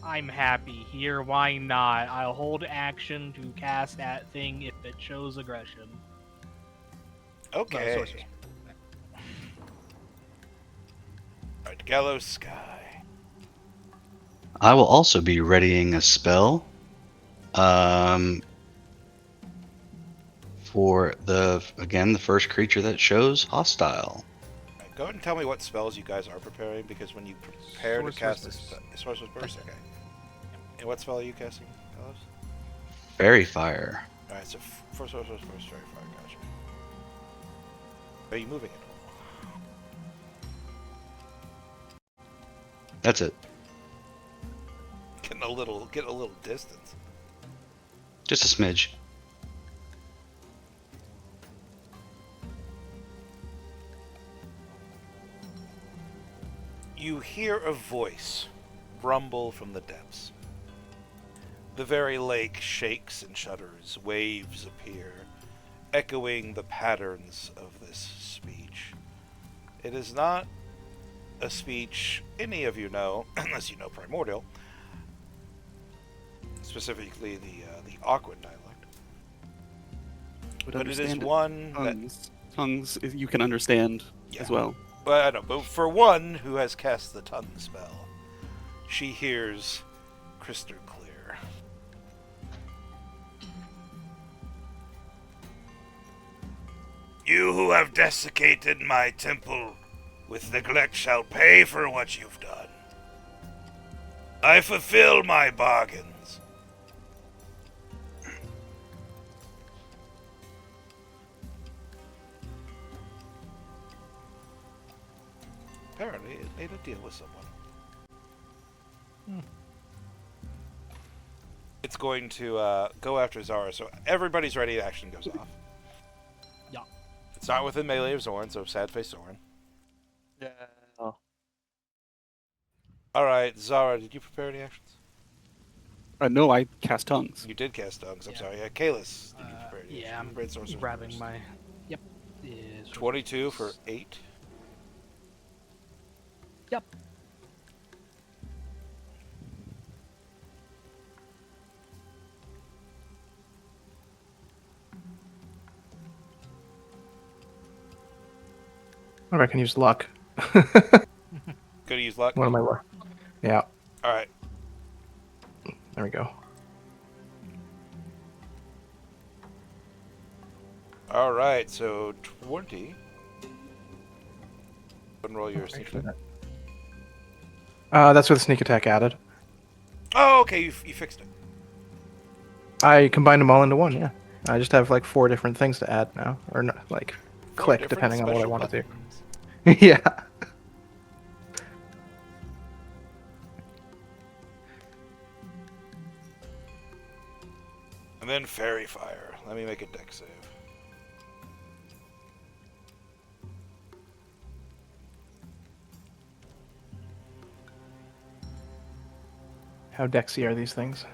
I'm happy here. Why not? I'll hold action to cast that thing if it shows aggression. Okay. sorcery. Alright, Gallows Sky. I will also be readying a spell. For the first creature that shows hostile. Alright, go ahead and tell me what spells you guys are preparing, because when you prepare to cast Sorcerer's this Sorcerer's Burst, okay. And what spell are you casting, Gallows? Fairy Fire. Alright, so for Sorcerer's Burst, Fairy Fire, gotcha. Are you moving it? That's it. Getting a little distance. Just a smidge. You hear a voice rumble from the depths. The very lake shakes and shudders, waves appear, echoing the patterns of this speech. It is not a speech any of you know, unless you know Primordial, specifically the Aquan dialect. But it is one that... Tongues you can understand as well. Well, I know, but for one who has cast the tongue spell, she hears crystal clear. You who have desiccated my temple with neglect shall pay for what you've done. I fulfill my bargains. Apparently, it made a deal with someone. It's going to go after Zara, so everybody's ready. Action goes off. Yeah. It's not within melee of Zorn, so sad face Zorn. Yeah. All right, Zara, did you prepare any actions? No, I cast tongues. You did cast tongues. I'm Yeah. sorry. Kalis, did you prepare any Yeah, actions? You I'm prepared sorcerer grabbing first. my. Yep. Yeah, 22 for 8. Yep. Or I can use luck. Gonna use luck. One of my luck. Yeah, All right. there we go. All right. So 20. And roll your sneak attack. That's with sneak attack added. Oh, okay. You fixed it. I combined them all into one. Yeah, I just have like 4 different things to add now, or no, like 4 click different depending on what I special want to buttons. do. Yeah. And then fairy fire. Let me make a deck save. How dexy are these things?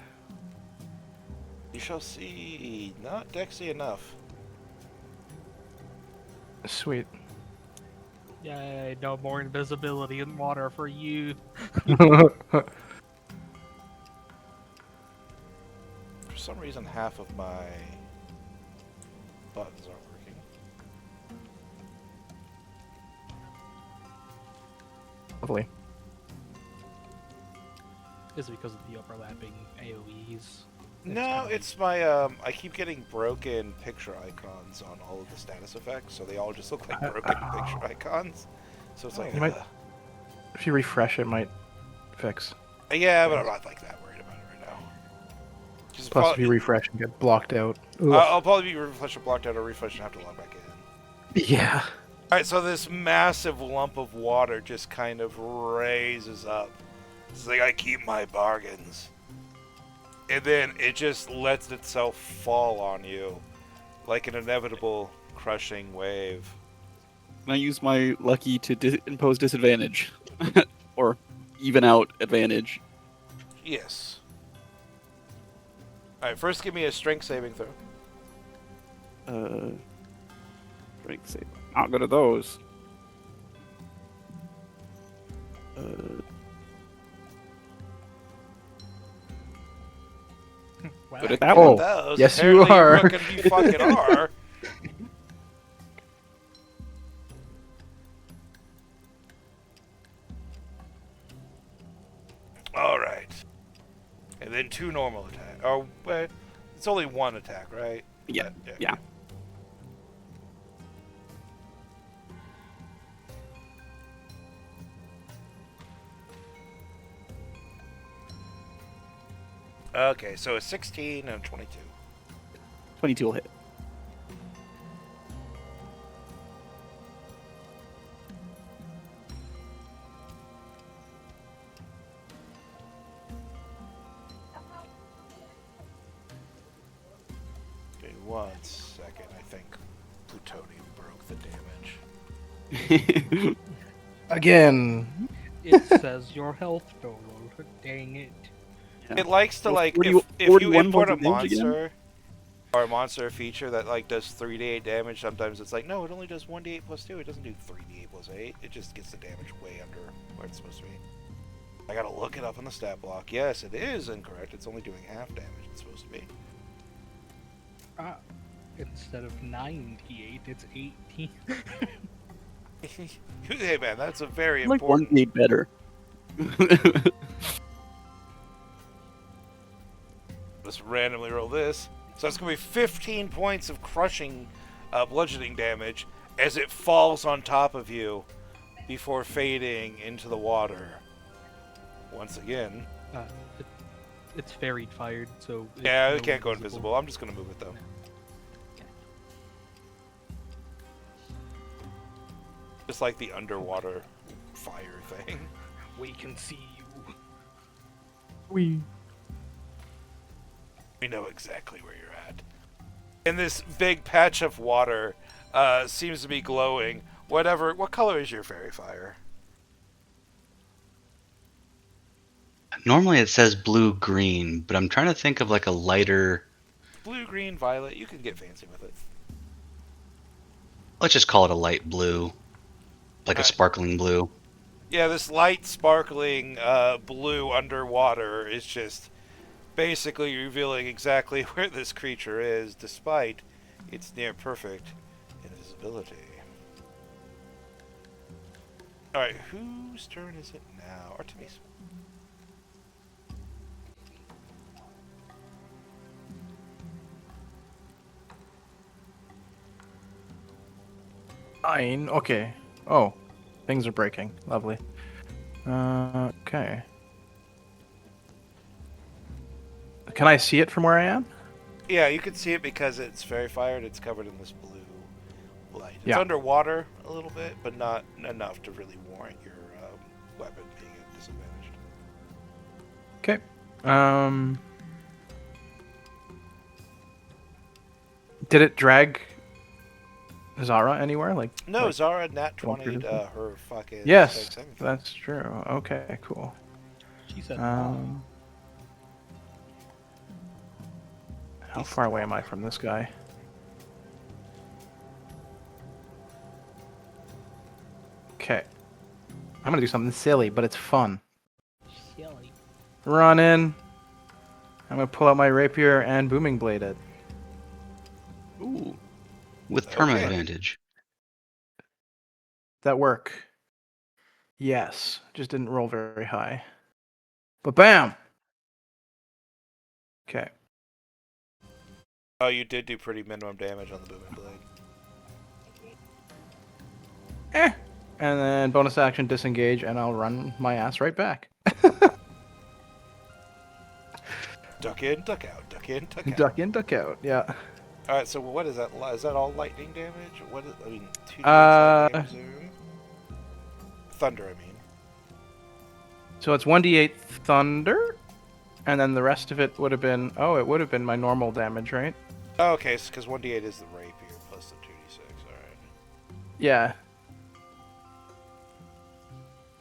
You shall see. Not dexy enough. Sweet. Yay! No more invisibility in water for you. For some reason, half of my buttons aren't working. Lovely. Is it because of the overlapping AoEs? No, it's my I keep getting broken picture icons on all of the status effects, so they all just look like broken picture icons. So it's like, You might- If you refresh, it might fix. yeah, but I'm not like that worried about it right now. Just Plus, if you refresh and get blocked out. I'll probably be refresh or blocked out or refresh and have to log back in. Yeah. All right, so this massive lump of water just kind of raises up. It's like I keep my bargains. And then it just lets itself fall on you like an inevitable crushing wave. Can I use my lucky to impose disadvantage? Or even out advantage? Yes. Alright, first give me a strength saving throw. Strength save. Not good at those. Wow. Good at that Oh, one. Those, yes, you apparently are. Fucking, you fucking are. Alright. And then 2 normal attack. Oh, it's only 1 attack, right? Yeah. Yeah. Okay, so a 16 and a 22. 22 will hit. Okay, 1 second. I think plutonium broke the damage. Again. It says your health total. Dang it. Yeah. It likes to, Well, like, 40 if you 41 import a points of damage again? monster or a monster feature that, like, does 3d8 damage, sometimes it's like, no, it only does 1d8 plus 2. It doesn't do 3d8 plus 8. It just gets the damage way under where it's supposed to be. I gotta look it up on the stat block. Yes, it is incorrect. It's only doing half damage it's supposed to be. Instead of 98, it's 18. Hey, man, that's a very I like important... 1d8 better. Let's randomly roll this. So it's going to be 15 points of crushing bludgeoning damage as it falls on top of you before fading into the water. Once again. It's fairy fired, so it's Yeah, no it can't go invisible. I'm just going to move it, though. Okay. Just like the underwater fire thing. We can see you. We. We know exactly where you're at. And this big patch of water seems to be glowing. What color is your fairy fire? Normally it says blue green, but I'm trying to think of like a lighter. Blue, green, violet. You can get fancy with it. Let's just call it a light blue, like a Alright. sparkling blue. Yeah, this light, sparkling blue underwater is just basically revealing exactly where this creature is, despite its near perfect invisibility. Alright, whose turn is it now? Artemis. Fine. Okay. Oh, things are breaking. Lovely. Okay. Can I see it from where I am? Yeah, you can see it because it's fairy fired. It's covered in this blue light. It's Yeah. underwater a little bit, but not enough to really warrant your weapon being disadvantaged. Okay. Did it drag Zara anywhere? No, like Zara nat don't 20'd do this? her fucking Yes, strength saving throw. that's true. Okay, cool. She said, How Decent far away am I roll. from this guy? Okay. I'm gonna do something silly, but it's fun. silly. Run in. I'm gonna pull out my rapier and booming blade it. Ooh. With perma Okay. advantage. That work? Yes. Just didn't roll very high. But bam! Okay. Oh, you did do pretty minimum damage on the booming blade. And then bonus action disengage, and I'll run my ass right back. Duck in, duck out. Duck in, duck out. Duck in, duck out. Yeah. All right. So what is that? Is that all lightning damage? What? I mean, 2d8 lightning, I presume. Thunder, I mean. So it's 1d8 thunder, and then the rest of it would have been. Oh, it would have been my normal damage, right? Oh, okay, because 1d8 is the rapier plus the 2d6. All right. Yeah.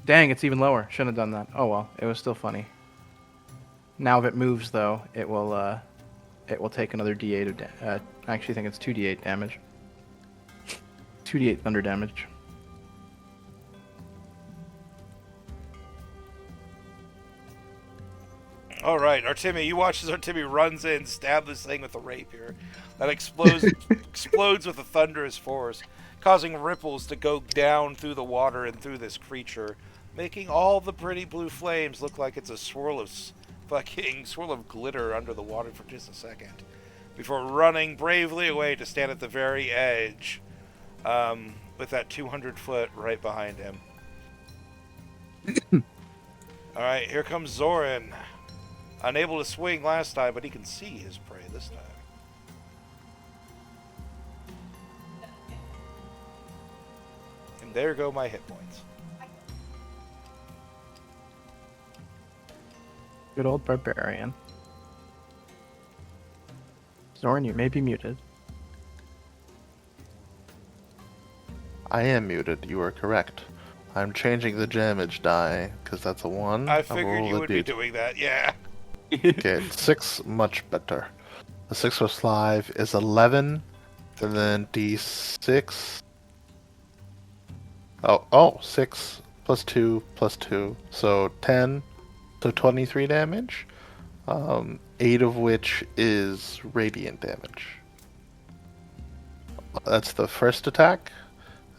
Dang, it's even lower. Shouldn't have done that. Oh well, it was still funny. Now if it moves though, it will take another d8 of I actually think it's 2d8 damage. 2d8 thunder damage. All right, Artemi, you watch as Artemi runs in, stab this thing with a rapier. That explodes with a thunderous force, causing ripples to go down through the water and through this creature, making all the pretty blue flames look like it's a swirl of glitter under the water for just a second, before running bravely away to stand at the very edge, with that 200-foot right behind him. All right, here comes Zoran. Unable to swing last time, but he can see his prey this time. And there go my hit points. Good old barbarian. Zoran, you may be muted. I am muted. You are correct. I'm changing the damage die because that's a 1. I will figured roll you a would be d8. doing that, yeah. Okay, 6, much better. The 6 plus 5 is 11, and then d6. Oh, 6 plus 2 plus 2, so 10, so 23 damage. 8 of which is radiant damage. That's the first attack,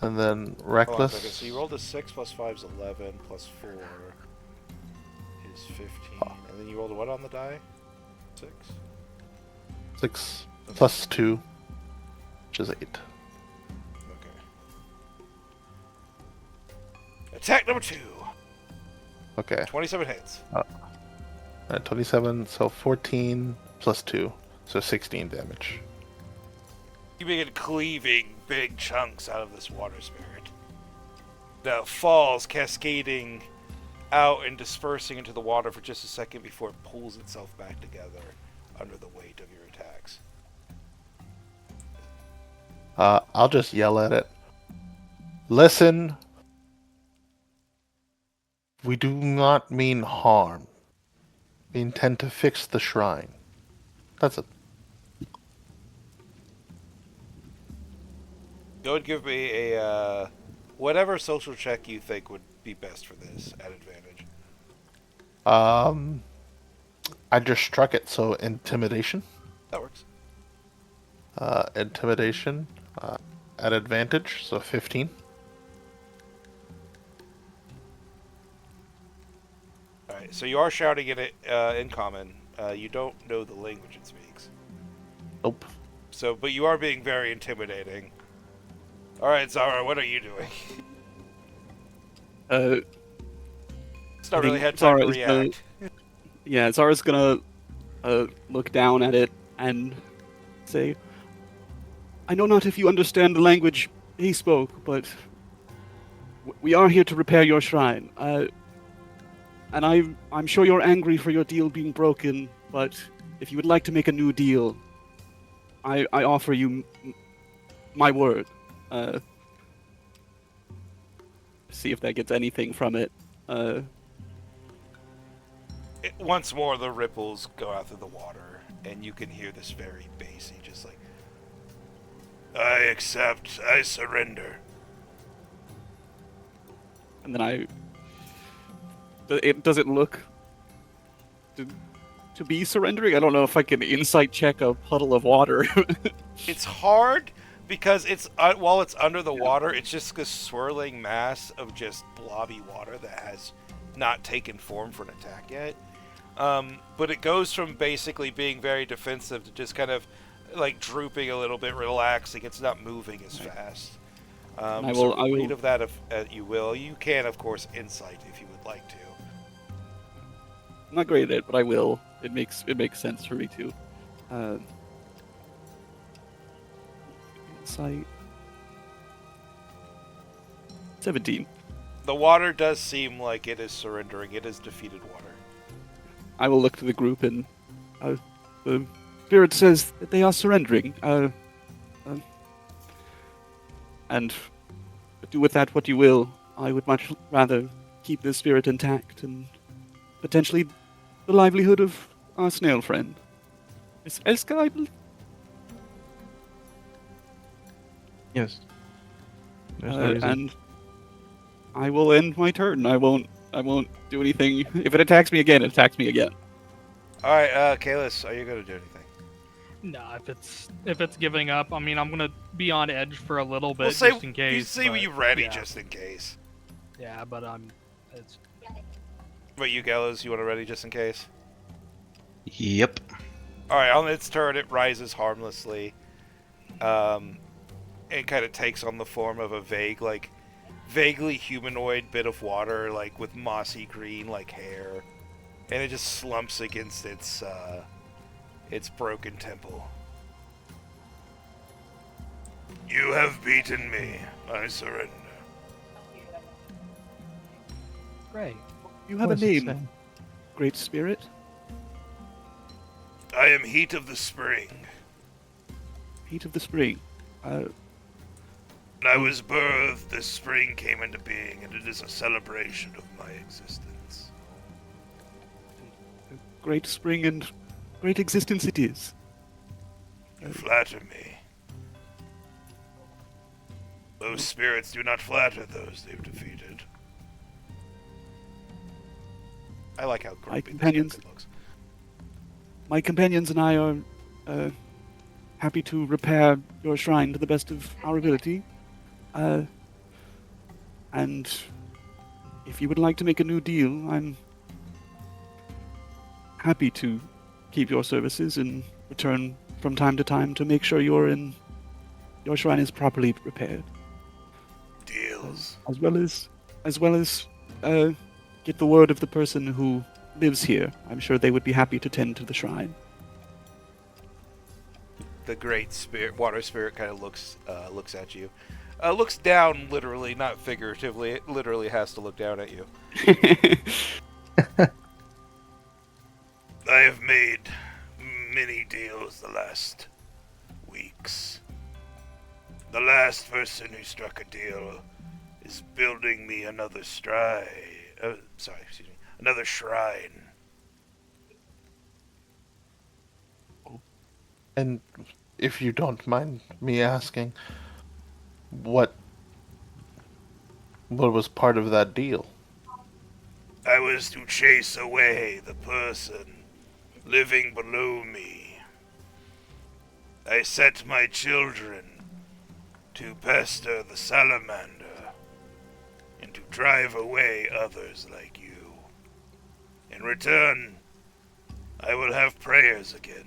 and then Hold on a second. reckless. So you rolled a 6 plus 5 is 11, plus 4 is 15. And then you rolled a what on the die? 6? 6 plus 2, which is 8. Okay. Attack number 2. Okay, 27 hits. 27, so 14 plus 2, so 16 damage. You begin cleaving big chunks out of this water spirit. The falls cascading out and dispersing into the water for just a second before it pulls itself back together under the weight of your attacks. I'll just yell at it. Listen, we do not mean harm. We intend to fix the shrine. That's it. Go and give me a whatever social check you think would be best for this at advantage. I just struck it, so intimidation. That works. Intimidation at advantage, so 15. All right, so you are shouting it in common. You don't know the language it speaks. Nope. So, but you are being very intimidating. All right, Zara, what are you doing? It's not I really think had time to Zara is gonna- react. Yeah, Zara's gonna look down at it and say, I know not if you understand the language he spoke, but we are here to repair your shrine. And I'm sure you're angry for your deal being broken, but if you would like to make a new deal, I offer you my word. See if that gets anything from it. Once more, the ripples go out through the water, and you can hear this very bassy, just like, I accept, I surrender. And then does it look to be surrendering? I don't know if I can insight check a puddle of water. It's hard because it's while it's under the water, it's just this swirling mass of just blobby water that has not taken form for an attack yet. But it goes from basically being very defensive to just kind of like drooping a little bit, relaxing. It's not moving as fast. I So will- read of that if you will. You can, of course, insight if you would like to. I'm not great at it, but I will. It makes sense for me to. Insight 17. The water does seem like it is surrendering. It is defeated water. I will look to the group and the spirit says that they are surrendering. And do with that what you will. I would much rather keep the spirit intact and potentially the livelihood of our snail friend. Miss Elska, I believe? Yes. There's no reason. And I will end my turn. I won't do anything. If it attacks me again, it attacks me again. All right, Kalis, are you going to do anything? No, if it's giving up, I mean, I'm gonna be on edge for a little bit We'll just in case. You say but, you ready yeah. just in case. Yeah, but it's But you, Gallows, you want to ready just in case? Yep. All right, on its turn, it rises harmlessly. It kind of takes on the form of a vaguely humanoid bit of water, like with mossy green, like hair, and it just slumps against its broken temple. You have beaten me. I surrender. great. You have What a does it name, say? Great Spirit. I am Heat of the Spring. Heat of the Spring. When I was birthed, this spring came into being, and it is a celebration of my existence. Great Spring and great existence it is. You flatter me. Those spirits do not flatter those they've defeated. I like how grumpy this companions- puppet looks. My companions and I are happy to repair your shrine to the best of our ability. And if you would like to make a new deal, I'm happy to keep your services and return from time to time to make sure your shrine is properly repaired, Deals. as well as get the word of the person who lives here. I'm sure they would be happy to tend to the shrine. The great spirit, water spirit, kind of looks at you. Looks down, literally, not figuratively. It literally has to look down at you. I have made many deals the last weeks. The last person who struck a deal is building me another shrine. Another shrine. And if you don't mind me asking, what what was part of that deal? I was to chase away the person living below me. I set my children to pester the salamander and to drive away others like you. In return, I will have prayers again.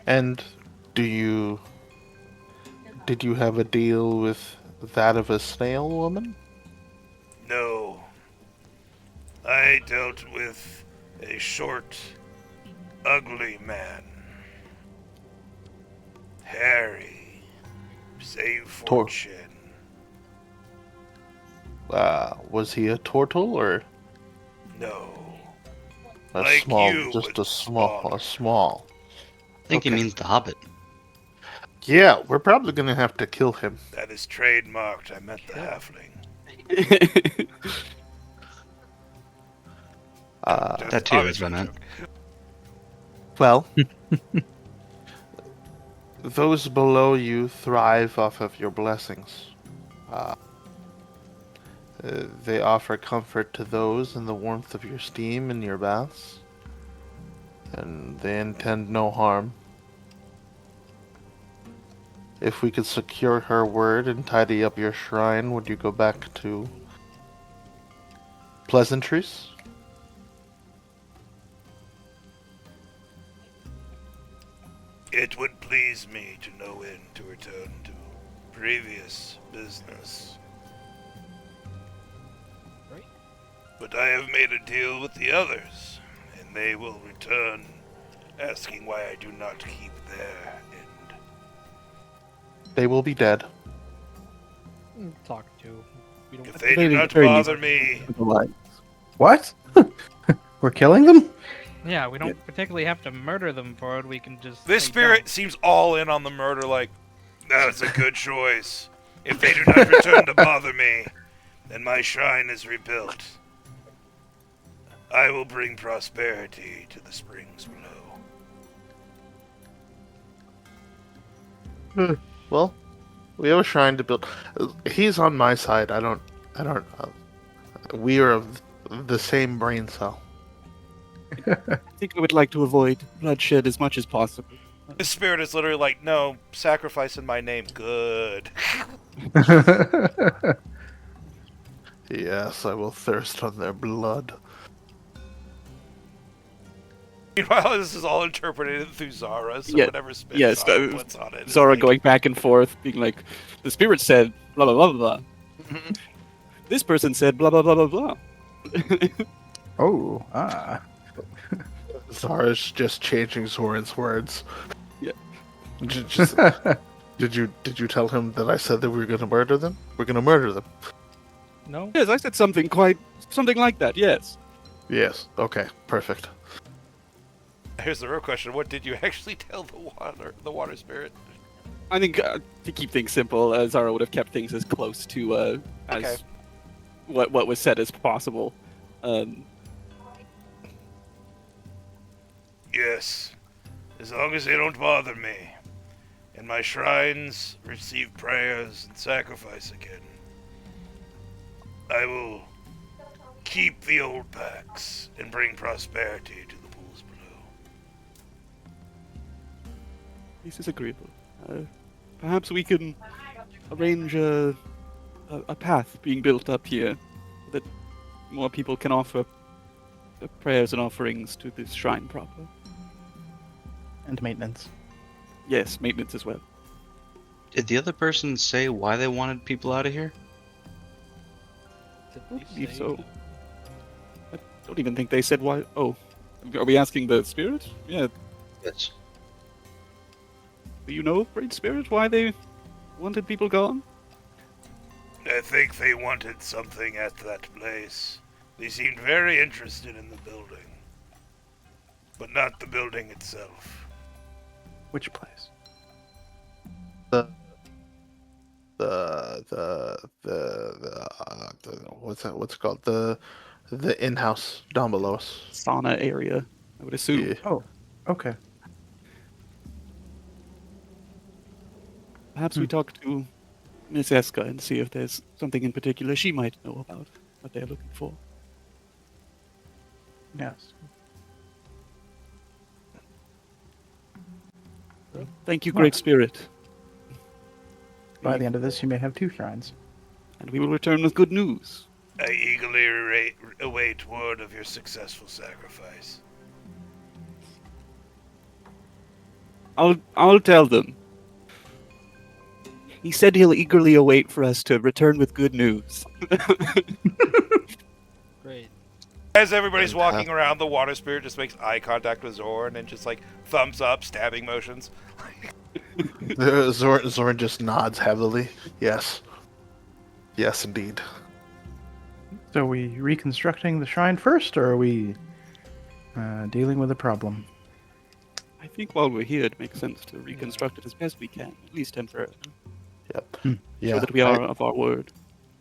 And do you did you have a deal with that of a snail woman? No, I dealt with a short, ugly man. Harry, save for Tor chin. was he a turtle or No, a like small, you, just but a smaller. small? I think he Okay. means the Hobbit. Yeah, we're probably gonna have to kill him. That is trademarked. I meant the Kill. halfling. Uh, Just That too is obviously what a I meant. joke. well, those below you thrive off of your blessings. Uh, they offer comfort to those in the warmth of your steam and your baths, and they intend no harm. If we could secure her word and tidy up your shrine, would you go back to pleasantries? It would please me to know when to return to previous business. Right. But I have made a deal with the others, and they will return asking why I do not keep their end. They will be dead. Talk to. We don't. If they do Very, not very bother neat. me, What? We're killing them? Yeah, we don't particularly have to murder them for it. We can just. this say spirit don't. seems all in on the murder like, that's a good choice. If they do not return to bother me, then my shrine is rebuilt. I will bring prosperity to the springs below. Well, we have a shrine to build. He's on my side. I don't. We are of the same brain cell. I think I would like to avoid bloodshed as much as possible. This spirit is literally like, no, sacrifice in my name. Good. Yes, I will thirst on their blood. Meanwhile, this is all interpreted through Zara, so Yeah, whatever spin yes, Zara puts on it is Zora like, going back and forth, being like, the spirit said blah blah blah blah. blah. This person said blah blah blah blah blah. Oh, ah. Zara's just changing Zoran's words. Yeah. Just, did you tell him that I said that we were going to murder them? We're going to murder them. No. Yes, I said something like that. Yes. Yes. Okay. Perfect. here's the real question: what did you actually tell the water spirit? I think to keep things simple, Zara would have kept things as close to as Okay. what was said as possible. Yes, as long as they don't bother me, and my shrines receive prayers and sacrifice again, I will keep the old pacts and bring prosperity to the pools below. This is agreeable. Perhaps we can arrange a path being built up here so that more people can offer prayers and offerings to this shrine proper. And maintenance. Yes, maintenance as well. Did the other person say why they wanted people out of here? Did I they believe say- so. I don't even think they said why. Oh, are we asking the spirit? Yeah. Yes. Do you know, Great Spirit, why they wanted people gone? I think they wanted something at that place. They seemed very interested in the building, but not the building itself. Which place? The what's that? What's it called? The in-house down below us. Sauna area. I would assume. Yeah. Oh, okay. Perhaps we talk to Miss Eska and see if there's something in particular she might know about what they're looking for. Yes. Thank you, Well, Great Spirit. by the end of this, you may have 2 shrines. And we will return with good news. I eagerly await word of your successful sacrifice. I'll tell them. He said he'll eagerly await for us to return with good news. Great. As everybody's walking Fantastic. around, the water spirit just makes eye contact with Zorn and just like thumbs up, stabbing motions. Zorn just nods heavily. Yes. Yes, indeed. So, are we reconstructing the shrine first, or are we dealing with the problem? I think while we're here, it makes sense to reconstruct it as best we can, at least temporarily. Yep. Hmm. Yeah. Show that we are of our word.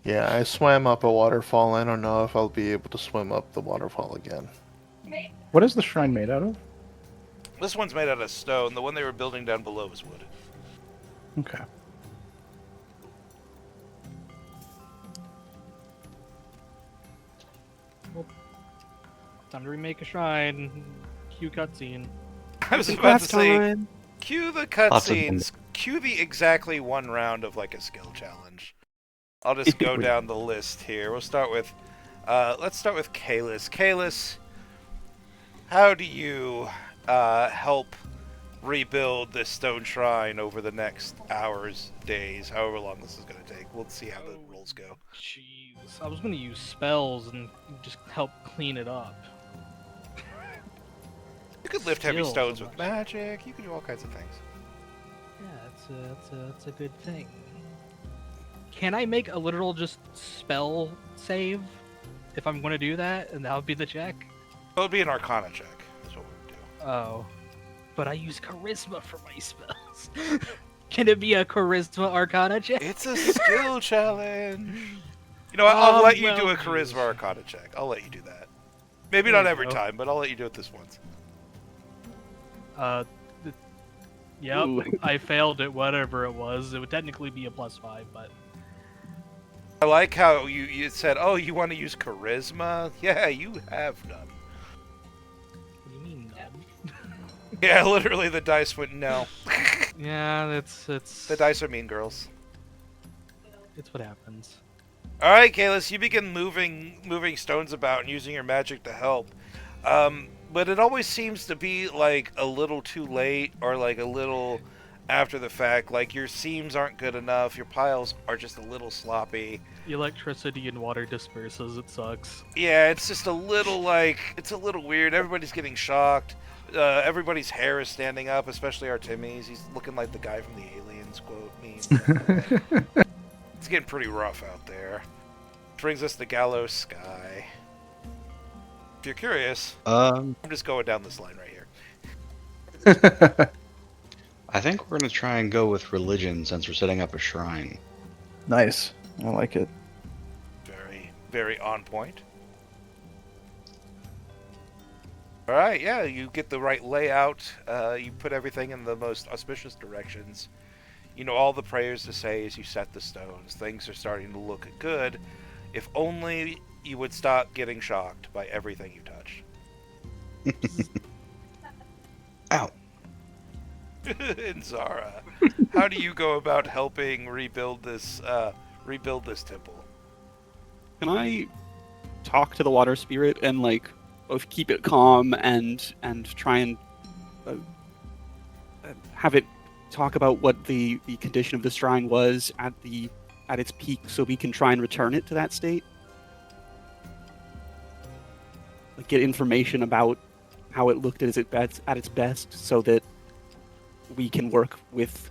Yeah, I swam up a waterfall. I don't know if I'll be able to swim up the waterfall again. What is the shrine made out of? This one's made out of stone. The one they were building down below is wood. Okay. Time to remake a shrine. Cue cutscene. I was Some about to craft say, time. cue the Lots of cutscenes. Cue the exactly one round of like a skill challenge. I'll just go down the list here. We'll start with, let's start with Kalis. Kalis, how do you help rebuild this stone shrine over the next hours, days, however long this is going to take? We'll see how the rolls go. Jeez. I was gonna use spells and just help clean it up. You could lift heavy Skills, stones I'm with not- magic. You can do all kinds of things. Yeah, that's a good thing. Can I make a literal just spell save if I'm going to do that, and that would be the check? It would be an Arcana check. Is what we would do. Oh, but I use charisma for my spells. Can it be a charisma Arcana check? It's a skill challenge. You know what? I'll let you do well, a charisma geez. Arcana check. I'll let you do that. Maybe There not you every go. time, but I'll let you do it this once. Yep, Ooh. I failed it, whatever it was. It would technically be a +5, but I like how you said, "Oh, you want to use charisma?" Yeah, you have none. what do you mean, none? Yeah, literally, the dice went no. Yeah, it's The dice are mean girls. it's what happens. All right, Kalis, you begin moving stones about and using your magic to help. But it always seems to be like a little too late or like a little after the fact. Like your seams aren't good enough, your piles are just a little sloppy. Electricity and water disperses. It sucks. Yeah, it's just a little like it's a little weird. Everybody's getting shocked. Everybody's hair is standing up, especially Artemis. He's looking like the guy from the Aliens quote meme. It's getting pretty rough out there. Brings us to Gallows Sky. If you're curious, I'm just going down this line right here. I think we're gonna try and go with religion since we're setting up a shrine. Nice. I like it. Very, very on point. All right, yeah, you get the right layout. You put everything in the most auspicious directions. You know all the prayers to say as you set the stones. Things are starting to look good. If only you would stop getting shocked by everything you touch. Ow. And Zara, how do you go about helping rebuild this temple? Can I talk to the water spirit and like both keep it calm and try and have it talk about what the condition of the shrine was at its peak, so we can try and return it to that state? Like get information about how it looked at its best, so that we can work with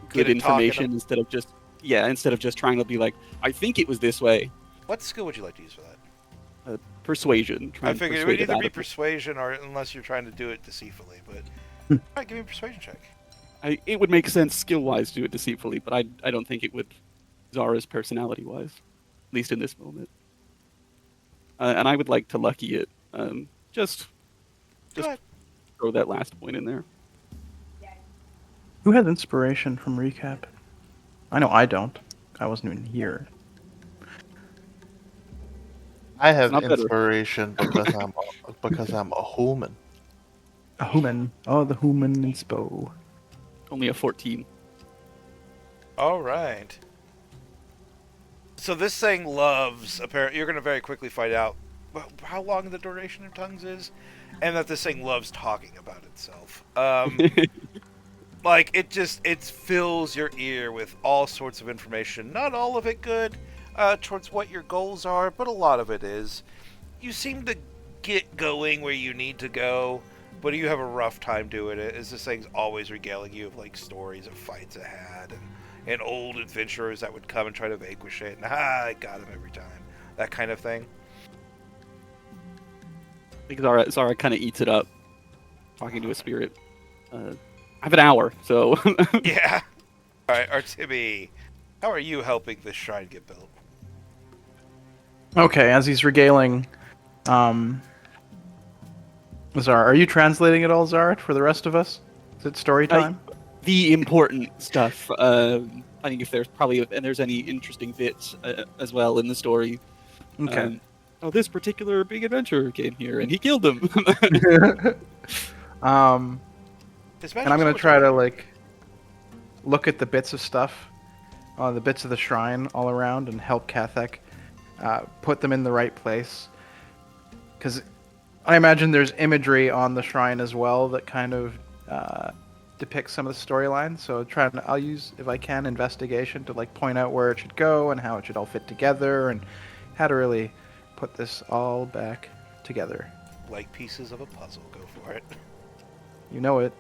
good Good at talking information instead of just trying to be like, I think it was this way. What skill would you like to use for that? Persuasion. Try I and figured it persuade would either out be of it. persuasion or unless you're trying to do it deceitfully. But all right, give me a persuasion check. It would make sense skill-wise to do it deceitfully, but I don't think it would Zara's personality-wise, at least in this moment. And I would like to lucky it, just Just ahead. throw that last point in there. Who has inspiration from recap? I know I don't. I wasn't even here. I It's have not better. inspiration because I'm a human. A human. Oh, the human inspo. Only a 14. All right. So this thing loves. Apparently, you're going to very quickly find out how long the duration of tongues is, and that this thing loves talking about itself. Like it fills your ear with all sorts of information. Not all of it good, towards what your goals are, but a lot of it is. You seem to get going where you need to go, but you have a rough time doing it. As this thing's always regaling you of like stories of fights it had and old adventurers that would come and try to vanquish it, and I got him every time. That kind of thing. I think Zara kind of eats it up, talking to a spirit. I have an hour, so Yeah. All right, Artimi, how are you helping this shrine get built? Okay, as he's regaling, Zara, are you translating it all, Zara, for the rest of us? Is it story time? the important stuff. I think if there's any interesting bits as well in the story. Okay. This particular big adventurer came here and he killed them. His And I'm magic gonna sword's try over to here. like look at the bits of stuff, the bits of the shrine all around, and help Kathek put them in the right place. Because I imagine there's imagery on the shrine as well that kind of depicts some of the storyline. So I'll use, if I can, investigation to like point out where it should go and how it should all fit together and how to really put this all back together. Like pieces of a puzzle. Go for it. You know it.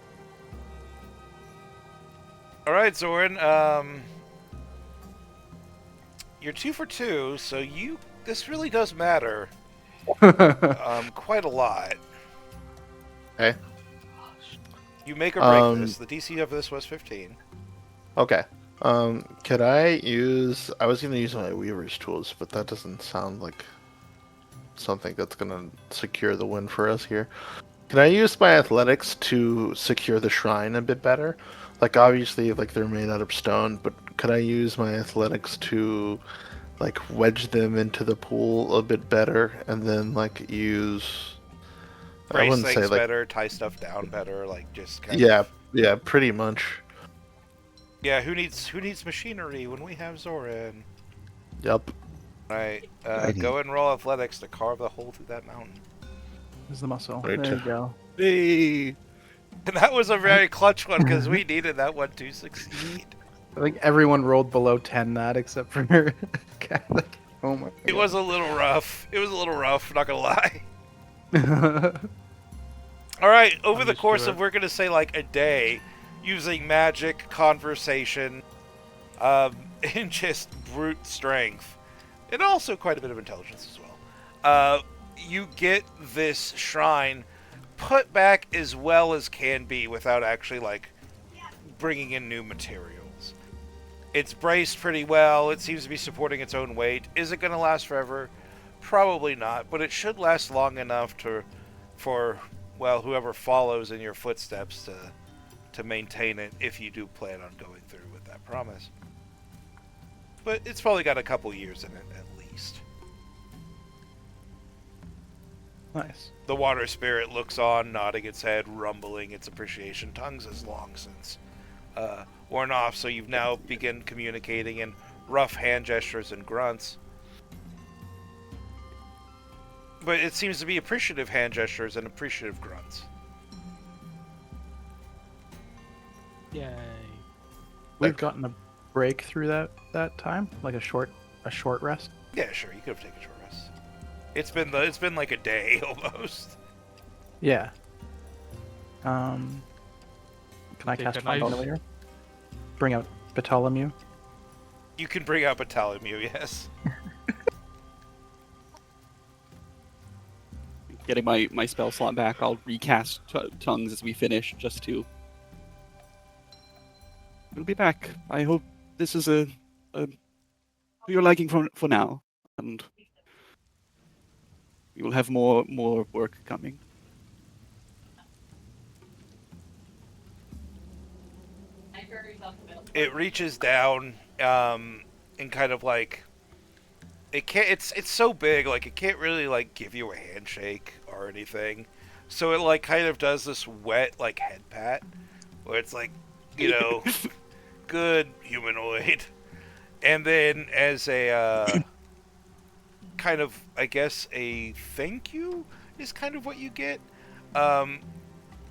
All right, Zoran. You're 2 for 2, so this really does matter. Quite a lot. Okay. You make or break Um, this. The DC of this was 15. Okay. Could I use? I was gonna use my Weaver's tools, but that doesn't sound like something that's gonna secure the win for us here. Can I use my athletics to secure the shrine a bit better? Like obviously, like they're made out of stone, but could I use my athletics to like wedge them into the pool a bit better, and then like use? I Brace wouldn't say things like better, tie stuff down better, like just kind yeah, of. yeah, pretty much. Yeah, who needs machinery when we have Zoran? Yep. Right. Guidance. Go and roll athletics to carve a hole through that mountain. There's the muscle. Right. There you go. Hey, And that was a very clutch one because we needed that one to succeed. I think everyone rolled below 10 that except for Kathek. Oh my It was a little rough. Not gonna lie. god. All right, over I'm the used to course it. of, we're going to say like a day, using magic, conversation, and just brute strength, and also quite a bit of intelligence as well, you get this shrine put back as well as can be without actually like bringing in new materials. It's braced pretty well. It seems to be supporting its own weight. Is it going to last forever? Probably not, but it should last long enough for whoever follows in your footsteps to maintain it if you do plan on going through with that promise. But it's probably got a couple years in it at least. Nice. The water spirit looks on, nodding its head, rumbling its appreciation. Tongues has long since worn off, so you've now begun communicating in rough hand gestures and grunts. But it seems to be appreciative hand gestures and appreciative grunts. Yay. We've gotten a break through that time, like a short rest. Yeah, sure, you could have taken a short rest. It's been like a day almost. Yeah. Can I Take cast a Find nice- Familiar? Bring out Ptolemy. You can bring out Bartholomew, yes. getting my spell slot back, I'll recast tongues as we finish, just to. We'll be back. I hope this is a to your liking for now, and we will have more work coming. it reaches down, and kind of like it can't. It's so big, like it can't really like give you a handshake or anything. So it like kind of does this wet like head pat, where it's like, you know, good humanoid, and then as a kind of, I guess, a thank you is kind of what you get. Um,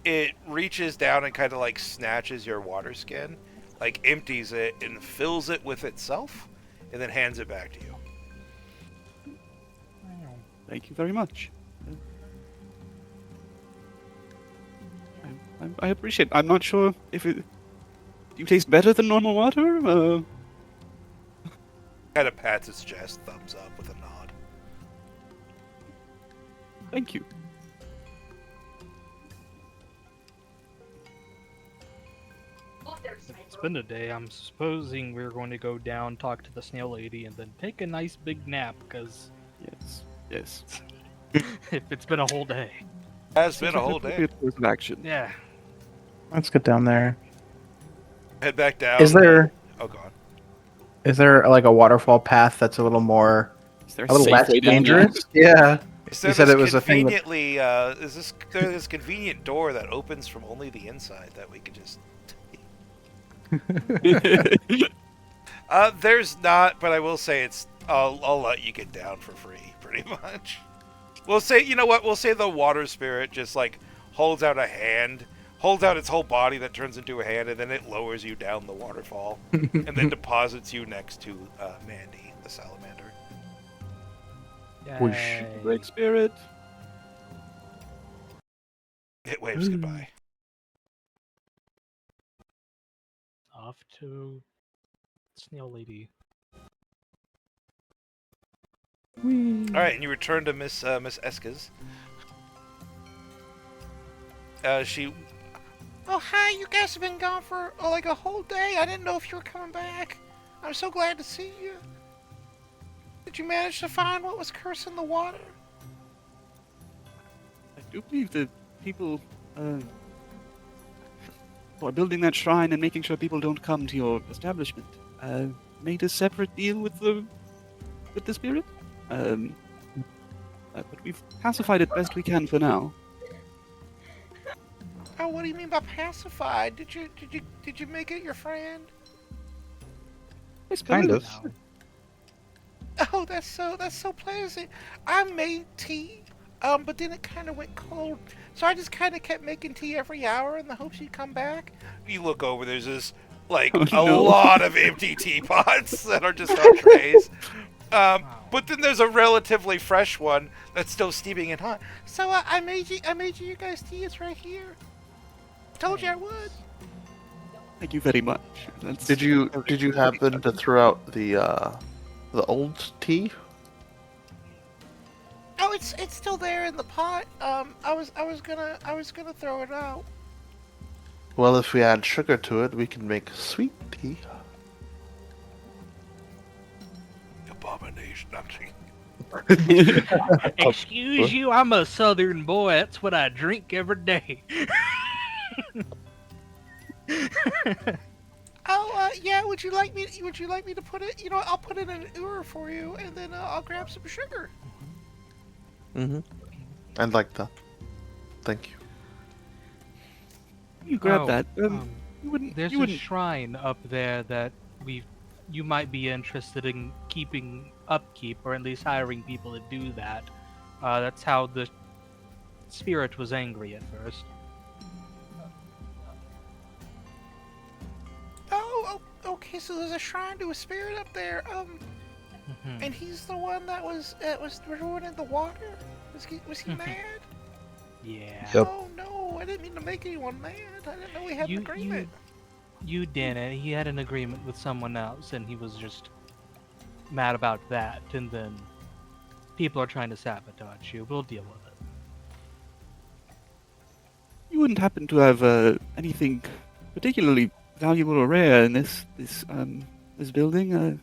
it reaches down and kind of like snatches your water skin, like empties it and fills it with itself, and then hands it back to you. Thank you very much. I appreciate it. I'm not sure if it... Do you taste better than normal water? Kind of pats its chest, thumbs up with a nod. Thank you. It's been a day. I'm supposing we're going to go down, talk to the snail lady, and then take a nice big nap, because Yes. Yes. if it's been a whole day. Has Seems been a like an whole day. appropriate course of action. Yeah. Let's get down there. Head back down. Is there Oh, God. like a waterfall path that's a little more Is there a little safe less way down there? dangerous? Yeah. Is You there said this it was a thing that- conveniently? Is there this convenient door that opens from only the inside that we could just? There's not, but I will say it's. I'll let you get down for free, pretty much. We'll say, you know what? We'll say the water spirit just like holds out a hand, holds out its whole body that turns into a hand, and then it lowers you down the waterfall, and then deposits you next to Mandy, the salamander. Whoosh. Yay. Great spirit. It waves goodbye. Off to snail lady. All right, and you return to Miss Eskes. She. Oh hi! You guys have been gone for like a whole day. I didn't know if you were coming back. I'm so glad to see you. Did you manage to find what was cursing the water? I do believe the people who are building that shrine and making sure people don't come to your establishment made a separate deal with the spirit. But we've pacified it best we can for now. Oh, what do you mean by pacified? Did you make it your friend? I Kind of. suppose. Oh, that's so pleasant. I made tea, but then it kind of went cold, so I just kind of kept making tea every hour in the hopes you'd come back. You look over, there's this like Oh, a no. lot of empty teapots that are just on trays. But then there's a relatively fresh one that's still steaming in hot. So I made you guys tea. It's right here. Told you I would. Thank you very much. That's Did you happen to throw out the old tea? Oh, it's still there in the pot. I was gonna throw it out. Well, if we add sugar to it, we can make sweet tea. Abomination. I'm kidding. Excuse you, I'm a southern boy. That's what I drink every day. Oh, yeah. Would you like me to put it? You know, I'll put it in an ewer for you, and then I'll grab some sugar. Mm-hmm. I'd like that. Thank you. You grab Oh, that. You wouldn't. There's You a wouldn't. shrine up there that you might be interested in keeping upkeep, or at least hiring people to do that. That's how the spirit was angry at first. Oh, okay. So there's a shrine to a spirit up there. Mhm. And he's the one that was ruining the water. Was he mad? Yeah. Yep. Oh no! I didn't mean to make anyone mad. I didn't know we had an You- agreement. You didn't. He had an agreement with someone else, and he was just mad about that. And then people are trying to sabotage you. We'll deal with it. You wouldn't happen to have anything particularly valuable or rare in this building.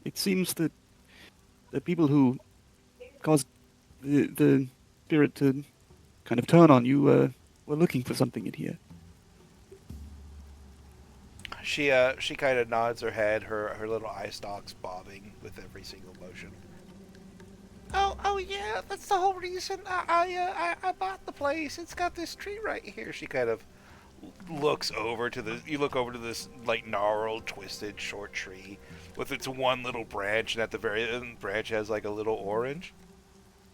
It seems that the people who caused the spirit to kind of turn on you were looking for something in here. She kind of nods her head, her little eye stalks bobbing with every single motion. Oh yeah, that's the whole reason I bought the place. It's got this tree right here. She kind of looks over to the. You look over to this like gnarled, twisted, short tree with its one little branch, and at the very end, branch has like a little orange.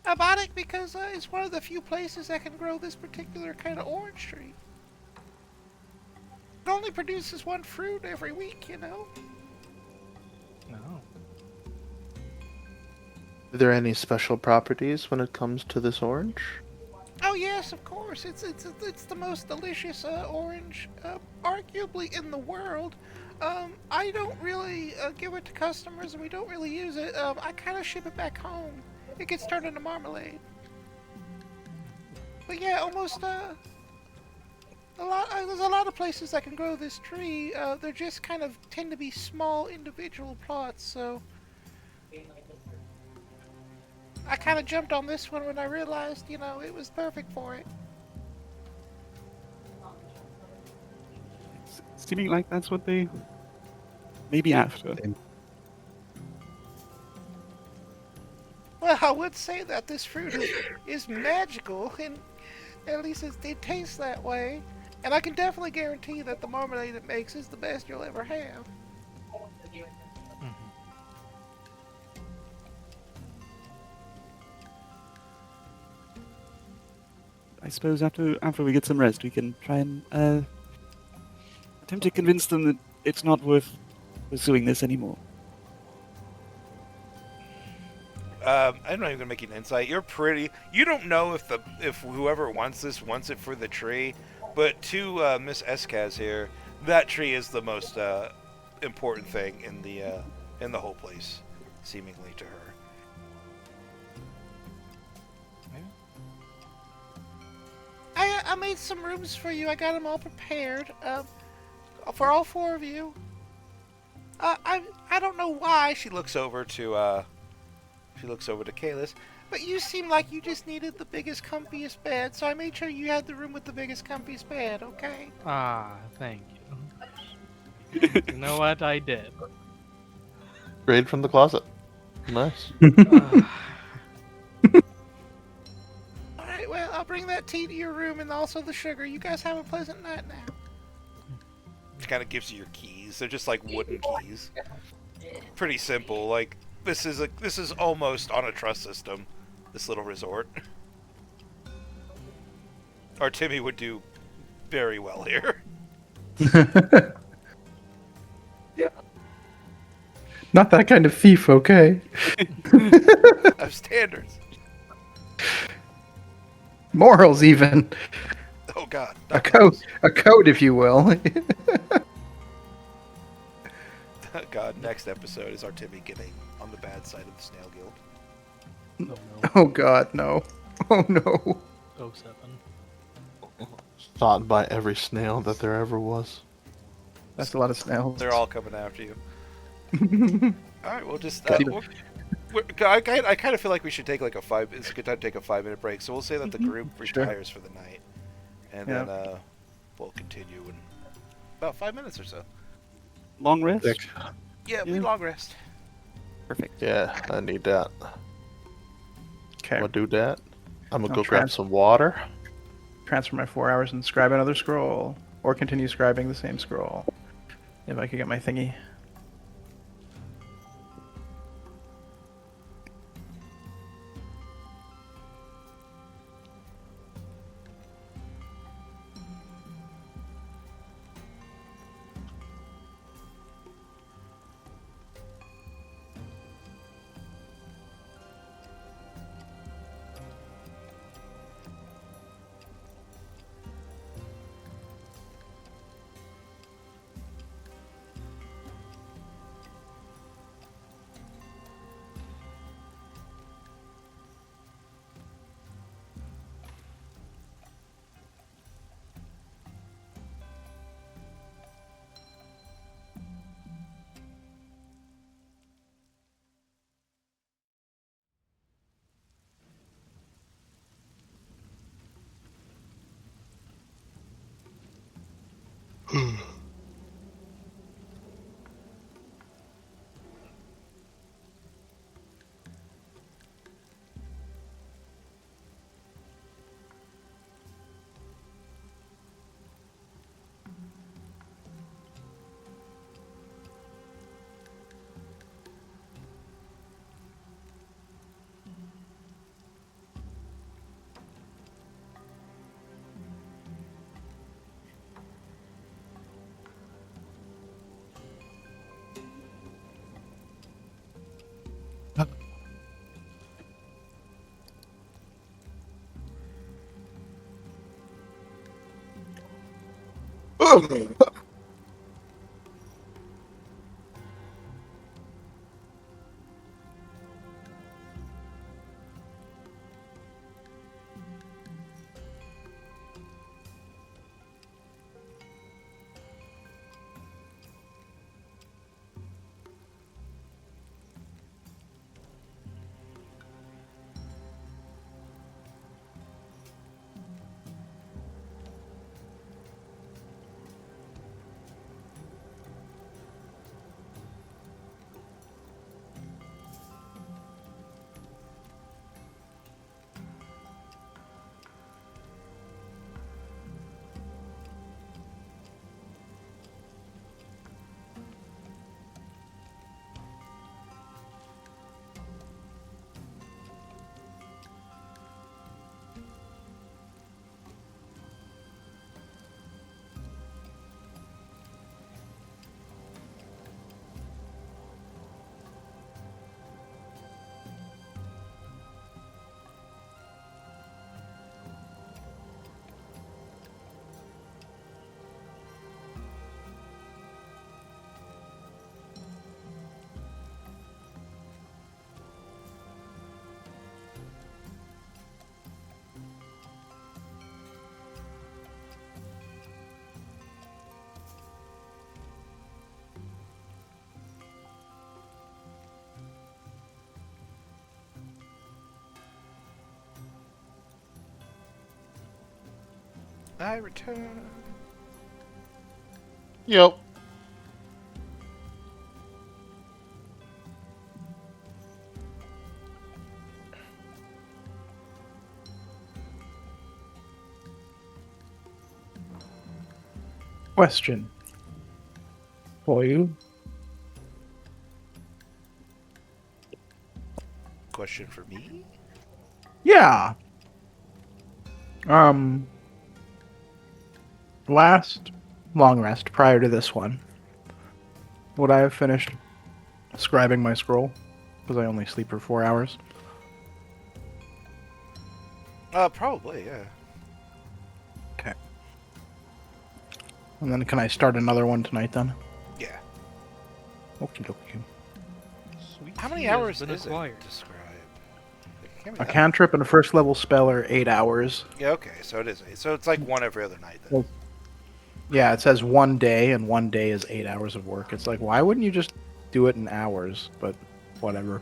I bought it because it's one of the few places that can grow this particular kind of orange tree. It only produces one fruit every week, you know. No. Are there any special properties when it comes to this orange? Oh yes, of course. It's the most delicious orange, arguably in the world. I don't really give it to customers, and we don't really use it. I kind of ship it back home. It gets turned into marmalade. But yeah, almost a lot. There's a lot of places that can grow this tree. They're just kind of tend to be small individual plots. So I kind of jumped on this one when I realized, it was perfect for it. It's seeming like that's what they may be after. Well, I would say that this fruit is magical, and at least it tastes that way. And I can definitely guarantee that the marmalade it makes is the best you'll ever have. I suppose after we get some rest, we can try and attempt to convince them that it's not worth pursuing this anymore. I'm not even gonna make you an insight. You're pretty. You don't know if whoever wants this wants it for the tree, but to Miss Escaz here, that tree is the most important thing in the whole place, seemingly to her. I made some rooms for you. I got them all prepared for all four of you. I don't know why. She looks over to Kalis. But you seem like you just needed the biggest, comfiest bed, so I made sure you had the room with the biggest, comfiest bed, okay? Ah, thank you. You know what? I did. Straight from the closet. Nice. Alright, well, I'll bring that tea to your room and also the sugar. You guys have a pleasant night now. She kind of gives you your keys. They're just like wooden keys. Pretty simple. Like, this is almost on a trust system, this little resort. Or Timmy would do very well here. Not that kind of thief, okay? Of standards. Morals, even. Oh god. A code, if you will. God, next episode is our Timmy getting on the bad side of the Snail Guild. Oh no. Oh god, no. Oh no. 07. Thought by every snail that there ever was. That's a lot of snails. They're all coming after you. Alright, we'll just... Got it. I kind of feel like we should take like it's a good time to take a 5-minute break, so we'll say that the group Sure. retires for the night. And Yeah. then we'll continue in about 5 minutes or so. Long rest? Yeah, we Yeah. long rest. Perfect. Yeah, I need that. Okay. I'll do that. I'm gonna I'll go grab trans- some water. Transfer my 4 hours and scribe another scroll. Or continue scribing the same scroll. If I could get my thingy. I return. Yep. Question for you. Question for me? Yeah. Last long rest prior to this one, would I have finished scribing my scroll? Because I only sleep for 4 hours. Probably, yeah. Okay. And then can I start another one tonight then? Yeah. Okie dokie. Sweet How many tea has hours been is acquired. it to scribe? It can't be A that cantrip and a first level spell are 8 hours. Yeah, okay, so it is. So it's like one every other night then. Well, yeah, it says 1 day, and 1 day is 8 hours of work. It's like, why wouldn't you just do it in hours? But whatever.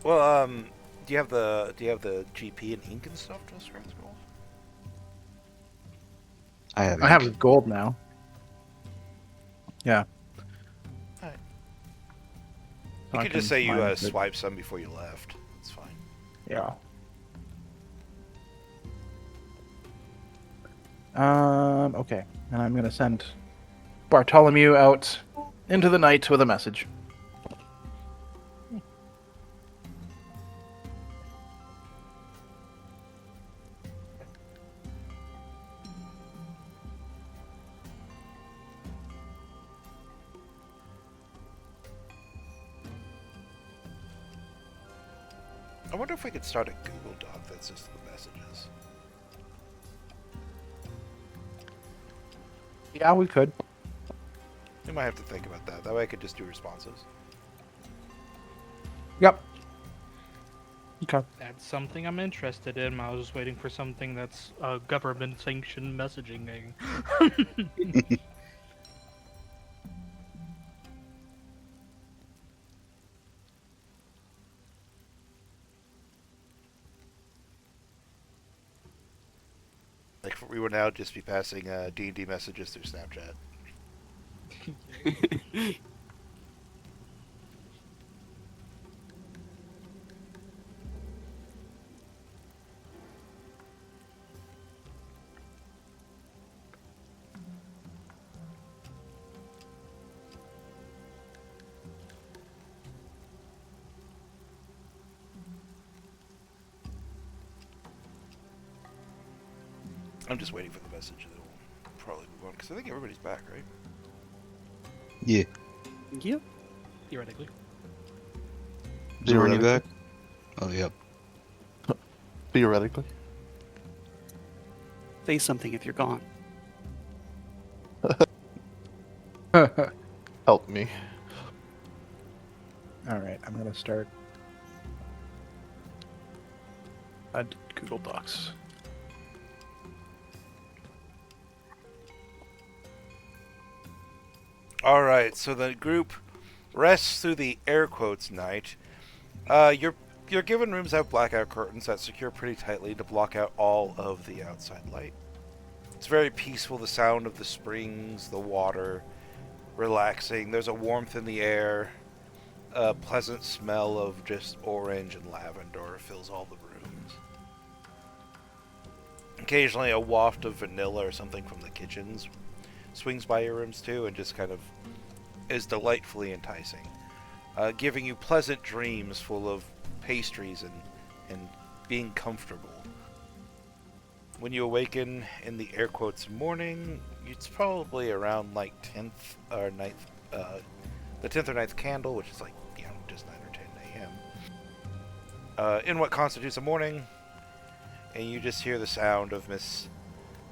Well, do you have the GP and ink and stuff to scribe the scrolls? I have I have ink. gold now. Yeah. Alright. So You I could just can say you mine it. swiped some before you left. That's fine. Yeah. Okay. And I'm gonna send Bartholomew out into the night with a message. I wonder if we could start a Google Doc that's just the messages. Yeah, we could. We might have to think about that. That way I could just do responses. Yep. Okay. That's something I'm interested in. I was just waiting for something that's government sanctioned messaging. Like we would now just be passing D&D messages through Snapchat. I'm just waiting for the message that will probably move on because I think everybody's back, right? Yeah. Yep. Theoretically. Is Orny Theoretically. back? Oh, yep. Theoretically. Say something if you're gone. Help me. Alright, I'm gonna start. I did Google Docs. All right, so the group rests through the air quotes night. You're given rooms that have blackout curtains that secure pretty tightly to block out all of the outside light. It's very peaceful. The sound of the springs, the water, relaxing. There's a warmth in the air. A pleasant smell of just orange and lavender fills all the rooms. Occasionally, a waft of vanilla or something from the kitchens swings by your rooms too, and just kind of is delightfully enticing, giving you pleasant dreams full of pastries and being comfortable. When you awaken in the air quotes morning, it's probably around like 10th or 9th, the 10th or 9th candle, which is like, just 9 or 10 a.m. In what constitutes a morning, and you just hear the sound of Miss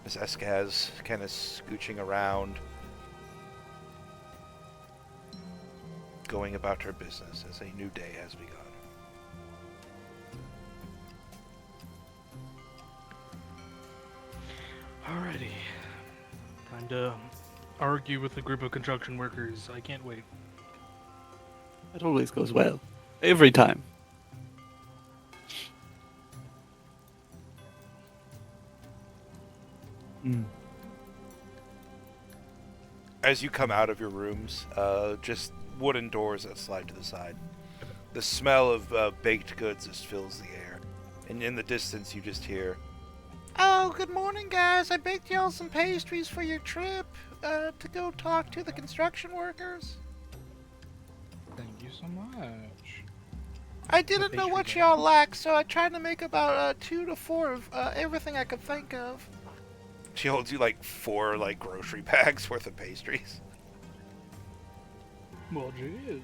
Escaz kind of scooching around, going about her business as a new day has begun. Alrighty. Time to argue with a group of construction workers. I can't wait. That always goes well. Every time. As you come out of your rooms, just wooden doors that slide to the side. The smell of baked goods just fills the air. And in the distance, you just hear, "Oh, good morning, guys. I baked y'all some pastries for your trip to go talk to the construction workers. Thank you so much. I didn't know pastry what bag. y'all like, so I tried to make about 2 to 4 of everything I could think of." She holds you like 4 like grocery bags worth of pastries. Well, geez.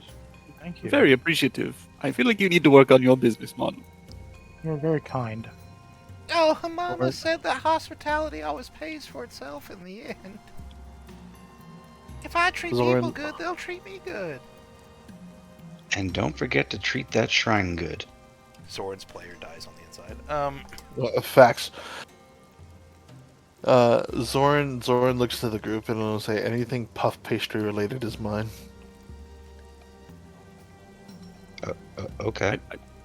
Thank you. Very appreciative. I feel like you need to work on your business model. You're very kind. Oh, her mama Alright. said that hospitality always pays for itself in the end. If I treat Zoran- people good, they'll treat me good. And don't forget to treat that shrine good. Soren's player dies on the inside. Facts. Zoran looks to the group and will say, anything puff pastry related is mine. Okay.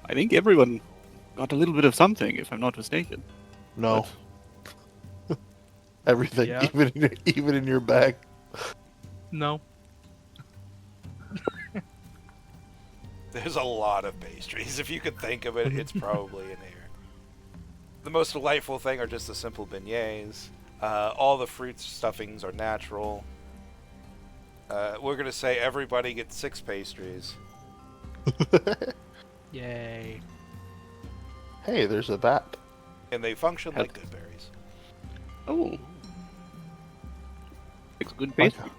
I think everyone got a little bit of something, if I'm not mistaken. No. Everything, Yeah. even in your bag. No. There's a lot of pastries. If you could think of it, it's probably in here. The most delightful thing are just the simple beignets. All the fruit stuffings are natural. We're going to say everybody gets 6 pastries. Yay. Hey, there's a bat. And they function like good berries. Oh. It's good Like, pastry.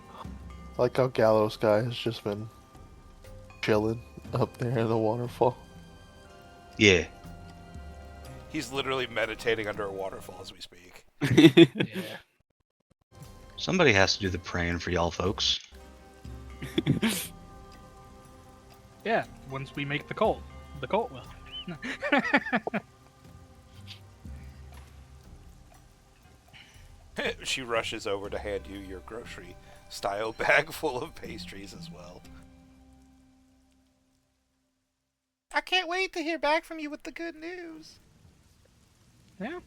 like how Gallows guy has just been chilling up there in the waterfall. Yeah. He's literally meditating under a waterfall as we speak. Yeah. Somebody has to do the praying for y'all folks. Yeah. Once we make the cult will. She rushes over to hand you your grocery style bag full of pastries as well. I can't wait to hear back from you with the good news. Yeah.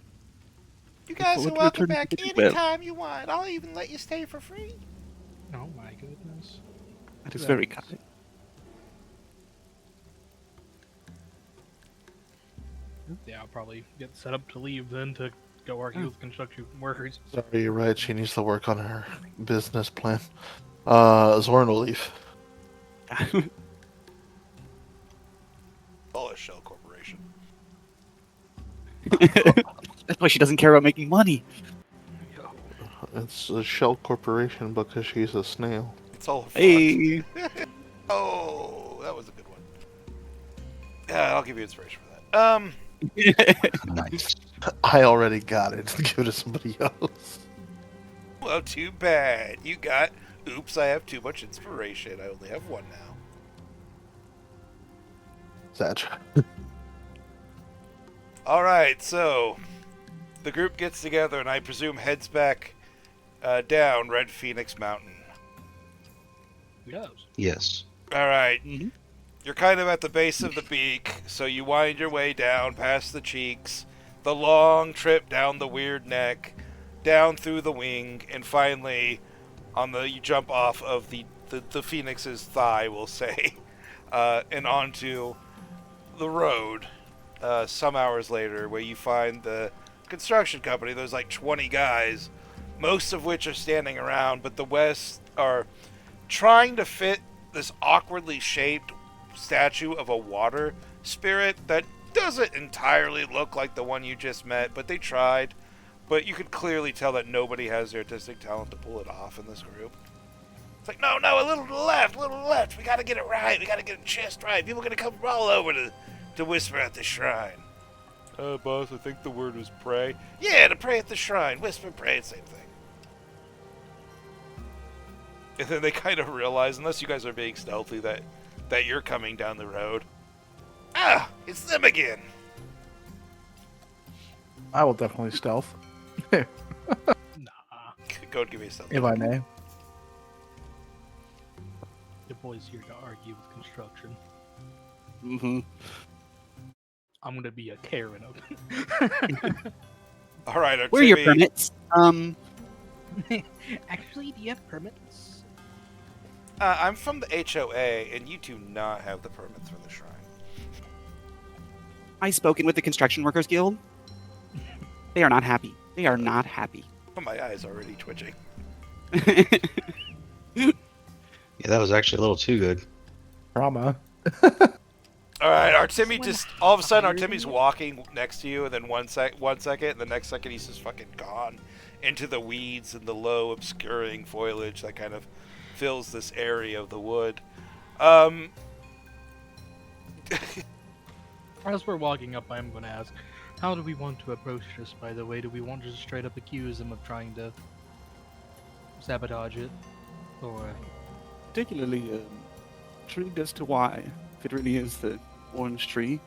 You guys forward are to welcome returning back to the well. anytime you want. I'll even let you stay for free. Oh my goodness. That is very kind. Yeah, I'll probably get set up to leave then to go argue with construction workers. Sorry, you're right. She needs to work on her business plan. Zoran will leave. Oh, a shell corporation. That's why she doesn't care about making money. It's a shell corporation because she's a snail. It's all fun. Hey. Oh, that was a good one. Yeah, I'll give you inspiration for that. Nice. I already got it. Give it to somebody else. Well, too bad. You got Oops, I have too much inspiration. I only have one now. Sad. Alright, so the group gets together and I presume heads back down Red Phoenix Mountain. Yes. Yes. Alright, Hmm. you're kind of at the base of the beak, so you wind your way down past the cheeks, the long trip down the weird neck, down through the wing, and finally you jump off of the phoenix's thigh, we'll say, and onto the road. Some hours later, where you find the construction company. There's like 20 guys, most of which are standing around, but the West are trying to fit this awkwardly shaped statue of a water spirit that doesn't entirely look like the one you just met, but they tried. But you could clearly tell that nobody has the artistic talent to pull it off in this group. It's like, no, a little to the left, a little to the left. We gotta get it right. We gotta get it just right. People are gonna come all over to whisper at the shrine. Boss, I think the word was pray. Yeah, to pray at the shrine. Whisper, pray, same thing. And then they kind of realize, unless you guys are being stealthy, that you're coming down the road. Ah, it's them again. I will definitely stealth, Nah. Go and give me a stealth. if I may. The boy's here to argue with construction. Hmm. I'm gonna be a Karen. All right, Artemi. Where are your permits? Actually, do you have permits? I'm from the HOA, and you do not have the permits for the shrine. I spoken with the Construction Workers Guild. They are not happy. They are not happy. Oh, my eye's already twitching. Yeah, that was actually a little too good. Trauma. All right, Artemi Someone just all of a sudden hired Artemi's you? walking next to you, and then one second, and the next second he's just fucking gone into the weeds and the low, obscuring foliage that kind of fills this area of the wood. As we're walking up, I'm gonna ask, how do we want to approach this? By the way, do we want to just straight up accuse him of trying to sabotage it, or? Particularly intrigued as to why, if it really is the orange tree.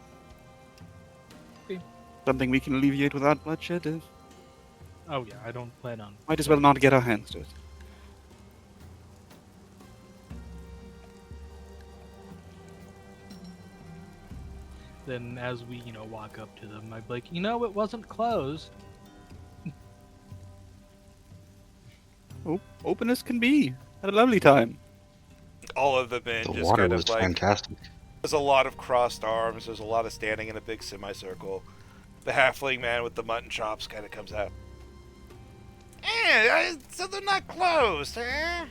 Okay. Something we can alleviate without bloodshed. Oh yeah, I don't plan on. Might as well not get our hands dirty. Then, as we, walk up to them, I'd be like, it wasn't closed. Open as can be. Had a lovely time. All of the men The just water kind was of like fantastic. there's a lot of crossed arms. There's a lot of standing in a big semicircle. The halfling man with the mutton chops kind of comes out. So they're not closed, huh?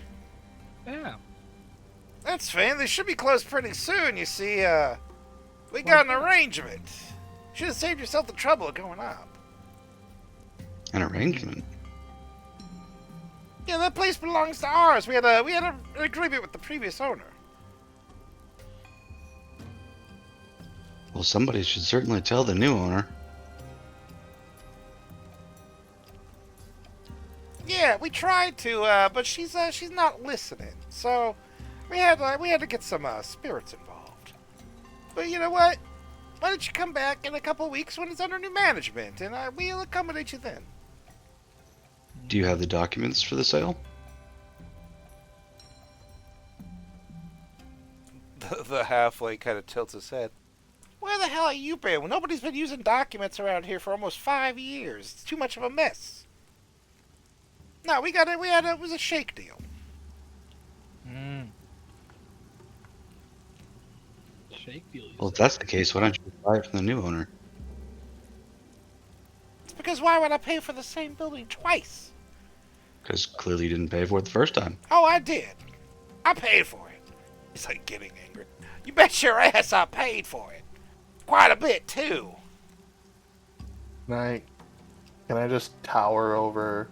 Yeah. That's fine. They should be closed pretty soon. You see, we got an arrangement. Should have saved yourself the trouble of going up. An arrangement. Yeah, that place belongs to ours. We had an agreement with the previous owner. Well, somebody should certainly tell the new owner. Yeah, we tried to, but she's not listening. So we had to get some spirits involved. But you know what? Why don't you come back in a couple weeks when it's under new management, and we'll accommodate you then. Do you have the documents for the sale? The halfling kind of tilts his head. Where the hell have you been? Well, nobody's been using documents around here for almost 5 years. It's too much of a mess. No, it was a shake deal. Shake deal. Well, if that's the case, why don't you buy it from the new owner? It's because why would I pay for the same building twice? Because clearly you didn't pay for it the first time. Oh, I did. I paid for it. He's like getting angry. You bet your ass I paid for it. Quite a bit, too. Can I just tower over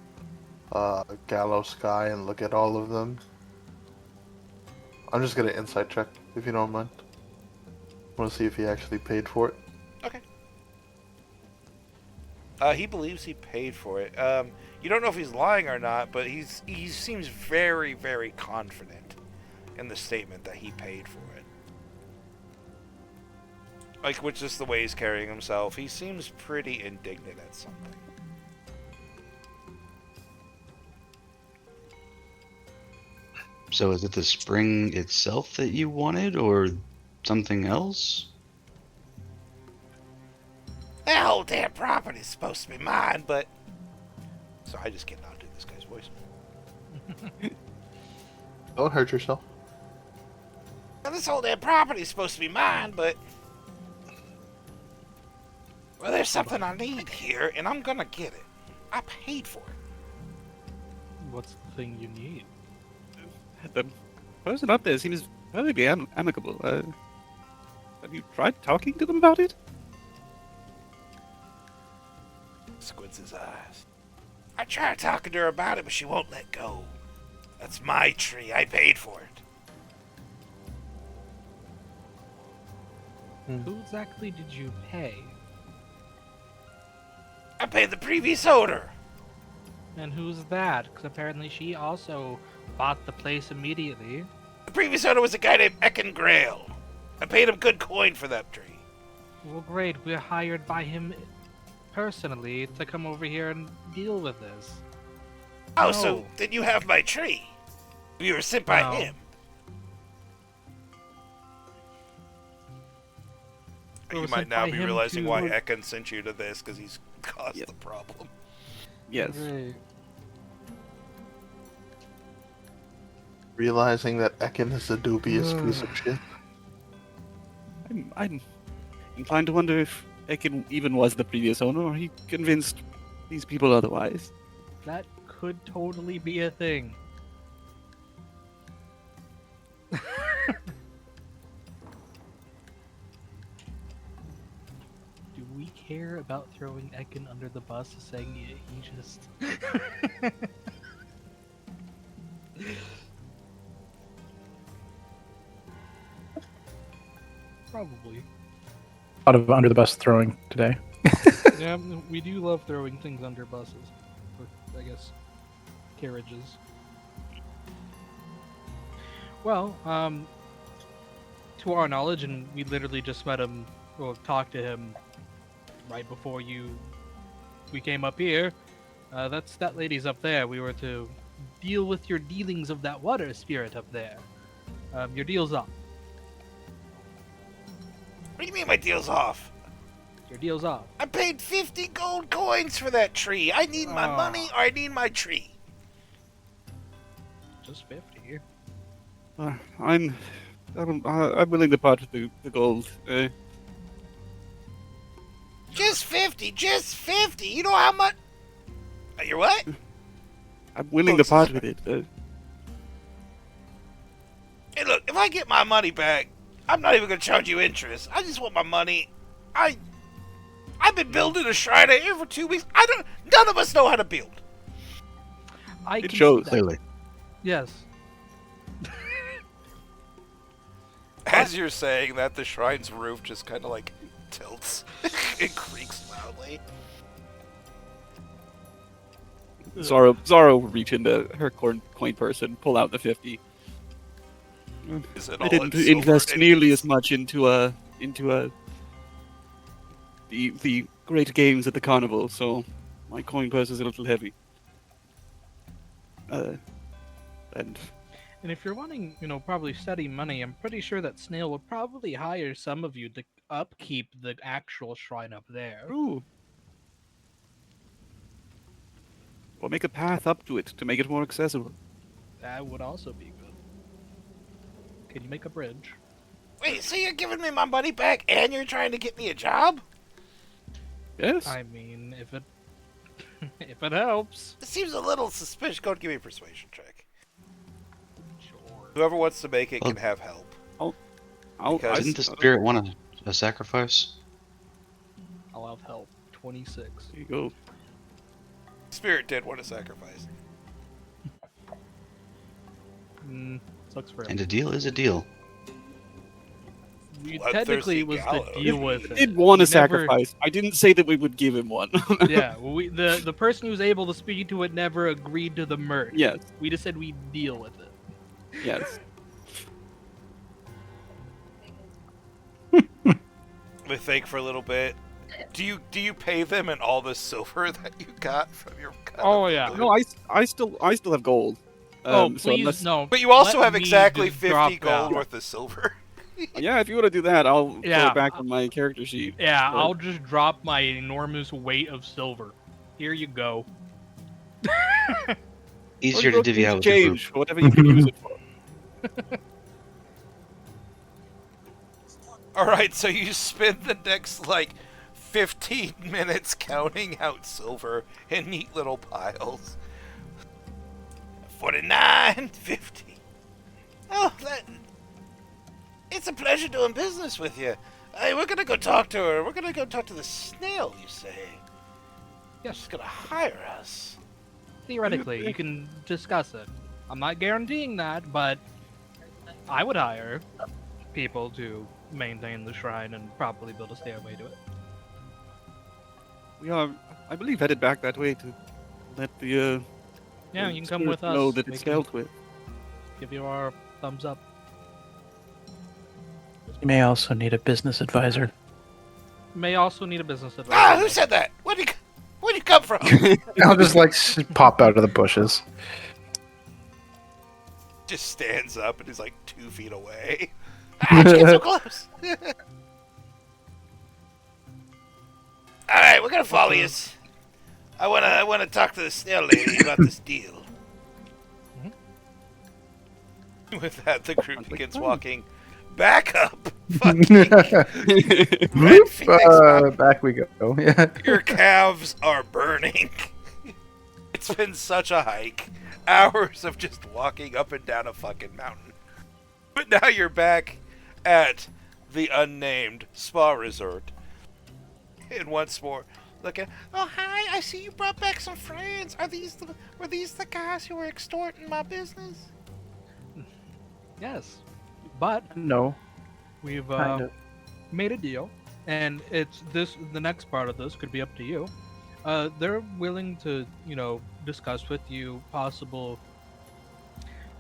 Gallows Sky and look at all of them? I'm just gonna insight check, if you don't mind. I want to see if he actually paid for it. Okay. He believes he paid for it. You don't know if he's lying or not, but he seems very, very confident in the statement that he paid for it. Like, which is the way he's carrying himself. He seems pretty indignant at something. So is it the spring itself that you wanted, or something else? That whole damn property's supposed to be mine, but... So I just cannot do this guy's voice. Don't hurt yourself. Well, this whole damn property's supposed to be mine, but... Well, there's something I need here, and I'm gonna get it. I paid for it. What's the thing you need? The person up there seems perfectly amicable. Have you tried talking to them about it? Squints his eyes. I tried talking to her about it, but she won't let go. That's my tree. I paid for it. Who exactly did you pay? I paid the previous owner. And who's that? Because apparently she also bought the place immediately. The previous owner was a guy named Ekin Grail. I paid him good coin for that tree. Well, great. We're hired by him personally to come over here and deal with this. Oh, No. so then you have my tree. You were sent by No. him. We You were might sent now by be him realizing to- why Ekin sent you to this, because he's caused Yep. the problem. Yes. Great. Realizing that Ekin is a dubious piece of shit. I'm inclined to wonder if Ekin even was the previous owner, or he convinced these people otherwise. That could totally be a thing. Do we care about throwing Ekin under the bus, saying he just... Probably. A lot of under the bus throwing today. Yeah, we do love throwing things under buses. Or, I guess, carriages. Well, to our knowledge, and we literally just met him, or talked to him right before we came up here. That lady's up there. We were to deal with your dealings of that water spirit up there. Your deal's up. What do you mean my deal's off? Your deal's up. I paid 50 gold coins for that tree. I need my Oh. money or I need my tree. Just 50. I'm willing to part with the gold. Just 50. Just 50. You know how much... You're what? I'm willing to part with it. Hey, look, if I get my money back, I'm not even going to charge you interest. I just want my money. I've been building a shrine here for 2 weeks. None of us know how to build. I It can shows. see that. Clearly. Yes. As you're saying that, the shrine's roof just kind of like tilts. It creaks loudly. Zoro will reach into her coin purse and pull out the 50. Is it I all didn't in silver? invest nearly as much into the great games at the carnival, so my coin purse is a little heavy. And And if you're wanting, probably steady money, I'm pretty sure that Snail would probably hire some of you to upkeep the actual shrine up there. ooh, or make a path up to it to make it more accessible. That would also be good. Can you make a bridge? Wait, so you're giving me my money back and you're trying to get me a job? Yes. I mean, if it if it helps. It seems a little suspicious. Go and give me a persuasion check. Sure. Whoever wants to make it Well- can have help. I'll, because- Didn't the spirit want a sacrifice? I'll have help. 26. There you go. Spirit did want to sacrifice. Sucks for him. And a deal is a deal. bloodthirsty Technically, it was to gallows. deal with We it. did want We a never- sacrifice. I didn't say that we would give him one. Yeah, well, the person who was able to speak to it never agreed to the murder. Yes, We just said we'd deal with it. yes. We think for a little bit. Do you pay them in all the silver that you got from your cut? Oh, yeah. No, I still have gold. Oh, So please, unless- no. But you also let have me exactly just 50 drop gold out. worth of silver. Yeah, if you want to do that, I'll throw Yeah, it back on my character sheet. Yeah, But- I'll just drop my enormous weight of silver. Here you go. Easier Or to you divvy can out with your group. change for whatever you can use it for. All right, so you spend the next like 15 minutes counting out silver in neat little piles. 49, 50. Oh, it's a pleasure doing business with you. Hey, we're gonna go talk to her. We're gonna go talk to the snail, you say? Yes. She's gonna hire us. Theoretically, you can discuss it. I'm not guaranteeing that, but I would hire people to maintain the shrine and properly build a stairway to it. We are, I believe, headed back that way to let the Yeah, the you can come spirits with us. know that We it's can dealt with. give you our thumbs up. You may also need a business advisor. May also need a business advisor. Ah, who said that? Where'd you come from? I'll just like pop out of the bushes. Just stands up and is like 2 feet away. Ah, you get so close. All right, we're gonna follow you. I wanna talk to the snail lady about this deal. With that, the group begins walking back up. Fucking Red Phoenix Mountain. Back we go. Yeah. Your calves are burning. It's been such a hike. Hours of just walking up and down a fucking mountain. But now you're back at the unnamed spa resort. And once more, look at. Oh hi! I see you brought back some friends. Were these the guys who were extorting my business? Yes, but No, we've kind of. made a deal, and it's this. The next part of this could be up to you. They're willing to, discuss with you possible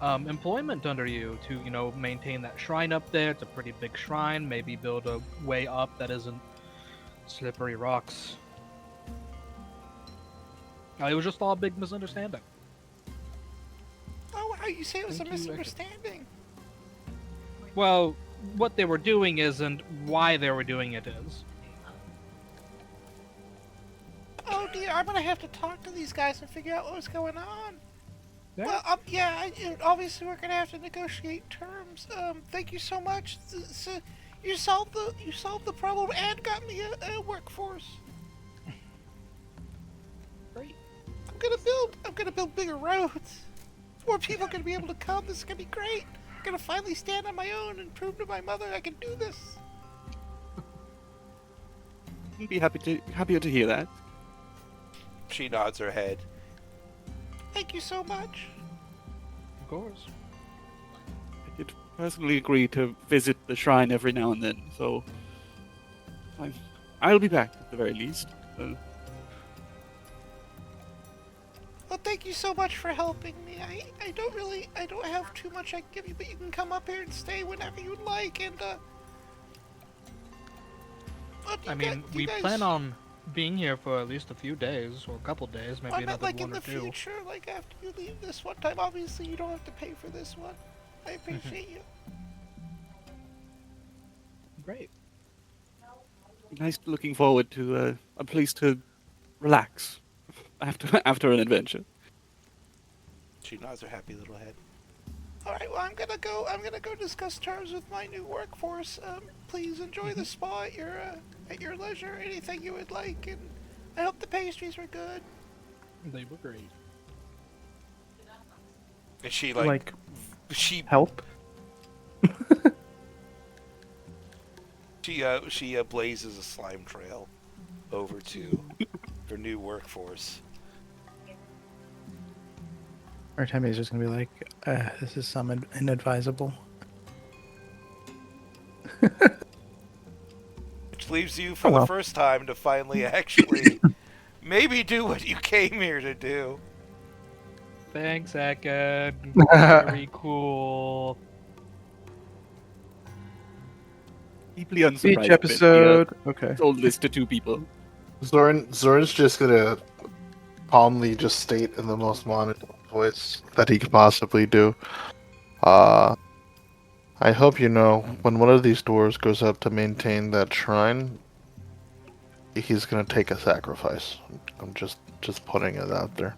employment under you to, maintain that shrine up there. It's a pretty big shrine. Maybe build a way up that isn't slippery rocks. It was just all a big misunderstanding. Oh wow! You say it was Thank a you, Echo. misunderstanding. Well, what they were doing isn't why they were doing it is. Oh dear! I'm gonna have to talk to these guys and figure out what was going on. Yeah. Well, obviously we're gonna have to negotiate terms. Thank you so much. You solved the problem and got me a workforce. Great. I'm gonna build bigger roads. More people are gonna be able to come. This is gonna be great. I'm gonna finally stand on my own and prove to my mother I can do this. I'd be happier to hear that. She nods her head. Thank you so much. Of course. I did personally agree to visit the shrine every now and then, so I'll be back at the very least. Well, thank you so much for helping me. I don't have too much I can give you, but you can come up here and stay whenever you'd like. And well, I mean, we plan on being here for at least a few days, or a couple days, maybe I meant another like in one or the two. future, like after you leave this one time. Obviously, you don't have to pay for this one. I appreciate you. Great. Nice looking forward to a place to relax after an adventure. She nods her happy little head. All right, well, I'm gonna go discuss terms with my new workforce. Please enjoy the spa at your leisure. Anything you would like, and I hope the pastries were good. They were great. And she Like she help. she blazes a slime trail over to her new workforce. Artemi's just gonna be like, this is some inadvisable. leaves you for Oh, the well. first time to finally actually maybe do what you came here to do. Thanks, Eka. Very cool. Deeply unsurprised Each that episode. Okay. told this to 2 people. Zoran's just gonna calmly just state in the most monotone voice that he could possibly do. I hope you know when one of these doors goes up to maintain that shrine, he's gonna take a sacrifice. I'm just putting it out there.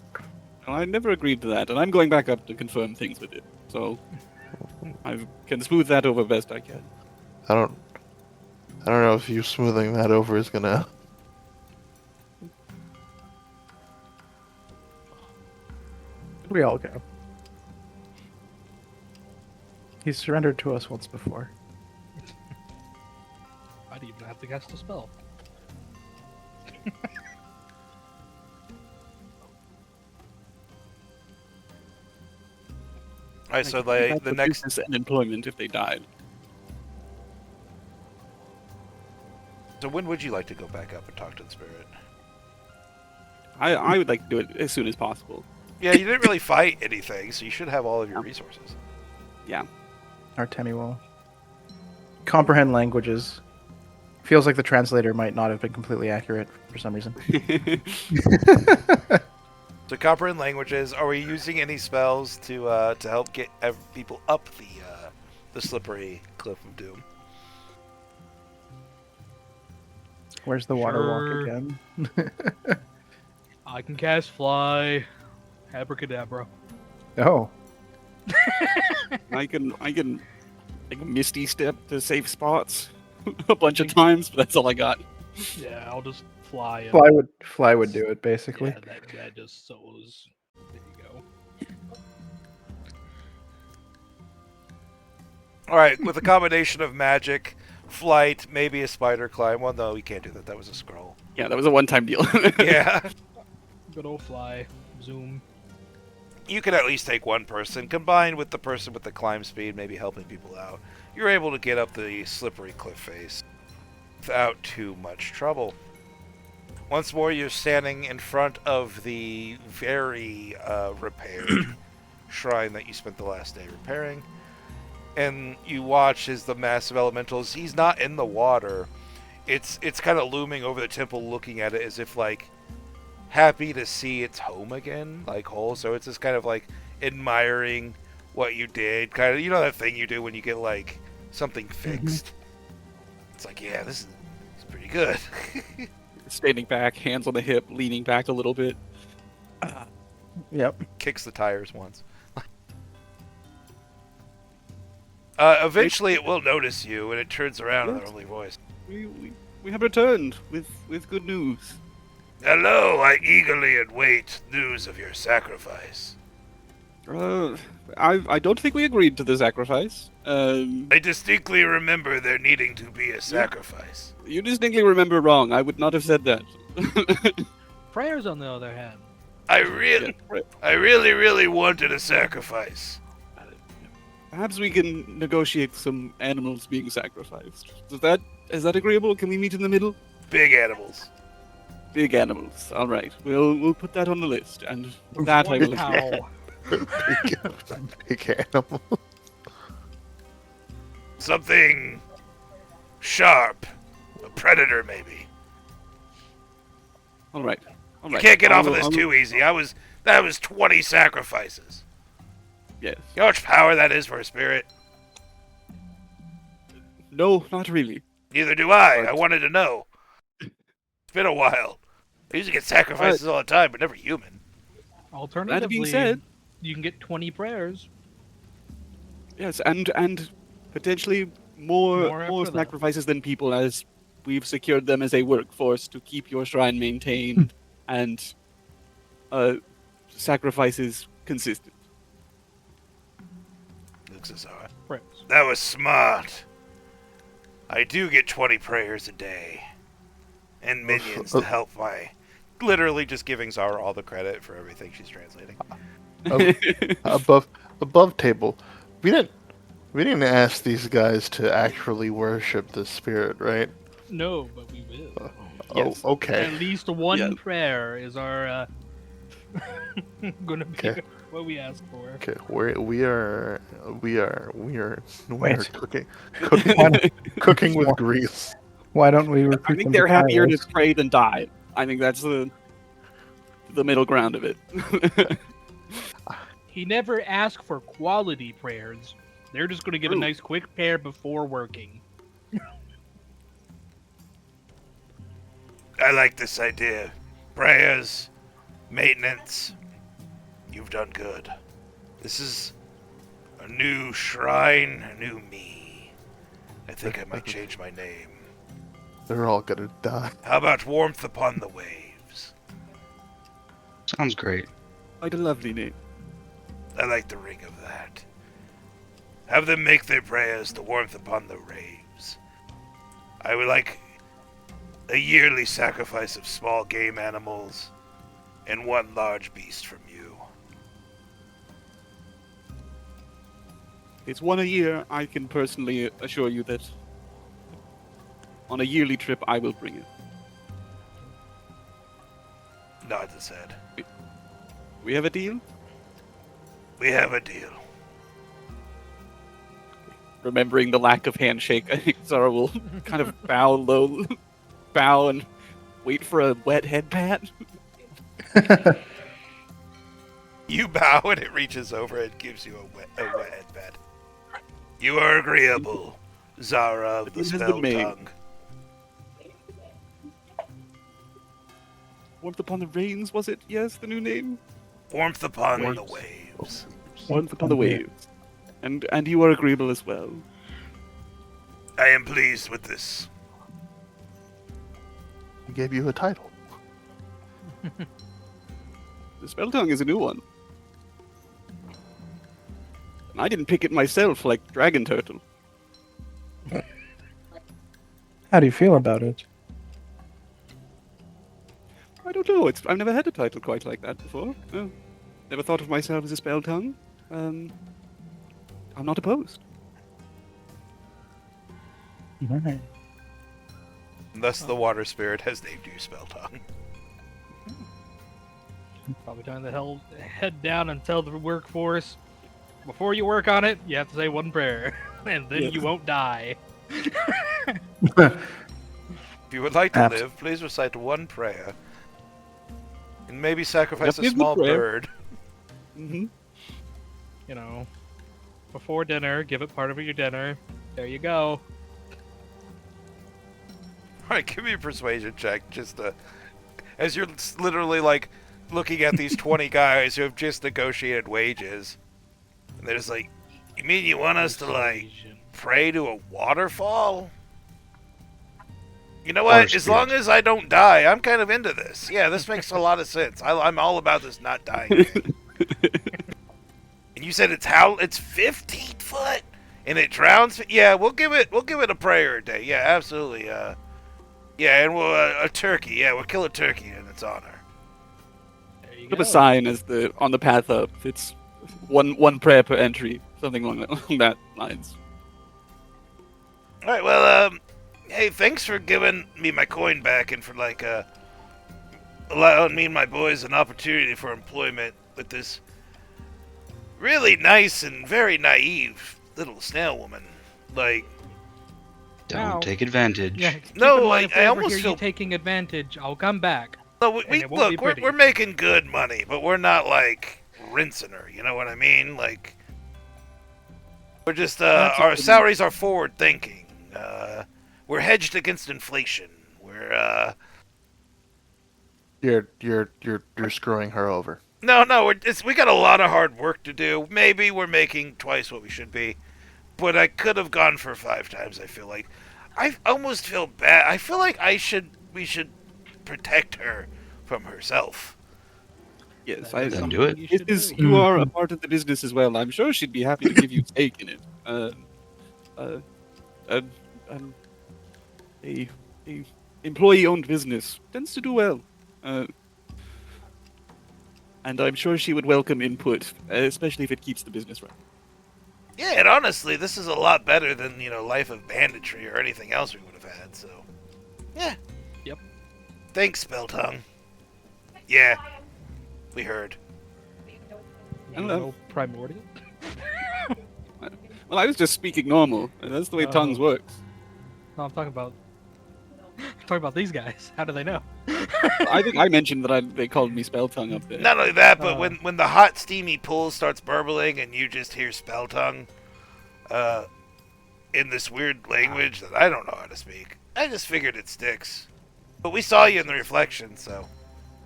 Well, I never agreed to that, and I'm going back up to confirm things with it. So I can smooth that over best I can. I don't know if you smoothing that over is gonna. We all go. He's surrendered to us once before. I'd even have to cast a spell. All right, so I could the have next business and employment if they died. So when would you like to go back up and talk to the spirit? I would like to do it as soon as possible. Yeah, you didn't really fight anything, so you should have all of your resources. Yeah. Artemi will comprehend languages. Feels like the translator might not have been completely accurate for some reason. To comprehend languages, are we using any spells to help get people up the slippery cliff of doom? Where's the water walk Sure. again? I can cast fly, abracadabra. Oh, I can like misty step to safe spots a bunch of times, but that's all I got. Yeah, I'll just fly. And, fly would do it basically. yeah, that just sows. There you go. All right, with a combination of magic, flight, maybe a spider climb. Well, no, we can't do that. That was a scroll. Yeah, that was a one-time deal. Yeah. Good old fly, zoom. You can at least take one person, combined with the person with the climb speed, maybe helping people out. You're able to get up the slippery cliff face without too much trouble. Once more, you're standing in front of the very repaired shrine that you spent the last day repairing. And you watch as the massive elementals, he's not in the water. It's kind of looming over the temple, looking at it as if, like, happy to see its home again, like whole. So it's just kind of like admiring what you did, kind of, you know, that thing you do when you get like something fixed. It's like, yeah, this is pretty good. Standing back, hands on the hip, leaning back a little bit. Yep. Kicks the tires once. Eventually, it will notice you, and it turns around in a lovely voice. We have returned with good news. Hello, I eagerly await news of your sacrifice. I don't think we agreed to the sacrifice. I distinctly remember there needing to be a sacrifice. You distinctly remember wrong. I would not have said that. Prayers, on the other hand. I really wanted a sacrifice. Perhaps we can negotiate some animals being sacrificed. Is that agreeable? Can we meet in the middle? Big animals. Big animals. All right. We'll put that on the list, and that I will. How? Big animal. Something sharp. A predator, maybe. All right. All You right. can't get I off of will- this I will- too easy. That was 20 sacrifices. Yes. You know how much power that is for a spirit? No, not really. Neither do I. But- I wanted to know. It's been a while. I used to get sacrifices all the time, but never human. Alternatively, That being said, you can get 20 prayers. yes, and potentially more More after that. sacrifices than people, as we've secured them as a workforce to keep your shrine maintained and sacrifices consistent. Looks as though Prayers. that was smart. I do get 20 prayers a day. And minions to help my... Literally just giving Zara all the credit for everything she's translating. Above table. We didn't ask these guys to actually worship the spirit, right? No, but we will. Yes. Oh, okay. At least one Yeah. prayer is our gonna be Okay. what we ask for. Okay, we are Wait. cooking Why don't, cooking with grease. why don't we I recruit think them they're to happier to trials? pray than die. I think that's the middle ground of it. He never asked for quality prayers. They're just gonna give a True. nice quick prayer before working. I like this idea. Prayers, maintenance. You've done good. This is a new shrine, a new me. I think I might change my name. They're all gonna die. How about warmth upon the waves? Sounds great. Quite a lovely name. I like the ring of that. Have them make their prayers to warmth upon the waves. I would like a yearly sacrifice of small game animals and one large beast from you. It's one a year. I can personally assure you that on a yearly trip, I will bring it. Nods his head. We have a deal? We have a deal. Remembering the lack of handshake, I think Zara will kind of bow low, bow and wait for a wet head pat. You bow and it reaches over and gives you a wet headband. You are agreeable, Zara of the It has been Spell made. Tongue. Warmth upon the Rains, was it? Yes, the new name? Warmth upon Warmth. the waves. Warmth upon the Waves. And you are agreeable as well. I am pleased with this. We gave you a title. The spell tongue is a new one. And I didn't pick it myself like Dragon Turtle. How do you feel about it? I don't know. I've never had a title quite like that before. No. Never thought of myself as a spell tongue. I'm not opposed. Alright. Thus, the water spirit has named you Spell Tongue. Probably time to head down and tell the workforce. Before you work on it, you have to say one prayer, and then Yes. you won't die. If you would like to Abs- live, please recite one prayer. And maybe sacrifice Yep, a give the small prayer. bird. Mm-hmm. You know, before dinner, give it part of your dinner. There you go. Alright, give me a persuasion check, just as you're literally, like, looking at these 20 guys who have just negotiated wages. And they're just like, you mean you want us to, like, Persuasion. pray to a waterfall? You know Water what? As long spirit. as I don't die, I'm kind of into this. Yeah, this makes a lot of sense. I'm all about this not dying. And you said it's 15 foot and it drowns. Yeah, we'll give it a prayer a day. Yeah, absolutely. Yeah, and we'll a turkey. Yeah, we'll kill a turkey in its honor. There you Put go. a sign as on the path up. It's one prayer per entry, something along that lines. All right. Well, hey, thanks for giving me my coin back and for like allowing me and my boys an opportunity for employment with this really nice and very naive little snail woman. Like, Don't Now- take advantage. Yeah, keep No, in mind, if I we ever almost hear feel- you taking advantage, I'll come back. no, And it won't be look, pretty. we're making good money, but we're not like rinsing her. You know what I mean? Like, we're just That's our a good- salaries are forward thinking. We're hedged against inflation. We're You're screwing her over. no, we got a lot of hard work to do. Maybe we're making twice what we should be, but I could have gone for 5 times. I feel like I almost feel bad. I feel like we should protect her from herself. Yes, That is Then something do it. you It should is, do. you are a part of the business as well. I'm sure she'd be happy to give you stake in it. A employee-owned business tends to do well, and I'm sure she would welcome input, especially if it keeps the business running. Yeah, and honestly, this is a lot better than Life of Banditry or anything else we would have had. So Yeah. Yep. Thanks, Spelltongue. Yeah, we heard. I don't You know. know primordial. Well, I was just speaking normal, and that's the way tongues Oh. works. No, I'm talking about these guys. How do they know? I think I mentioned that they called me spell tongue up there. Not only that, but Uh. when the hot, steamy pool starts burbling and you just hear Spelltongue, in this weird language that I don't know how to speak, I just figured it sticks. But we saw you in the reflection, so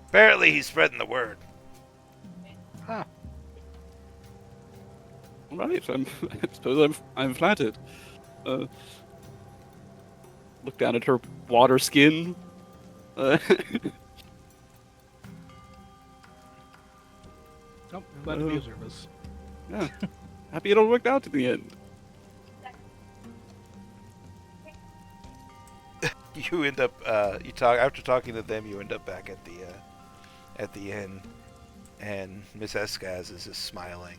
apparently he's spreading the word. Ah. Right, I suppose I'm flattered. Look down at her water skin. Nope. Glad to be of service. Yeah, happy it all worked out in the end. You end up after talking to them, you end up back at the inn, and Miss Escaz is just smiling.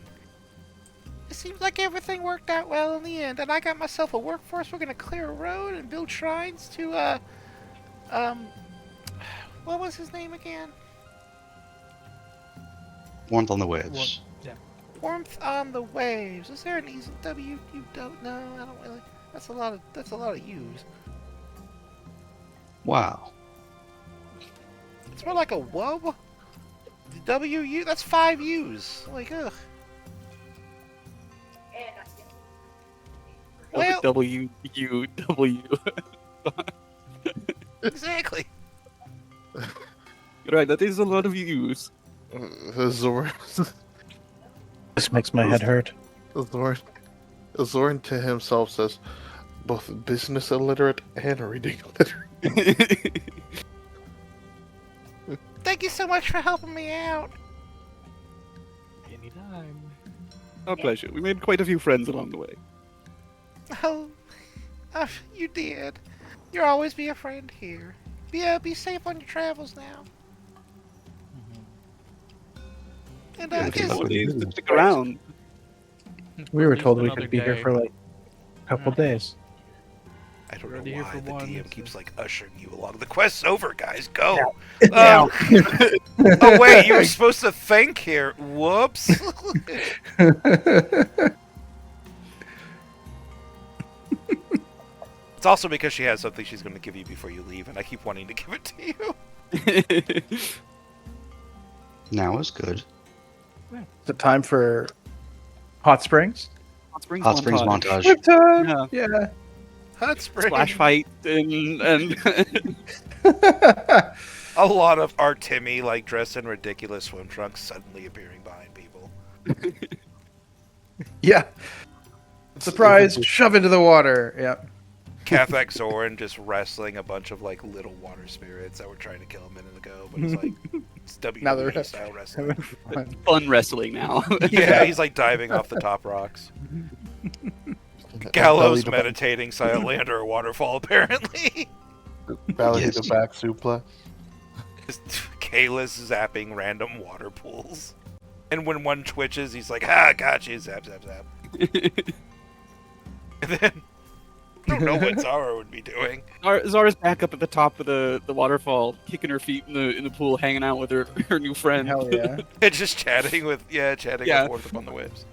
It seems like everything worked out well in the end, and I got myself a workforce. We're gonna clear a road and build shrines to what was his name again? Warmth on the waves. Yeah. Warmth on the waves. Is there an easy W? You don't know? I don't really. That's a lot of U's. Wow. It's more like a wub. W-U? That's 5 U's. Like, ugh. Well, W-U-W. exactly. You're right, that is a lot of U's. Zoran, This makes my head hurt. Zoran to himself says, both business illiterate and reading illiterate. Thank you so much for helping me out. Anytime. Our pleasure. We made quite a few friends along the way. Oh, you did. You'll always be a friend here. Be safe on your travels now. And Yeah, I guess Please stick around. We were told we Another could be here day. for like a couple days. I don't Already know here why for the one, DM so- keeps like ushering you along. The quest's over, guys. Go. Now. Oh wait, you were supposed to think here. Whoops. It's also because she has something she's going to give you before you leave, and I keep wanting to give it to you. Now is good. Is it time for hot springs? Hot Springs montage. Swim time! Yeah. Yeah. Hot spring. Splash fight and A lot of Artemi, like dressed in ridiculous swim trunks, suddenly appearing behind people. Yeah. Surprise! Shove into the water. Yeah. Kathak Zoran just wrestling a bunch of like little water spirits that were trying to kill him a minute ago, but it's like it's Now they're WWE style wrestling. Fun. fun wrestling now. Yeah, he's like diving off the top rocks. Gallows meditating silently under a waterfall, apparently. Belly Yes. to back suplex. Just Kalis zapping random water pools. And when one twitches, he's like, "Ah, gotcha!" Zap, zap, zap. And then I don't know what Zara would be doing. Zara's back up at the top of the waterfall, kicking her feet in the pool, hanging out with her new friend. Hell yeah. And just chatting with Yeah. with Warmth upon the waves.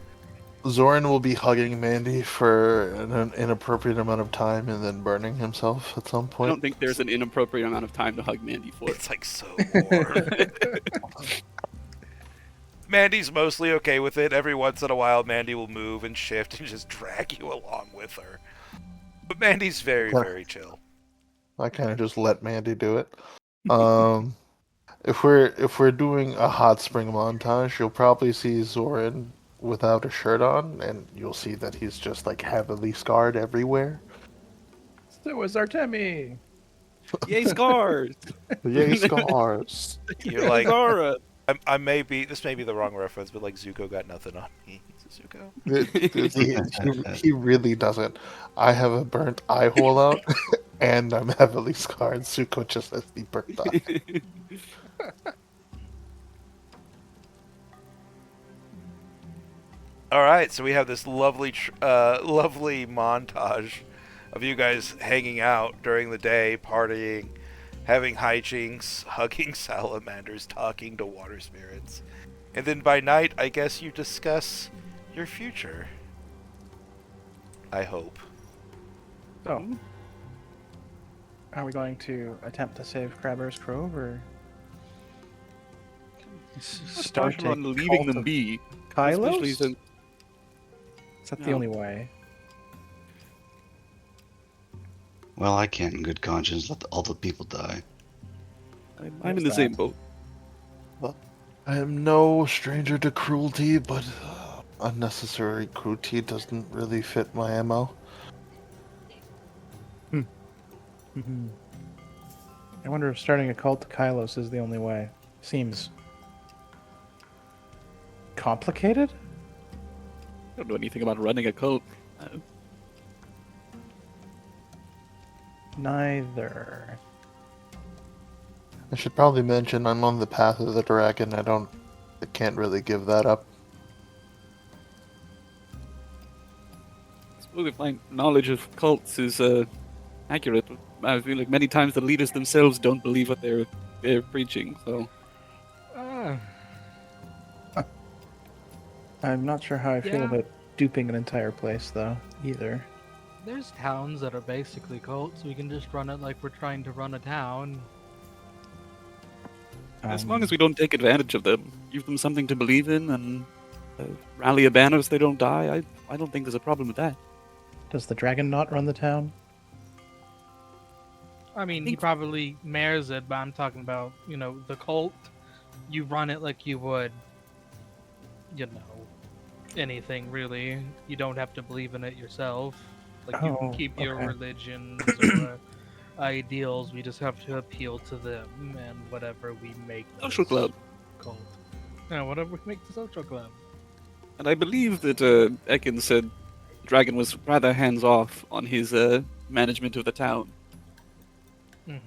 Zoran will be hugging Mandy for an inappropriate amount of time and then burning himself at some I point. don't think there's an inappropriate amount of time to hug Mandy for. It's like so warm. Mandy's mostly okay with it. Every once in a while, Mandy will move and shift and just drag you along with her. But Mandy's very, Yeah. very chill. I kind of just let Mandy do it. If we're doing a hot spring montage, you'll probably see Zoran without a shirt on, and you'll see that he's just like heavily scarred everywhere. So was Artemi. Yay, scars! Yay, scars! You're like, Zara! I may be, this may be the wrong reference, but like Zuko got nothing on me. Is it Zuko? He really doesn't. I have a burnt eye hole out, and I'm heavily scarred. Zuko just has the burnt eye. All right, so we have this lovely, lovely montage of you guys hanging out during the day, partying, having hijinks, hugging salamanders, talking to water spirits. And then by night, I guess you discuss your future. I hope. So, Hmm? are we going to attempt to save Crabber's Cove, or Not start partial a on leaving cult them of be, especially Kylos? since Is that the no. only way? Well, I can't in good conscience let all the people die. I'm in There's the same that. boat. I am no stranger to cruelty, but unnecessary cruelty doesn't really fit my MO. Mhm. I wonder if starting a cult to Kylos is the only way. Seems complicated? I don't know anything about running a cult. Neither. I should probably mention I'm on the path of the dragon. I can't really give that up. I suppose if my knowledge of cults is accurate, I feel like many times the leaders themselves don't believe what they're preaching. So Uh, I'm not sure how I feel Yeah. about duping an entire place, though, either. there's towns that are basically cults. We can just run it like we're trying to run a town. as long as Um, we don't take advantage of them, give them something to believe in, and rally a banner so they don't die, I don't think there's a problem with that. Does the dragon not run the town? I mean, he think- probably mares it, but I'm talking about, the cult. You run it like you would, anything really. You don't have to believe in it yourself. Like, you can Oh, keep your okay. religions or ideals. We just have to appeal to them and whatever we make Social this club. cult. Yeah, whatever we make the social club. And I believe that Ekin said Dragon was rather hands off on his management of the town. Hmm.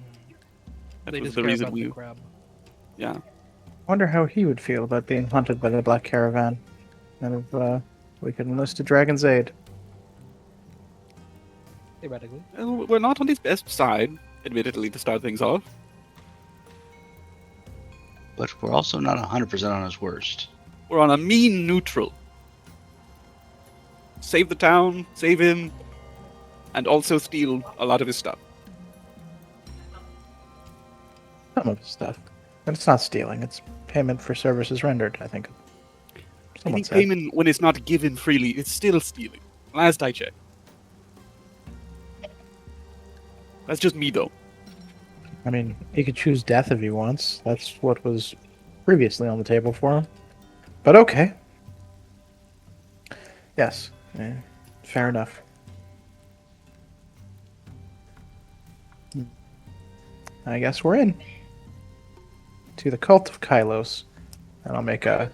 That They was just the care reason about the crab. yeah. Wonder how he would feel about being hunted by the Black Caravan. And if we could enlist a dragon's aid. Theoretically. Well, we're not on his best side, admittedly, to start things off. But we're also not 100% on his worst. We're on a mean neutral. Save the town, save him, and also steal a lot of his stuff. Some of his stuff. But it's not stealing, it's payment for services rendered, I think. I Someone think said. payment, when it's not given freely, it's still stealing. Last I checked. That's just me, though. I mean, he could choose death if he wants. That's what was previously on the table for him. But okay. Yes. Fair enough. I guess we're in. To the cult of Kylos. And I'll make a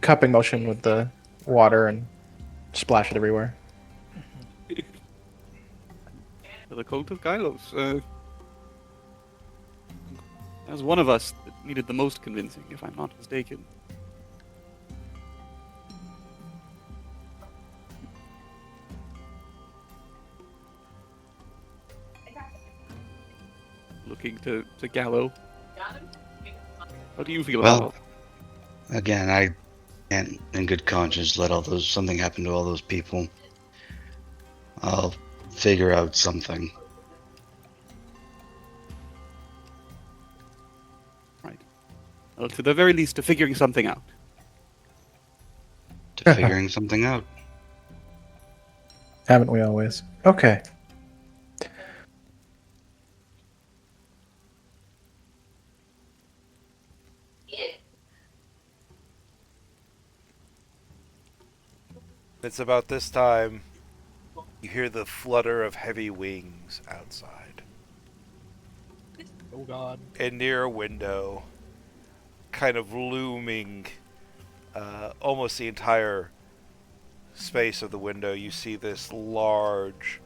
cupping motion with the water and splash it everywhere. The cult of Kylos. That was one of us that needed the most convincing, if I'm not mistaken. Looking to Gallo. How do you feel about Well, it? again, I can't in good conscience let something happen to all those people. I'll figure out something. Right. Well, to the very least, to figuring something out. To figuring something out. Haven't we always? Okay. It's about this time you hear the flutter of heavy wings outside. Oh god. And near a window, kind of looming almost the entire space of the window, you see this large,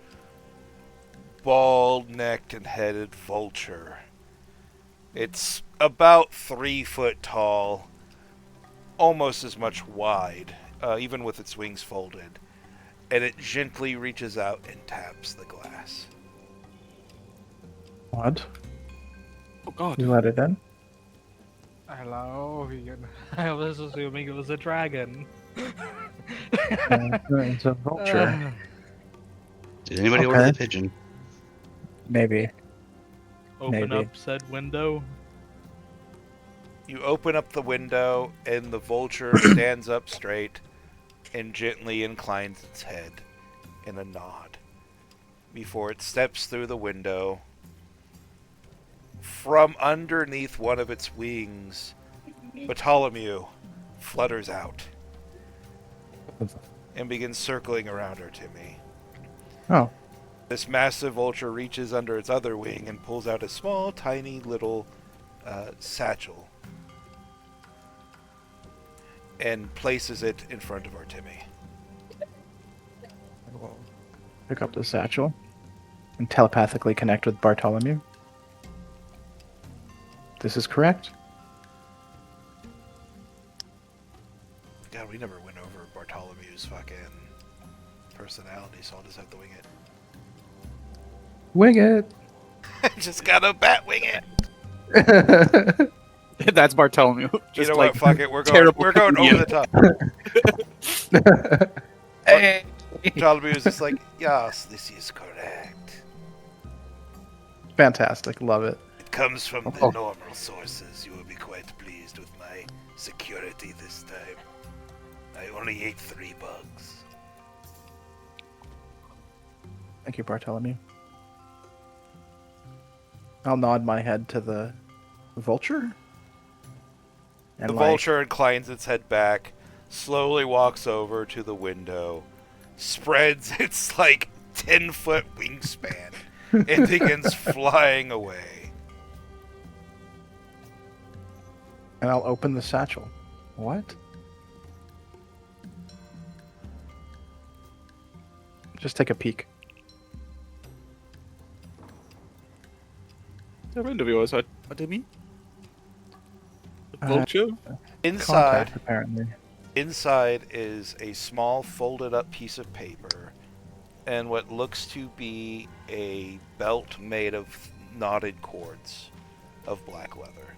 bald-necked and headed vulture. It's about 3 foot tall, almost as much wide, even with its wings folded. and it gently reaches out and taps the glass. What? Oh God. You let it in? Hello. I was assuming it was a dragon. It's a vulture. Did anybody order Okay. the pigeon? Maybe. Open Maybe. up said window. You open up the window, and the vulture stands up straight and gently inclines its head in a nod before it steps through the window. From underneath one of its wings, Bartholomew flutters out and begins circling around her, Timmy. Oh. This massive vulture reaches under its other wing and pulls out a small, tiny little satchel and places it in front of our Timmy. I will pick up the satchel and telepathically connect with Bartholomew. This is correct. God, we never went over Bartholomew's fucking personality, so I'll just have to wing it. Wing it! Just gotta bat wing it. That's Bartholomew. You Just know like what? Fuck it. We're terrible going over comedian. the top. Hey! Bartholomew is just like, yes, this is correct. Fantastic. Love it. It comes from the Oh. normal sources. You will be quite pleased with my security this time. I only ate 3 bugs. Thank you, Bartholomew. I'll nod my head to the vulture. And The vulture inclines its head back, slowly walks over to the window, spreads its like 10-foot wingspan, and begins flying away. And I'll open the satchel. What? Just take a peek. A friend of yours, what do you mean? A Uh, vulture? Inside, Contact, apparently. inside is a small folded up piece of paper and what looks to be a belt made of knotted cords of black leather.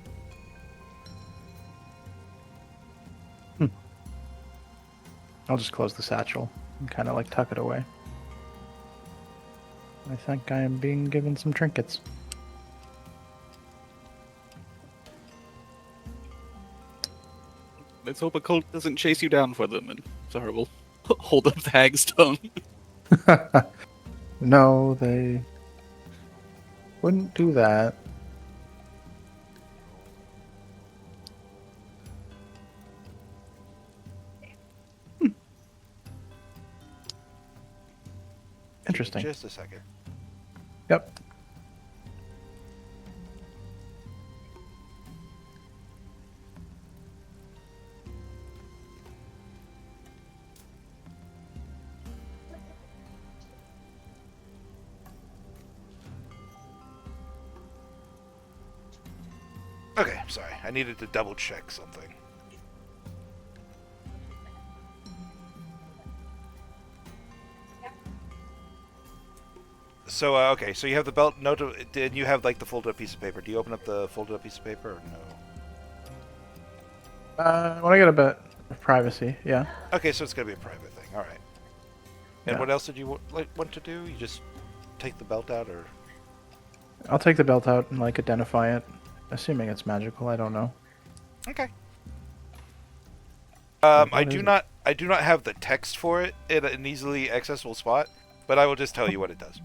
I'll just close the satchel and kind of like tuck it away. I think I am being given some trinkets. Let's hope a cult doesn't chase you down for them and sorry, we'll hold up the hag's tongue. No, they wouldn't do that. Interesting. Just a second. Yep. Okay, sorry. I needed to double check something. So, okay, so you have the belt. Did you have like the folded up piece of paper? Do you open up the folded up piece of paper or no? When I get a bit of privacy, yeah. Okay, so it's gonna be a private thing. All right. And Yeah. what else did you want to do? You just take the belt out, or I'll take the belt out and like identify it, assuming it's magical. I don't know. okay. What I is do it? not. I do not have the text for it in an easily accessible spot, but I will just tell you what it does.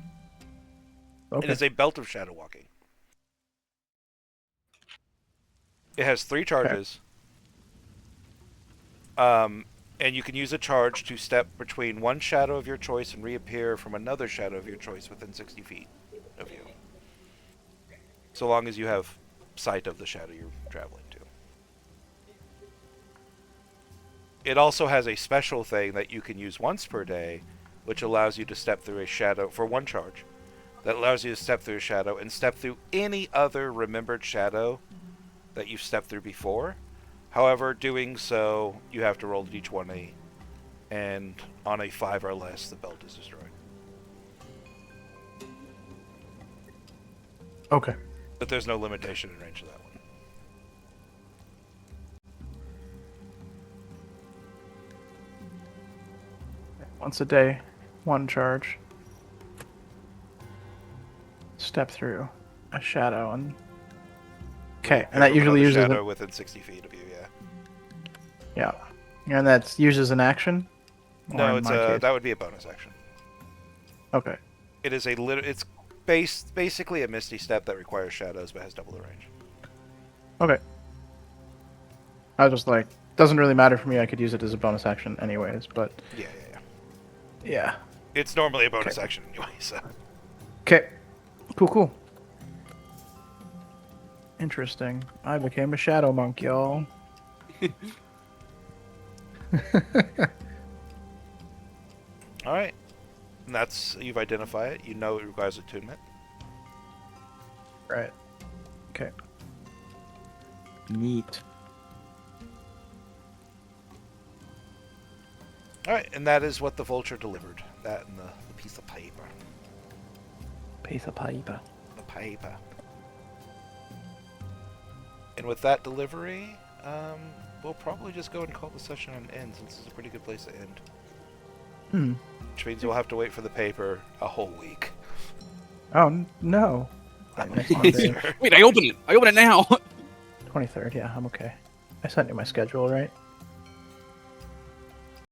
Okay. It is a belt of shadow walking. It has 3 charges. And you can use a charge to step between one shadow of your choice and reappear from another shadow of your choice within 60 feet of you. So long as you have sight of the shadow you're traveling to. It also has a special thing that you can use once per day, which allows you to step through a shadow for 1 charge. That allows you to step through a shadow and step through any other remembered shadow that you've stepped through before. However, doing so, you have to roll d20 and On a 5 or less, the belt is destroyed. Okay. But there's no limitation in range of that one. Once a day, one charge. Step through a shadow and. Okay, and that Everyone usually on the uses shadow within 60 feet of you, yeah. yeah, and that's uses an action. Or No, in it's my case? that would be a bonus action. Okay. It is it's basically a misty step that requires shadows but has double the range. Okay. I was just like, doesn't really matter for me. I could use it as a bonus action anyways, but Yeah. yeah. It's normally a bonus action anyway, so. Okay. Cool. Interesting. I became a shadow monk, y'all. Alright. And that's, you've identified it. You know it requires attunement. Right. Okay. Neat. Alright, and that is what the vulture delivered. That and the piece of paper. Piece of paper. The paper. And with that delivery, we'll probably just go and call the session an end, since it's a pretty good place to end. Which means we'll have to wait for the paper a whole week. Oh, no. Next Monday. Wait, I open it! I open it now! 23rd, yeah, I'm okay. I sent you my schedule, right?